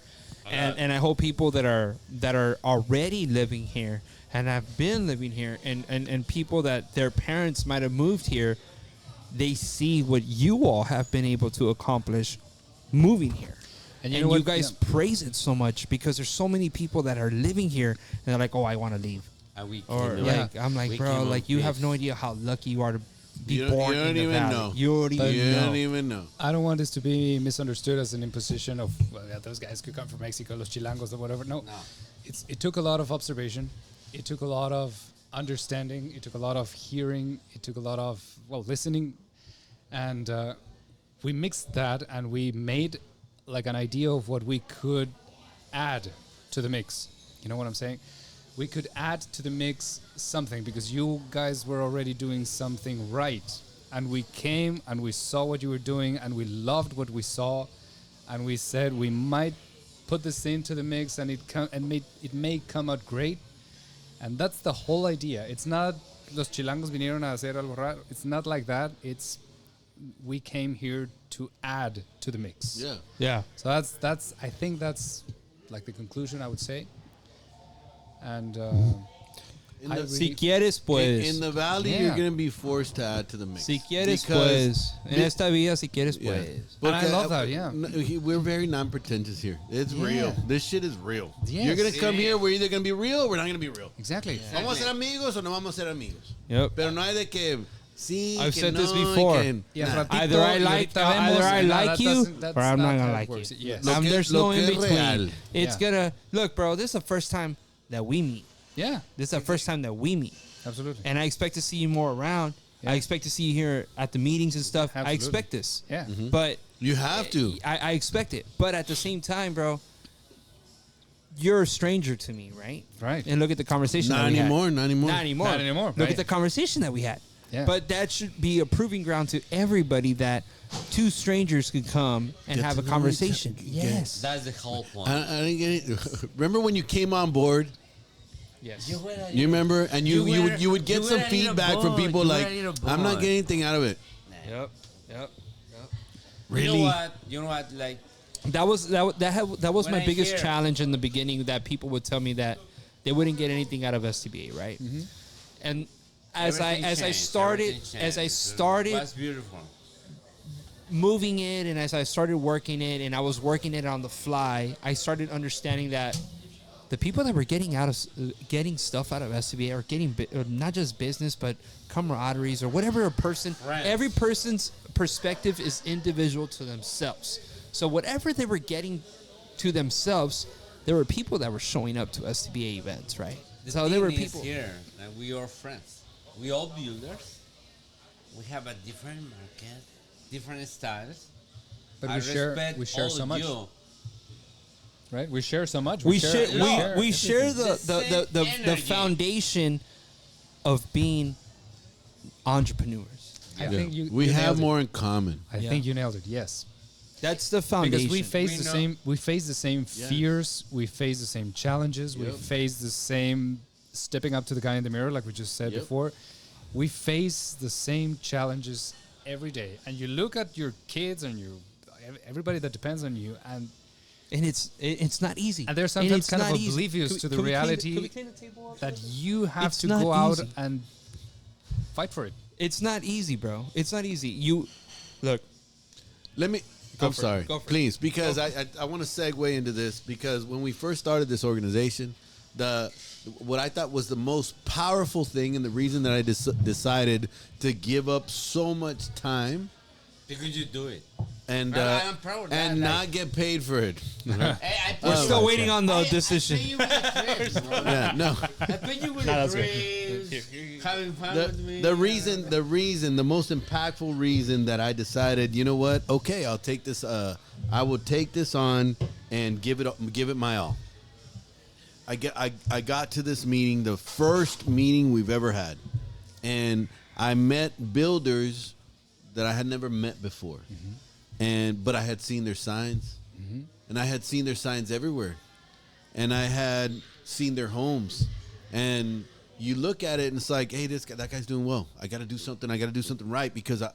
and I hope people that are already living here and have been living here, and people that their parents might have moved here, they see what you all have been able to accomplish moving here. And And, you know you what? guys praise it so much because there's so many people that are living here and they're like, oh, I want to leave. And we Or came like, up- I'm like, we bro, came like up you with- have no idea how lucky you are to be You don't- born you don't in the even valley. know. You already You know. don't even know. I don't want this to be misunderstood as an imposition of well, yeah, those guys could come from Mexico, los chilangos or whatever. No, it took a lot of observation. It took a lot of understanding. It took a lot of hearing. It took a lot of listening, and we mixed that and we made like an idea of what we could add to the mix. You know what I'm saying? We could add to the mix something because you guys were already doing something right. And we came and we saw what you were doing and we loved what we saw. And we said we might put this into the mix and it may come out great. And that's the whole idea. It's not los chilangos vinieron a hacer algo raro. It's not like that. It's we came here to add to the mix. Yeah. Yeah. So that's I think that's like the conclusion I would say. And In I the, really- Si quieres, puedes. in the valley, Yeah. you're going to be forced to add to the mix. Si quieres, Because- puedes. En esta vida, si quieres, Yeah. puedes. And I love that, yeah. We're very non-pretentious here. It's real. This shit is real. Yes. You're going to come here, we're either going to be real or we're not going to be real. exactly. Vamos a ser amigos o no vamos a ser amigos. Yep. Pero no hay de que sí, I've que said no, this y before. que Y al nah. ratito, Either I y like, ahorita vemos, either I and no, like that you, doesn't- that's or I'm not how gonna it like you. works. Yes. Lo que- There's lo no que in es between. real. It's Yeah. gonna look, bro. This is the first time that we meet. Yeah, This is the first time that we meet, absolutely. and I expect to see you more around. Yeah. I expect to see you here at the meetings and stuff. I Absolutely. expect this. Yeah. But You have to. I expect it. But at the same time, bro, you're a stranger to me, right? Right. And look at the conversation. Not that we had. anymore, not anymore. Not anymore. Not anymore, Look right. at the conversation that we had. Yeah. But that should be a proving ground to everybody that two strangers could come and Get have to a know conversation. each other. Yes. That's the whole point. I didn't get it. Remember when you came on board? Yes. You remember? And you would get you some were a little feedback from boy. people You were like, a little I'm not boy." getting anything out of it. Yep. Yep. You know what? You know what? Like, That was that was When my I biggest hear- challenge in the beginning. That people would tell me that they wouldn't get anything out of STBA, right? And as everything I changed, started everything as I changed. started That's beautiful. moving it and as I started working it and I was working it on the fly, I started understanding that the people that were getting stuff out of SCBA are getting not just business but camaraderies or whatever a person. Friends. Every person's perspective is individual to themselves. So whatever they were getting to themselves, there were people that were showing up to SCBA events, right? So there were thing is people. here that we are friends. We all builders. We have a different market, different styles. But I we share respect all so of much, you. right? We share so much. We share no, we share The the same the energy. foundation of being entrepreneurs. I think you. We you have nailed it. more in common. I Yeah. think you nailed it. Yes, That's the foundation. because we face We the know- same. We face the same Yeah. fears. We face the same challenges. We Yep. face the same stepping up to the guy in the mirror, like we just said Yep. before. We face the same challenges every day, and you look at your kids and everybody that depends on you, and it's not easy. And they're And sometimes it's kind of not easy. oblivious Can we- to the can we clean reality can we clean the table up? that you have It's to not go out easy. and fight for it. It's not easy, bro. It's not easy. You look. Let me. Go I'm for it. sorry. Go for it. Please, because I want to segue into this because when we first started this organization, what I thought was the most powerful thing and the reason that I decided to give up so much time Because you do it. and I'm proud of that, and like- not get paid for it. Hey, We're still my waiting on the decision. I pay you with the trips, bro. Yeah, no. I pay you with the trips, having fun with me. The reason, the most impactful reason that I decided, you know what? Okay, I'll take this. I will take this on and give it my all. I got to this meeting, the first meeting we've ever had, and I met builders that I had never met before, but I had seen their signs, and I had seen their signs everywhere, and I had seen their homes, and you look at it and it's like, hey, that guy's doing well. I got to do something. I got to do something right because I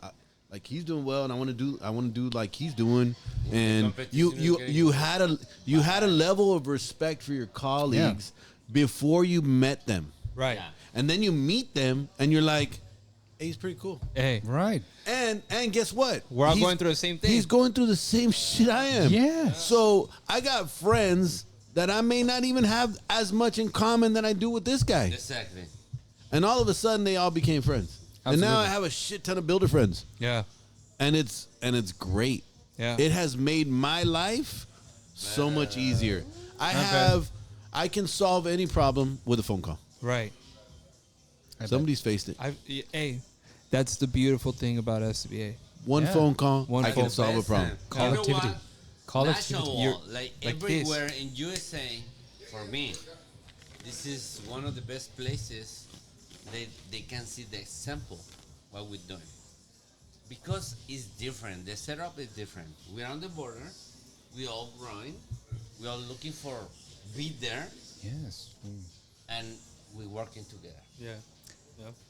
like he's doing well, and I want to do like he's doing. And you had a level of respect for your colleagues before you met them, Right. Yeah. and then you meet them, and you're like, He's pretty cool. Hey, Right. And guess what? we're all He's- going through the same thing. He's going through the same shit I am. Yeah. So I got friends that I may not even have as much in common than I do with this guy. Exactly. And all of a sudden they all became friends. And now Absolutely. I have a shit ton of builder friends. yeah, And it's great. yeah. It has made my life so much easier. I can solve any problem with a phone call. right. Somebody's faced it. Hey, that's the beautiful thing about SBA. One Yeah. phone call, One I can phone solve a Best problem. time. You know Collectivity. what? Collectivity. National, You're- like like everywhere in USA, for me, this is one of the best places they can see the example what we're doing. Because it's different. The setup is different. We're on the border. We all growing. We all looking for be there, Yes. and we working together. Yeah.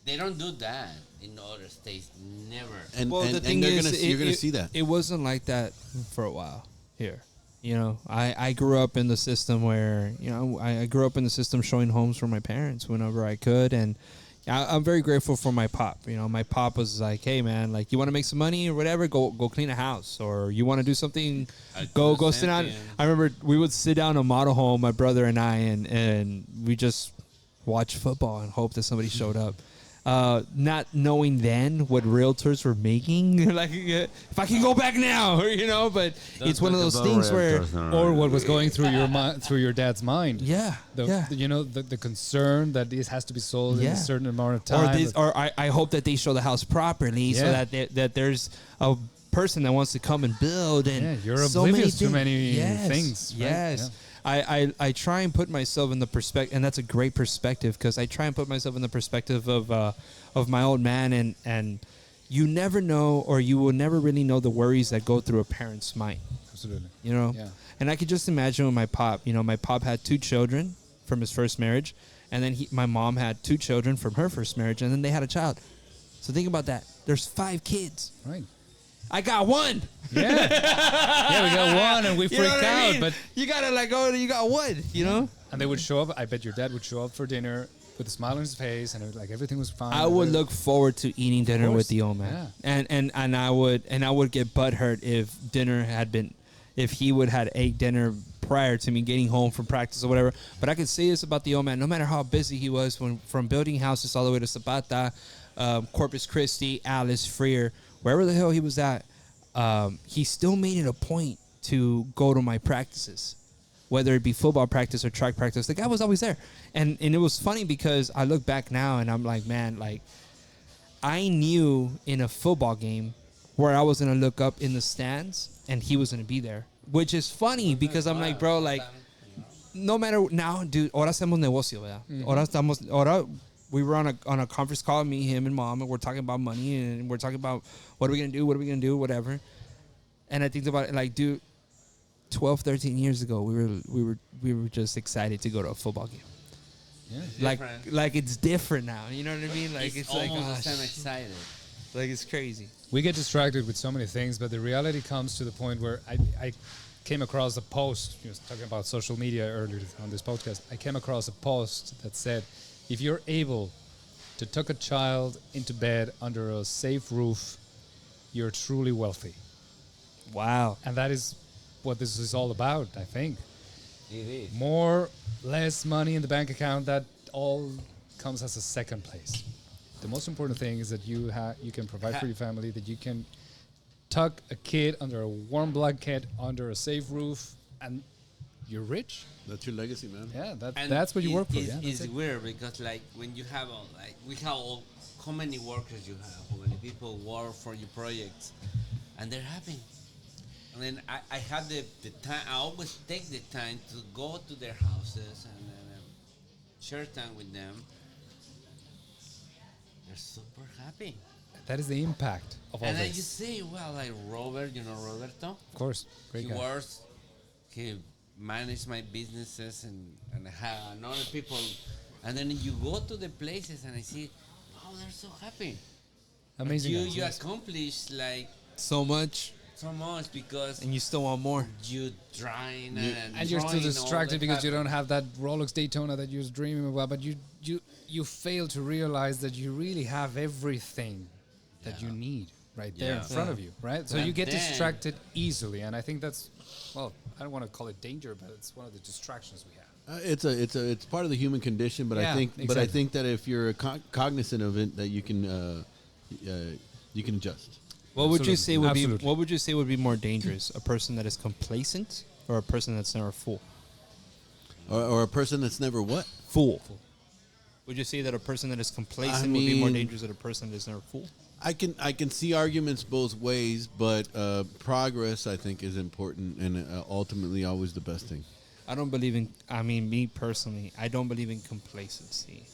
They don't do that in other states. Never. And, Well, and, the and thing they're is, gonna, you're going to see that. It wasn't like that for a while here. You know, I grew up in the system where, you know, I grew up in the system showing homes for my parents whenever I could. And I'm very grateful for my pop. You know, my pop was like, hey, man, like, you want to make some money or whatever, go clean a house. Or you want to do something, go sit down. I remember we would sit down in a model home, my brother and I, and we just watch football and hope that somebody showed up. Not knowing then what realtors were making, like if I can go back now, you know. But it's one of those things where, Or what was going through your through your dad's mind. yeah, yeah. You know, the concern that this has to be sold in Yeah. a certain amount of Or time. this, or I hope that they show the house properly so Yeah. that there's a person that wants to come and build. And Yeah, you're so many oblivious to things. many Yes, things, right? Yes. Yeah. I try and put myself in the perspective, and that's a great perspective because I try and put myself in the perspective of my old man, and you never know, or you will never really know the worries that go through a parent's mind. Absolutely. You know, Yeah. and I could just imagine with my pop. You know, my pop had 2 children from his first marriage, and then my mom had 2 children from her first marriage, and then they had a child. So think about that. There's 5 kids. Right. I got 1. Yeah. Yeah, we got one and we You know freaked what I out, mean? but you gotta like, oh, you got 1. You know. and they would show up. I bet your dad would show up for dinner with a smile on his face, and it was like everything was fine. I would look forward to eating dinner course, with the old man, and I would get butthurt if he would had ate dinner prior to me getting home from practice or whatever. But I could say this about the old man: no matter how busy he was, from building houses all the way to Zapata, Corpus Christi, Alice, Freer, wherever the hell he was at, he still made it a point to go to my practices, whether it be football practice or track practice. The guy was always there. And it was funny because I look back now and I'm like, man, like I knew in a football game where I was going to look up in the stands and he was going to be there, which is funny because I'm like, bro, like no matter now, dude, ahora hacemos negocio, ¿verdad? Ahora we were on a conference call, me, him, and mom, and we're talking about money and we're talking about what are we going to do, whatever. And I think about it like, dude, 12, 13 years ago, we were just excited to go to a football game. Yeah. Like it's different now. You know what I mean? Like it's like, almost oh, the same excited. like it's crazy. We get distracted with so many things, but the reality comes to the point where I came across a post, you know, talking about social media earlier on this podcast. I came across a post that said, if you're able to tuck a child into bed under a safe roof, you're truly wealthy. Wow. And that is what this is all about, I think. It is. More, less money in the bank account, that all comes as a second place. The most important thing is that you can provide for your family, that you can tuck a kid under a warm blanket, under a safe roof, and you're rich. That's your legacy, man. Yeah, And that's what you work for. It's, Yeah, that's it's it. weird because like when you have we have how many workers you have, how many people work for your projects, and they're happy. And then I have the time. I always take the time to go to their houses and share time with them. They're super happy. That is the impact of all And this. you say, well, like Robert, you know Roberto? Of course, great He guy. works, he managed my businesses and I have other people. And then you go to the places and I see, wow, they're so happy. Amazing. You guys, yes. accomplish like So much. so much because And you still want more. you drawing And you're still distracted because you don't have that Rolex Daytona that you're dreaming about. But you fail to realize that you really have everything that you need right there in front of you, right? So But you get then- distracted easily, and I think that's, well, I don't want to call it danger, but it's one of the distractions we have. It's part of the human condition, but Yeah, I think exactly. that if you're cognizant of it, that you can adjust. What would you say would Absolutely. be what would you say would be more dangerous? A person that is complacent or a person that's never full? Or a person that's never what? Full. Would you say that a person that is complacent would be more mean- dangerous than a person that is never full? I can see arguments both ways, but progress I think is important and ultimately always the best thing. I don't believe in. I mean, me personally, I don't believe in complacency.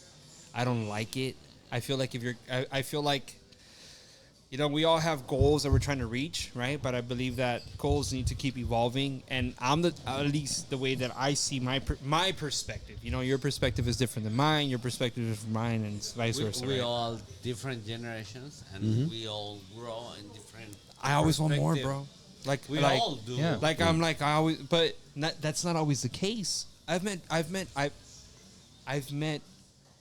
I don't like it. I feel like if you're, I feel like, you know, we all have goals that we're trying to reach, right? But I believe that goals need to keep evolving. And I'm at least the way that I see my perspective. You know, your perspective is different than mine. Your perspective is from mine, and vice versa. We right? all different generations, and we all grow in different. I always want more, perspective. bro. Like We like, all do. Yeah. Like I'm like I always, but that's not always the case. I've met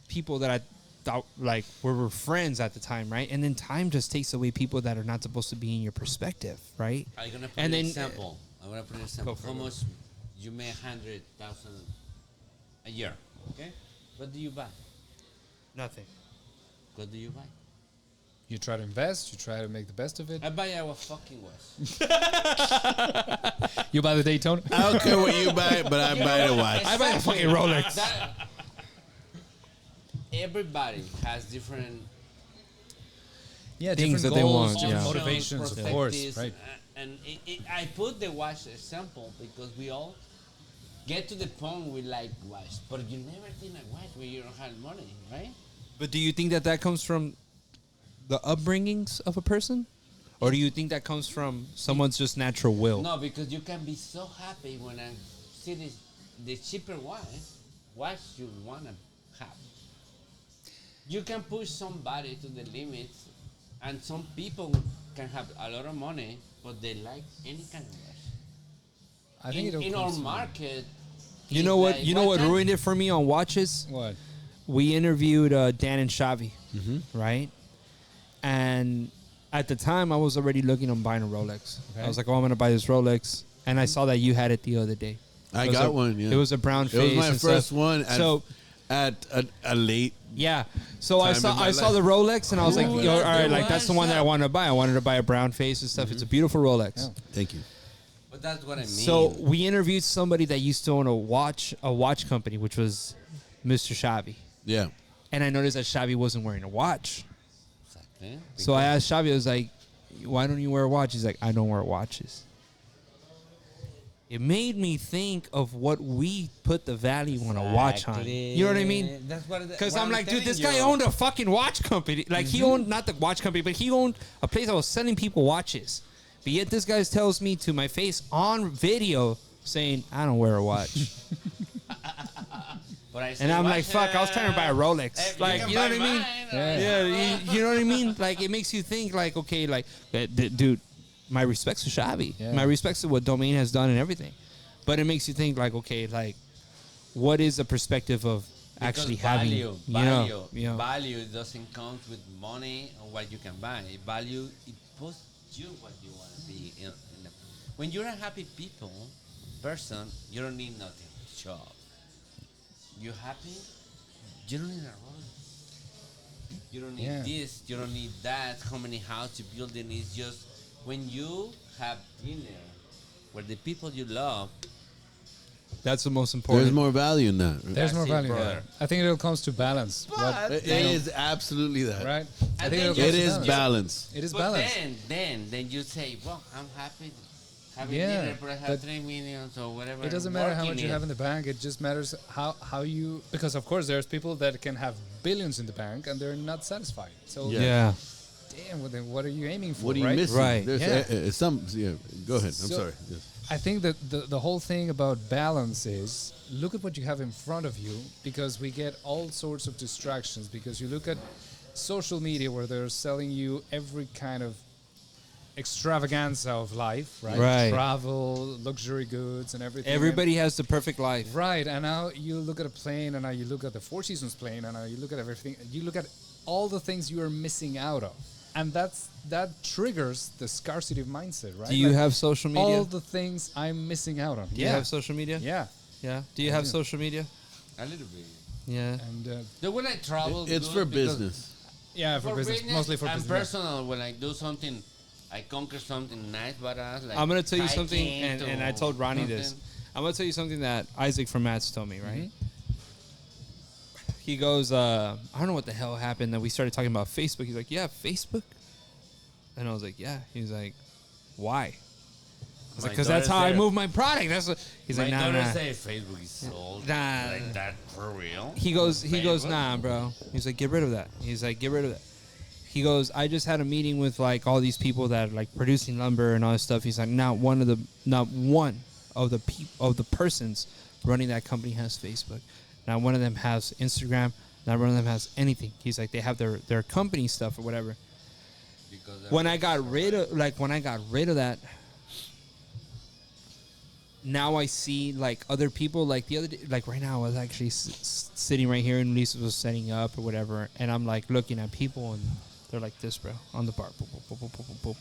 people that I thought like were friends at the time, right? And then time just takes away people that are not supposed to be in your perspective, right? I'm gonna put And an then- example. I'm gonna put an example. for How it. much you make 100,000 a year? Okay. What do you buy? Nothing. What do you buy? You try to invest, you try to make the best of it. I buy our fucking West. You buy the Daytona. I don't care what you buy, but I buy the watch. I buy a fucking Rolex. Everybody has different Yeah, Things different that they goals, want, different yeah. motivations, of course, perspectives, right? And I put the watch example because we all get to the point we like watch, but you never think a watch when you don't have money, right? But do you think that comes from the upbringings of a person, or do you think that comes from someone's just natural will? No, because you can be so happy when I see the cheaper watch you wanna have. You can push somebody to the limits, and some people can have a lot of money, but they like any kind of watch. I think in it'll our come to- market, You it's know what? like, You know what time- ruined it for me on watches? What? We interviewed Dan and Xavi, right? And at the time, I was already looking on buying a Rolex. I Okay. was like, "Oh, I'm gonna buy this Rolex," and I saw that you had it the other day. I It was got a- one. Yeah, It was a brown It face. was my and first stuff. one. So at a late. yeah, so I Time saw in my I saw life. the Rolex, and I was like, Ooh, Yo, all that's right, the like that's the one, one that I so- wanted to buy. I wanted to buy a brown face and stuff. It's a beautiful Rolex. Yeah. Thank you. But that's what I mean. So we interviewed somebody that used to own a watch company, which was Mr. Xavi. Yeah. And I noticed that Xavi wasn't wearing a watch. Exactly. So I asked Xavi, I was like, why don't you wear a watch? He's like, I don't wear watches. It made me think of what we put the value on a watch on. You know what I mean? That's what. Because I'm like, dude, this guy owned a fucking watch company. Like, he owned, not the watch company, but he owned a place that was selling people watches. But yet this guy tells me to my face on video saying, I don't wear a watch. And I'm like, fuck, I was trying to buy a Rolex. Like, you know what I mean? Yeah, you know what I mean? Like, it makes you think, like, okay, like, dude, my respects to Xavi. Yeah. My respects to what Domain has done and everything. But it makes you think, like, okay, like, what is the perspective of actually having, value doesn't come with money or what you can buy. Value, it puts you what you want to be. When you're a happy person, you don't need nothing to show up. You happy? You don't need a Rolex. You don't need Yeah. this. You don't need that. How many houses you building is just when you have dinner where the people you love. That's the most important. There's more value in that. There's That's more it, value brother. there. I think it all comes to balance. But It is absolutely that. Right? I And think then all you- It comes to is balance. It is But balance. then you say, well, I'm happy having Yeah, dinner, but I have but 3 millions or whatever. It doesn't matter how much you have in the bank. It just matters how you, because of course there's people that can have billions in the bank and they're not satisfied. So Yeah. damn, well, then what are you aiming for? What are you right? missing? Right. There's Yeah. some. Yeah. Go ahead. I'm So- sorry. Yes. I think that the whole thing about balance is look at what you have in front of you, because we get all sorts of distractions, because you look at social media where they're selling you every kind of extravaganza of life, right? Right. Travel, luxury goods, and everything. Everybody has the perfect life. Right, and now you look at a plane, and now you look at the Four Seasons plane, and now you look at everything. You look at all the things you are missing out of, and that triggers the scarcity mindset, right? Do you have social media? all the things I'm missing out on? Do you have social media? Yeah, Yeah. Do you have social media? A little bit. Yeah. and The when I travel, It's good for because- business. yeah, for business, mostly for and business. personal. When I do something, I conquer something nice, but like I'm gonna tell you something, hiking and I to told Ronnie this. something. I'm gonna tell you something that Isaac from Mats told me. Right? Mm-hmm. He goes, I don't know what the hell happened that we started talking about Facebook. He's like, "You have Facebook?" And I was like, "Yeah." He's like, "Why?" I was like, My "Cause that's how daughter's I there. move my product." That's what he's like. My Nah, daughter nah. say Facebook is sold. Nah. Like that for real. He goes, Facebook? "Nah, bro." He's like, "Get rid of that." He's like, "Get rid of that." He goes, "I just had a meeting with like all these people that are like producing lumber and all this stuff." He's like, not one of the persons running that company has Facebook. Not one of them has Instagram. Not one of them has anything. He's like, they have their company stuff or whatever. Because When I got rid of that, now I see like other people. Like the other day, like right now, I was actually sitting right here, and Lisa was setting up or whatever, and I'm like looking at people, and they're like this, bro, on the bar, boom, boom, boom, boom, boom, boom, boom,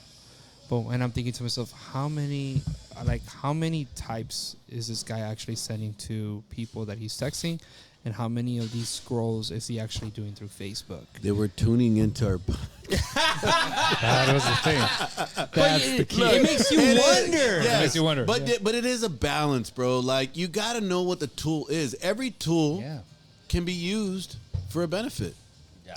boom, and I'm thinking to myself, how many types is this guy actually sending to people that he's texting, and how many of these scrolls is he actually doing through Facebook? They were tuning into our. that was the thing. That's the key. It makes you wonder. Yes, makes you wonder. But it is a balance, bro. Like you got to know what the tool is. Every tool Yeah, can be used for a benefit.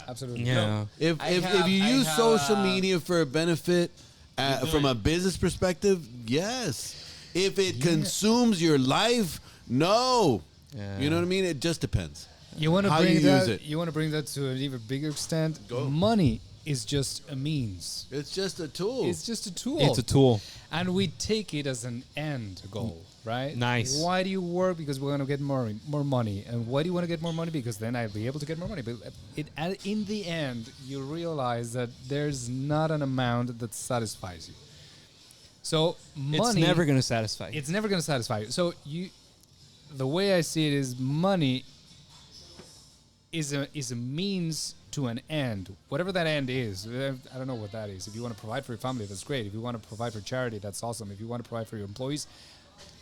absolutely. Yeah. If I if have- you I use have- social media for a benefit do from it. a business perspective, yes. If it consumes your life, no. Yeah. You know what I mean? It just depends. You want to How bring you that. use it. You want to bring that to an even bigger extent. Go. Money is just a means. It's just a tool. It's just a tool. It's a tool. and we take it as an end goal, right? Nice. Why do you work? Because we want to get more money. And why do you want to get more money? Because then I'll be able to get more money. But in the end, you realize that there's not an amount that satisfies you. So money, It's never going to satisfy you. it's never going to satisfy you. So the way I see it is money is a means to an end, whatever that end is. I don't know what that is. If you want to provide for your family, that's great. If you want to provide for charity, that's awesome. If you want to provide for your employees,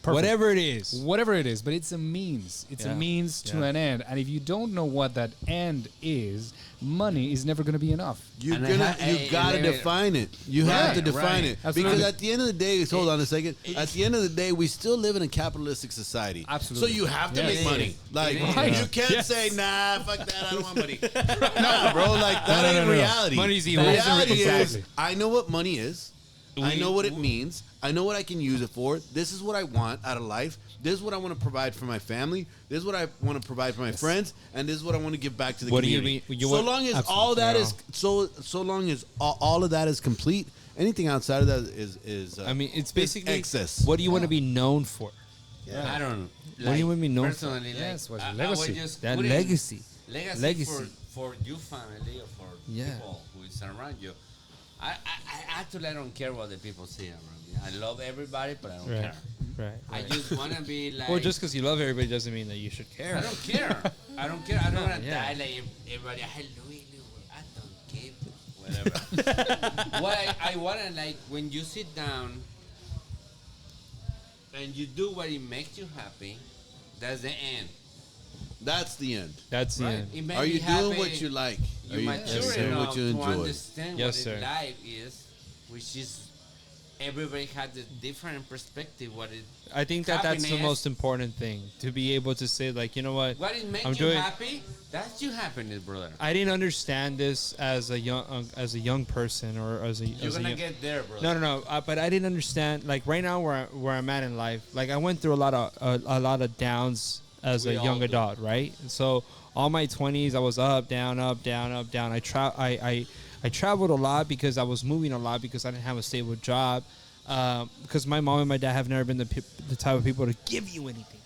perfect. Whatever it is. Whatever it is, but it's a means. It's Yeah. a means to Yeah. an end. And if you don't know what that end is, money is never going to be enough. You've And got to wait, define it. You have to Right, define right. it. Absolutely. Because at the end of the day, hold on a second. At the end of the day, we still live in a capitalistic society. Absolutely. So you have to Yes. make It money. is. Like It is. Right. you can't Yes. say, nah, fuck that, I don't want money. Nah, bro, like that ain't no. reality. Money's the evil. reality is, Exactly. I know what money is. I know what it means. I know what I can use it for. This is what I want out of life. This is what I want to provide for my family. This is what I want to provide for my friends, and this is what I want to give back to the What do you community. mean- you so want- long as Absolutely. all that Yeah. is so long as all of that is complete, anything outside of that is I mean, it's is basically excess. What do you want to be known for? I don't know. What do you want me to know for? Personally, Yes, what's your I would legacy? just That put it- legacy. Legacy for your family or for Yeah. people who is around you. I actually I don't care what the people say around me. I love everybody, but I don't Right. care. Right. I just want to be like. Well, just because you love everybody doesn't mean that you should I care. don't care. I don't care. I don't want to Yeah. die like everybody. I don't give whatever. What I want to like when you sit down and you do what it makes you happy. That's the end. That's the end. That's the Right? end. It makes Are me you happy. doing what you like? You Are you mature doing enough what you to enjoy? understand Yes, what sir. life is, which is everybody has a different perspective. What it I think that that's the happiness- most important thing, to be able to say, like, you know what? what it makes I'm you doing. happy. That's your happiness, brother. I didn't understand this as a young person or as a. You're as a gonna young, get there, brother. No. But I didn't understand. Like right now, where I'm at in life, like I went through a lot of downs as We a all young do. adult, right? And so all my 20s, I was up, down, up, down, up, down. I traveled a lot because I was moving a lot because I didn't have a stable job. Because my mom and my dad have never been the type of people to give you anything.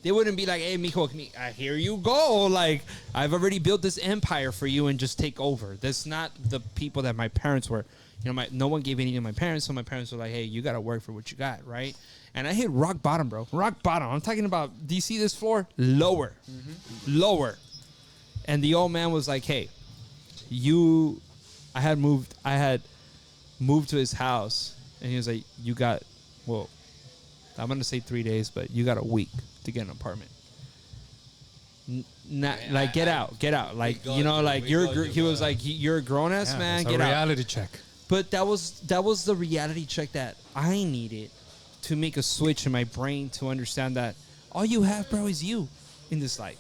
They wouldn't be like, hey, mijo, here you go. Like, I've already built this empire for you and just take over. That's not the people that my parents were. You know, no one gave anything to my parents, so my parents were like, hey, you got to work for what you got, right? And I hit rock bottom, bro. Rock bottom. I'm talking about, do you see this floor? Lower. Lower. And the old man was like, hey, I had moved to his house, and he was like, I'm going to say 3 days, but you got a week to get an apartment. Get out. Like, he was like, you're a grown ass man, get out. Reality check. But that was the reality check that I needed to make a switch in my brain to understand that all you have, bro, is you in this life.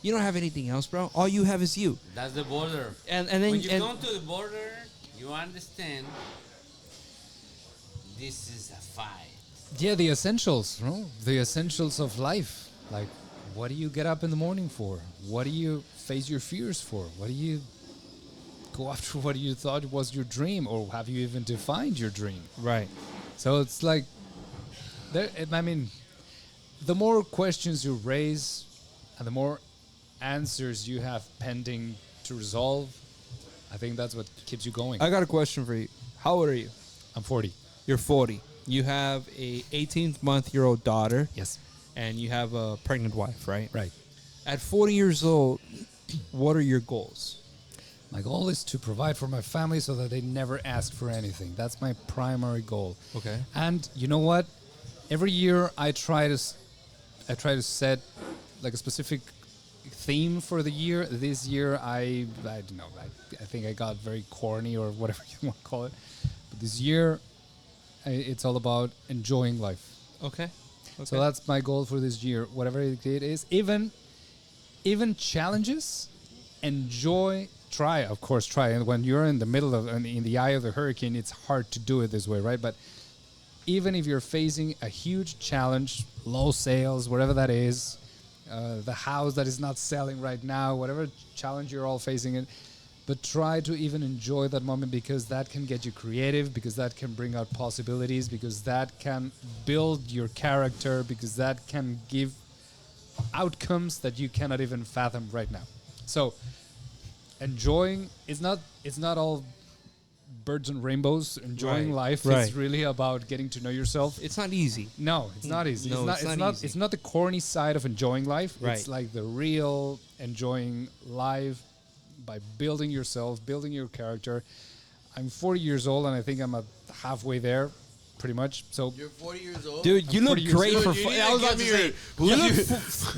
You don't have anything else, bro. All you have is you. That's the border. And then when you come to the border, you understand this is a fight. Yeah, the essentials, bro. The essentials of life. Like, what do you get up in the morning for? What do you face your fears for? What do you go after what you thought was your dream? Or have you even defined your dream? Right. So it's like, the more questions you raise and the more answers you have pending to resolve, I think that's what keeps you going. I got a question for you. How old are you? I'm 40. You're 40. You have a 18-month-year-old daughter. Yes. And you have a pregnant wife, right? Right. At 40 years old, what are your goals? My goal is to provide for my family so that they never ask for anything. That's my primary goal. Okay. And you know what? Every year I try to set like a specific theme for the year. This year I don't know. I think I got very corny or whatever you want to call it. But this year it's all about enjoying life. Okay. So that's my goal for this year. Whatever it is, even challenges, try. And when you're in the middle of, in the eye of the hurricane, it's hard to do it this way, right? But even if you're facing a huge challenge, low sales, whatever that is, the house that is not selling right now, whatever challenge you're all facing it, but try to even enjoy that moment, because that can get you creative, because that can bring out possibilities, because that can build your character, because that can give outcomes that you cannot even fathom right now. So enjoying, it's not all birds and rainbows. Enjoying life is really about getting to know yourself. It's not easy. No, it's not easy. No, it's not easy. It's not the corny side of enjoying life. Right. It's like the real enjoying life by building yourself, building your character. I'm 40 years old, and I think I'm halfway there, pretty much. So you're 40 years old, dude. You look great for. I was about to say, you look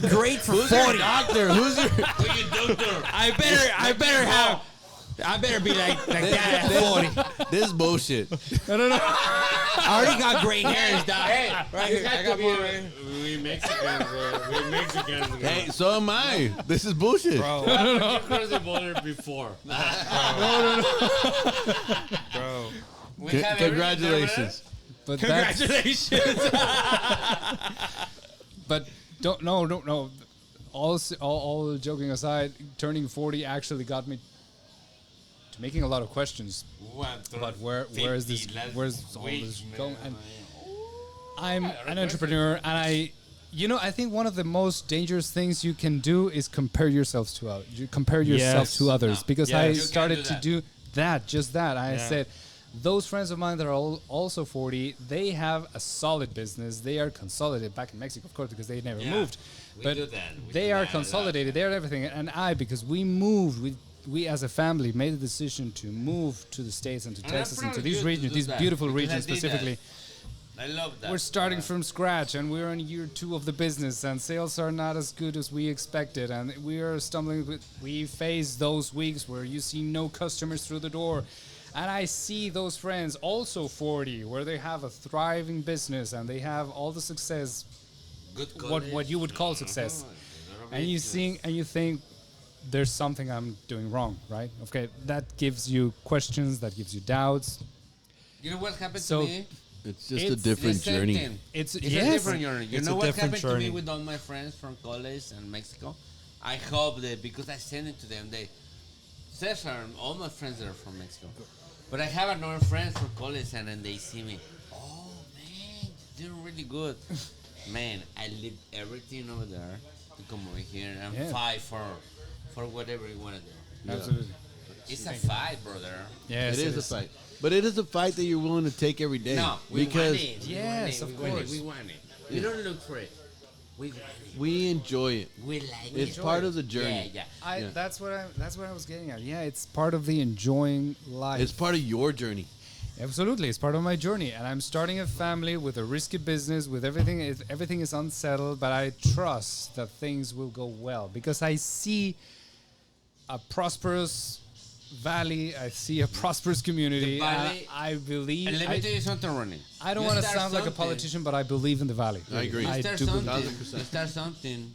great for 40. Doctor, who's your doctor? I better be like that at 40. This is bullshit. No. I already got gray hairs, dog. Hey, right here. I got more. We Mexicans, bro. We Mexicans. Bro. Hey, so am I. This is bullshit, bro. You crossed the border before. No. Bro. Congratulations. But congratulations. But no. All joking aside, turning 40 actually got me to making a lot of questions about where's all this going. And I'm an entrepreneur, and I think one of the most dangerous things you can do is compare yourself to others. Because I started to do that. I said, those friends of mine that are also 40, they have a solid business. They are consolidated back in Mexico, of course, because they never moved. But they are consolidated. They are everything. And because we moved, we as a family made the decision to move to the States and to Texas and to these regions, these beautiful regions specifically. I love that. We're starting from scratch, and we're in year 2 of the business, and sales are not as good as we expected, and we are stumbling. We face those weeks where you see no customers through the door. And I see those friends also 40, where they have a thriving business and they have all the success, what you would call success. And you think there's something I'm doing wrong, right? Okay, that gives you questions, that gives you doubts. You know what happened to me? It's just a different journey. It's a different journey. You know what happened to me with all my friends from college and Mexico? I hope that, because I sent it to them, Cesar, all my friends are from Mexico. But I have another friends from college, and then they see me. Oh man, you're doing really good. man, I leave everything over there to come over here and Yeah. fight for whatever you want to do. Absolutely. It's a fight, brother. Yes, It is a fight. But it is a fight that you're willing to take every day. No, we because want it. Yes, we of want it. course. We want it. We don't look for it. We want it. we enjoy it. We like It's it. part of the journey. Yeah. Yeah. That's what I was getting at. Yeah, it's part of the enjoying life. It's part of your journey. Absolutely, it's part of my journey, and I'm starting a family with a risky business. With everything, everything is unsettled, but I trust that things will go well because I see a prosperous valley. I see a prosperous community. The valley- and I believe. And let me tell you something, Ronnie. I don't You want to start sound like a something. politician, but I believe in the valley. I agree. I You start do believe. something. 1000%. You start something.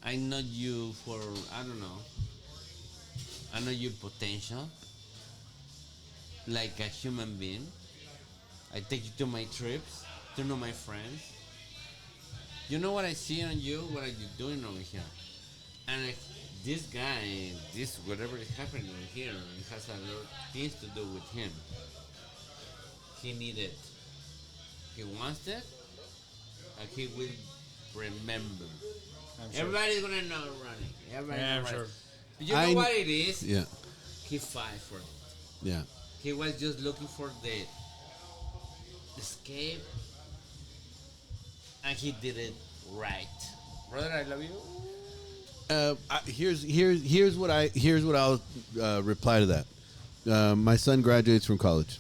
I know you for I don't know. I know your potential. Like a human being. I take you to my trips, to know my friends. You know what I see on you, what are you doing over here? And like, this guy, this whatever is happening over here, it has a lot of things to do with him. He needs it. He wants it, and he will remember. I'm sure. Everybody's gonna know running. Everybody Yeah, I'm know sure. running. But you know what it is? Yeah. He fight for it. Yeah. He was just looking for the escape, and he did it right. Brother, I love you. Here's what I'll reply to that. My son graduates from college.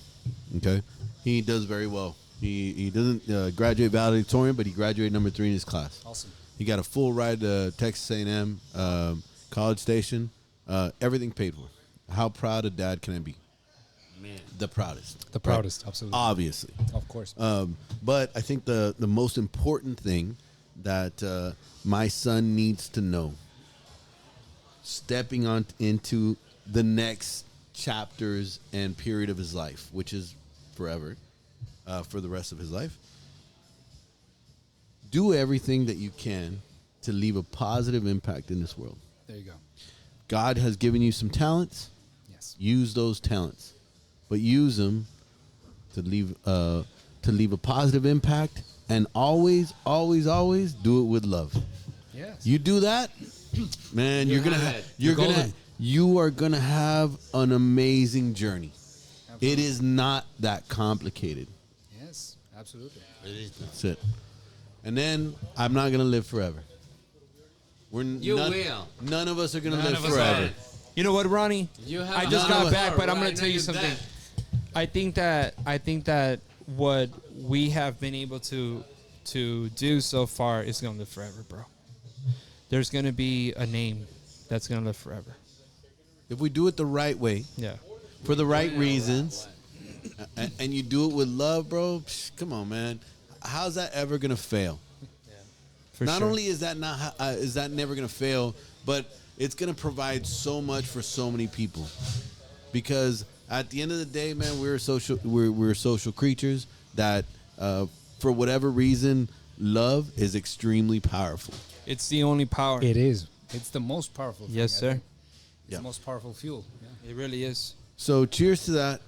Okay, he does very well. He doesn't graduate valedictorian, but he graduated number 3 in his class. Awesome. He got a full ride to Texas A&M, College Station, everything paid for. How proud a dad can I be? Man. The proudest. The proudest, absolutely. Obviously. Of course. But I think the most important thing that my son needs to know, stepping on into the next chapters and period of his life, which is forever, for the rest of his life, do everything that you can to leave a positive impact in this world. There you go. God has given you some talents. Yes. Use those talents, but use them to leave a positive impact, and always do it with love. Yes. You do that, man. You You're gonna have it. you are gonna have an amazing journey. It is not that complicated. Yes, absolutely. That's it. And then I'm not gonna live forever. You will. None of us are gonna None live of us forever. You know what, Ronnie? You have I just None got of us back, are, but I'm right? gonna I tell know you you're something. back. I think that what we have been able to do so far is gonna live forever, bro. There's gonna be a name that's gonna live forever. If we do it the right way, Yeah. for the right reasons, and you do it with love, bro, come on, man. How's that ever gonna fail? For Not sure. only is that never gonna fail, but it's gonna provide so much for so many people. Because at the end of the day, man, we're social creatures that, for whatever reason, love is extremely powerful. It's the only power. It is. It's the most powerful thing. Yes, I sir. think. It's Yeah. the most powerful fuel. Yeah. It really is. So cheers to that.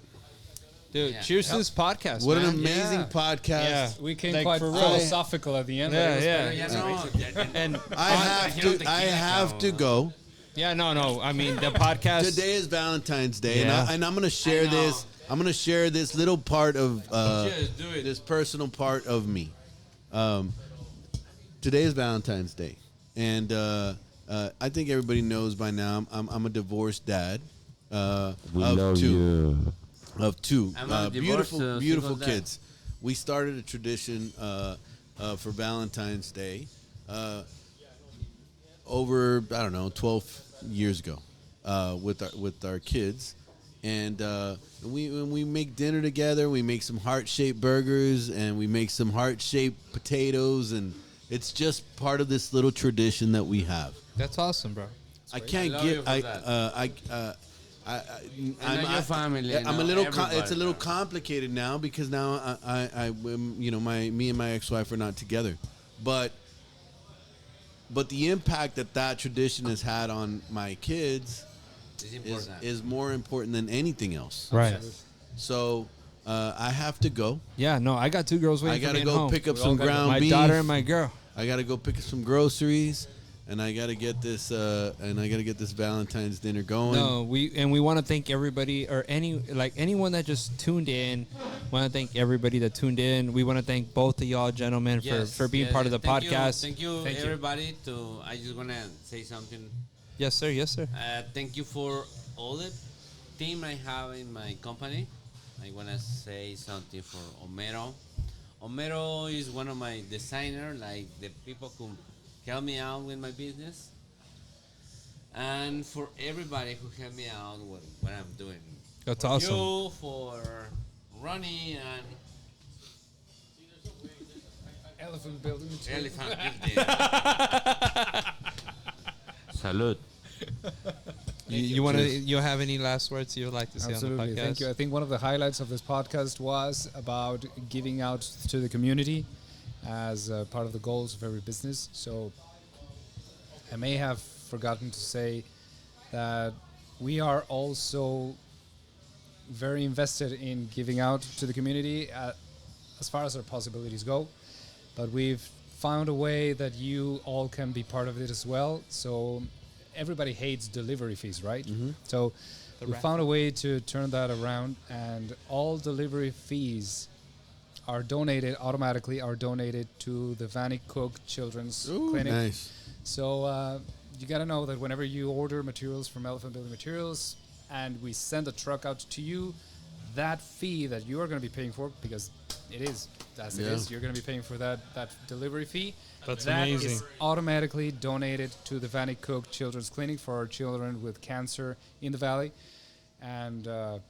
Dude, Yeah. cheers to this podcast. What man. an amazing Yeah. podcast. Yeah. We came Like, quite for real. philosophical at the end. but it was Yeah, very- Yeah, no. And I have to go. yeah, no. I mean, the podcast. Today is Valentine's Day, Yeah. and I'm gonna share I know. this. I'm gonna share this little part of Just do it. this personal part of me. Today is Valentine's Day, and I think everybody knows by now I'm a divorced dad We of love two. you. Of two I'm a divorced, beautiful single dad. kids. We started a tradition for Valentine's Day over 12 years ago with our kids, and we make dinner together. We make some heart-shaped burgers, and we make some heart-shaped potatoes, and it's just part of this little tradition that we have. That's awesome, bro. I can't love you get. for I, that. I'm know your family, I'm I a know little. everybody, It's a little bro. complicated now because now me and my ex-wife are not together, but the impact that tradition has had on my kids It's important. is more important than anything else. Right. So I have to go. Yeah, no, I got 2 girls waiting I for gotta me at go home. pick up some ground my beef. daughter and my girl. I gotta go pick up some groceries, and I gotta get this. Valentine's dinner going. No, we want to thank everybody or anyone that just tuned in. Want to thank everybody that tuned in. We want to thank both of y'all gentlemen for being part of the podcast. Thank you, everybody. I just wanna say something. Yes, sir. Yes, sir. Thank you for all the team I have in my company. I wanna say something for Homero. Homero is one of my designers, like the people who help me out with my business, and for everybody who helped me out with what I'm doing. That's for awesome. You, for Ronnie, and Elephant building. Elephant Building. Salud. You have any last words you would like to say Absolutely. on the podcast? Thank you. I think one of the highlights of this podcast was about giving out to the community as part of the goals of every business. So I may have forgotten to say that we are also very invested in giving out to the community as far as our possibilities go. But we've found a way that you all can be part of it as well. So everybody hates delivery fees, right? Mm-hmm. So we found a way to turn that around, and all delivery fees are automatically donated to the Vanny Cook Children's Clinic. Nice. So you got to know that whenever you order materials from Elephant Building Materials and we send a truck out to you, that fee that you are going to be paying for, because it is, as it is, you're going to be paying for that delivery fee. That's that amazing. is automatically donated to the Vanny Cook Children's Clinic for our children with cancer in the valley. And I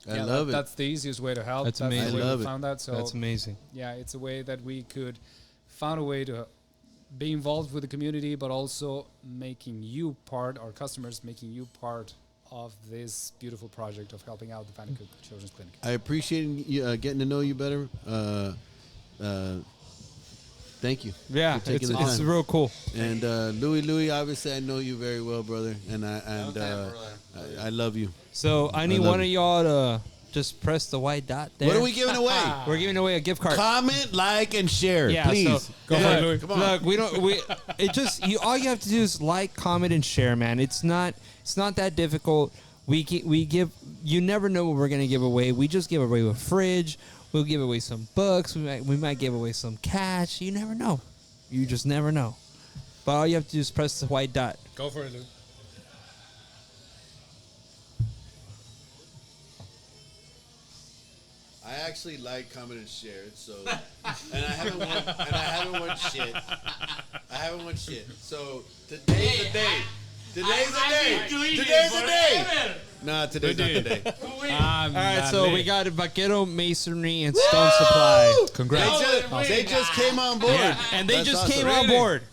love it. That's the easiest way to help. That's amazing. The way I love we it. found that. So That's amazing. yeah, it's a way that we could find a way to be involved with the community, but also making you part, our customers making you part of this beautiful project of helping out the Vanny Cook Children's Clinic. I appreciate you, getting to know you better. Thank you. Yeah, for taking the it's time. real cool. And Louis, obviously I know you very well, brother, and I love you. So I need love one it. of y'all to just press the white dot there. What are we giving away? We're giving away a gift card. Comment, like, and share, Yeah, please. so- Go look, ahead, Louis. Come on. Look, all you have to do is like, comment, and share, man. It's not that difficult. We give. You never know what we're gonna give away. We just give away a fridge. We'll give away some books. We might give away some cash. You never know. You just never know. But all you have to do is press the white dot. Go for it, Lou. I actually like, comment, and share it. So, and I haven't won shit. I haven't won shit. So today's the day. Today's the day. Today's the day. Nah, today's not the day. All right, so we got Vaquero Masonry and Stone Supply. Congrats. They just came on board. Yeah, and they That's just awesome. came on board.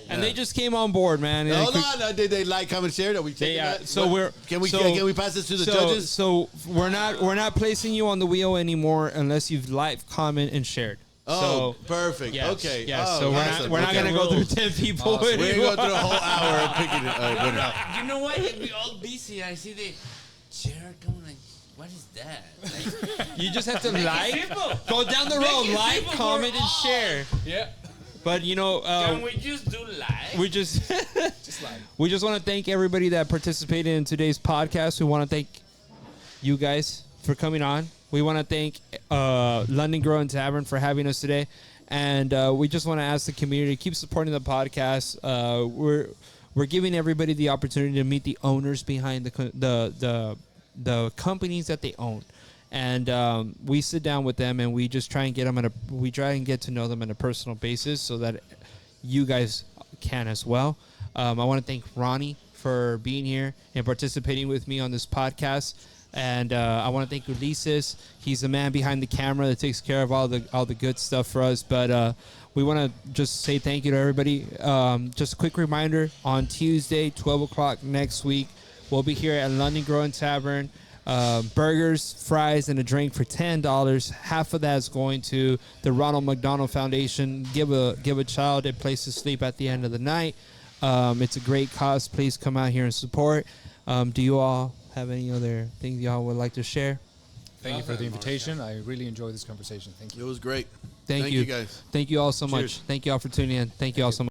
And they just came on board, man. And Hold on. Did they like, comment, share? Are we taking that? So Can we pass this to the so, judges? So we're not placing you on the wheel anymore unless you've liked, comment, and shared. Oh, So perfect. yes, Okay. Yes. Oh, so awesome. we're not Okay. gonna go through 10 people. We're gonna anymore. go through a whole hour of picking a winner. You know what? We all busy. I see the chair coming like, what is that? Like, You just have to like, simple. go down the Make road, it like, simple comment, for and all. share. Yeah. But can we just do live? we just we just want to thank everybody that participated in today's podcast. We want to thank you guys for coming on. We want to thank London Growing Tavern for having us today, and we just want to ask the community to keep supporting the podcast. We're giving everybody the opportunity to meet the owners behind the companies that they own. And we sit down with them, and we just try and get to know them on a personal basis, so that you guys can as well. I want to thank Ronnie for being here and participating with me on this podcast, and I want to thank Ulises. He's the man behind the camera that takes care of all the good stuff for us. But we want to just say thank you to everybody. Just a quick reminder: on Tuesday, 12 o'clock next week, we'll be here at London Growing Tavern. Burgers, fries, and a drink for $10. Half of that is going to the Ronald McDonald Foundation. Give a child a place to sleep at the end of the night. It's a great cause. Please come out here and support. Do you all have any other things y'all would like to share? Thank you for the invitation. I really enjoyed this conversation. Thank you. It was great. Thank you guys. Thank you all so much. Cheers. Thank you all for tuning in. Thank you all so much.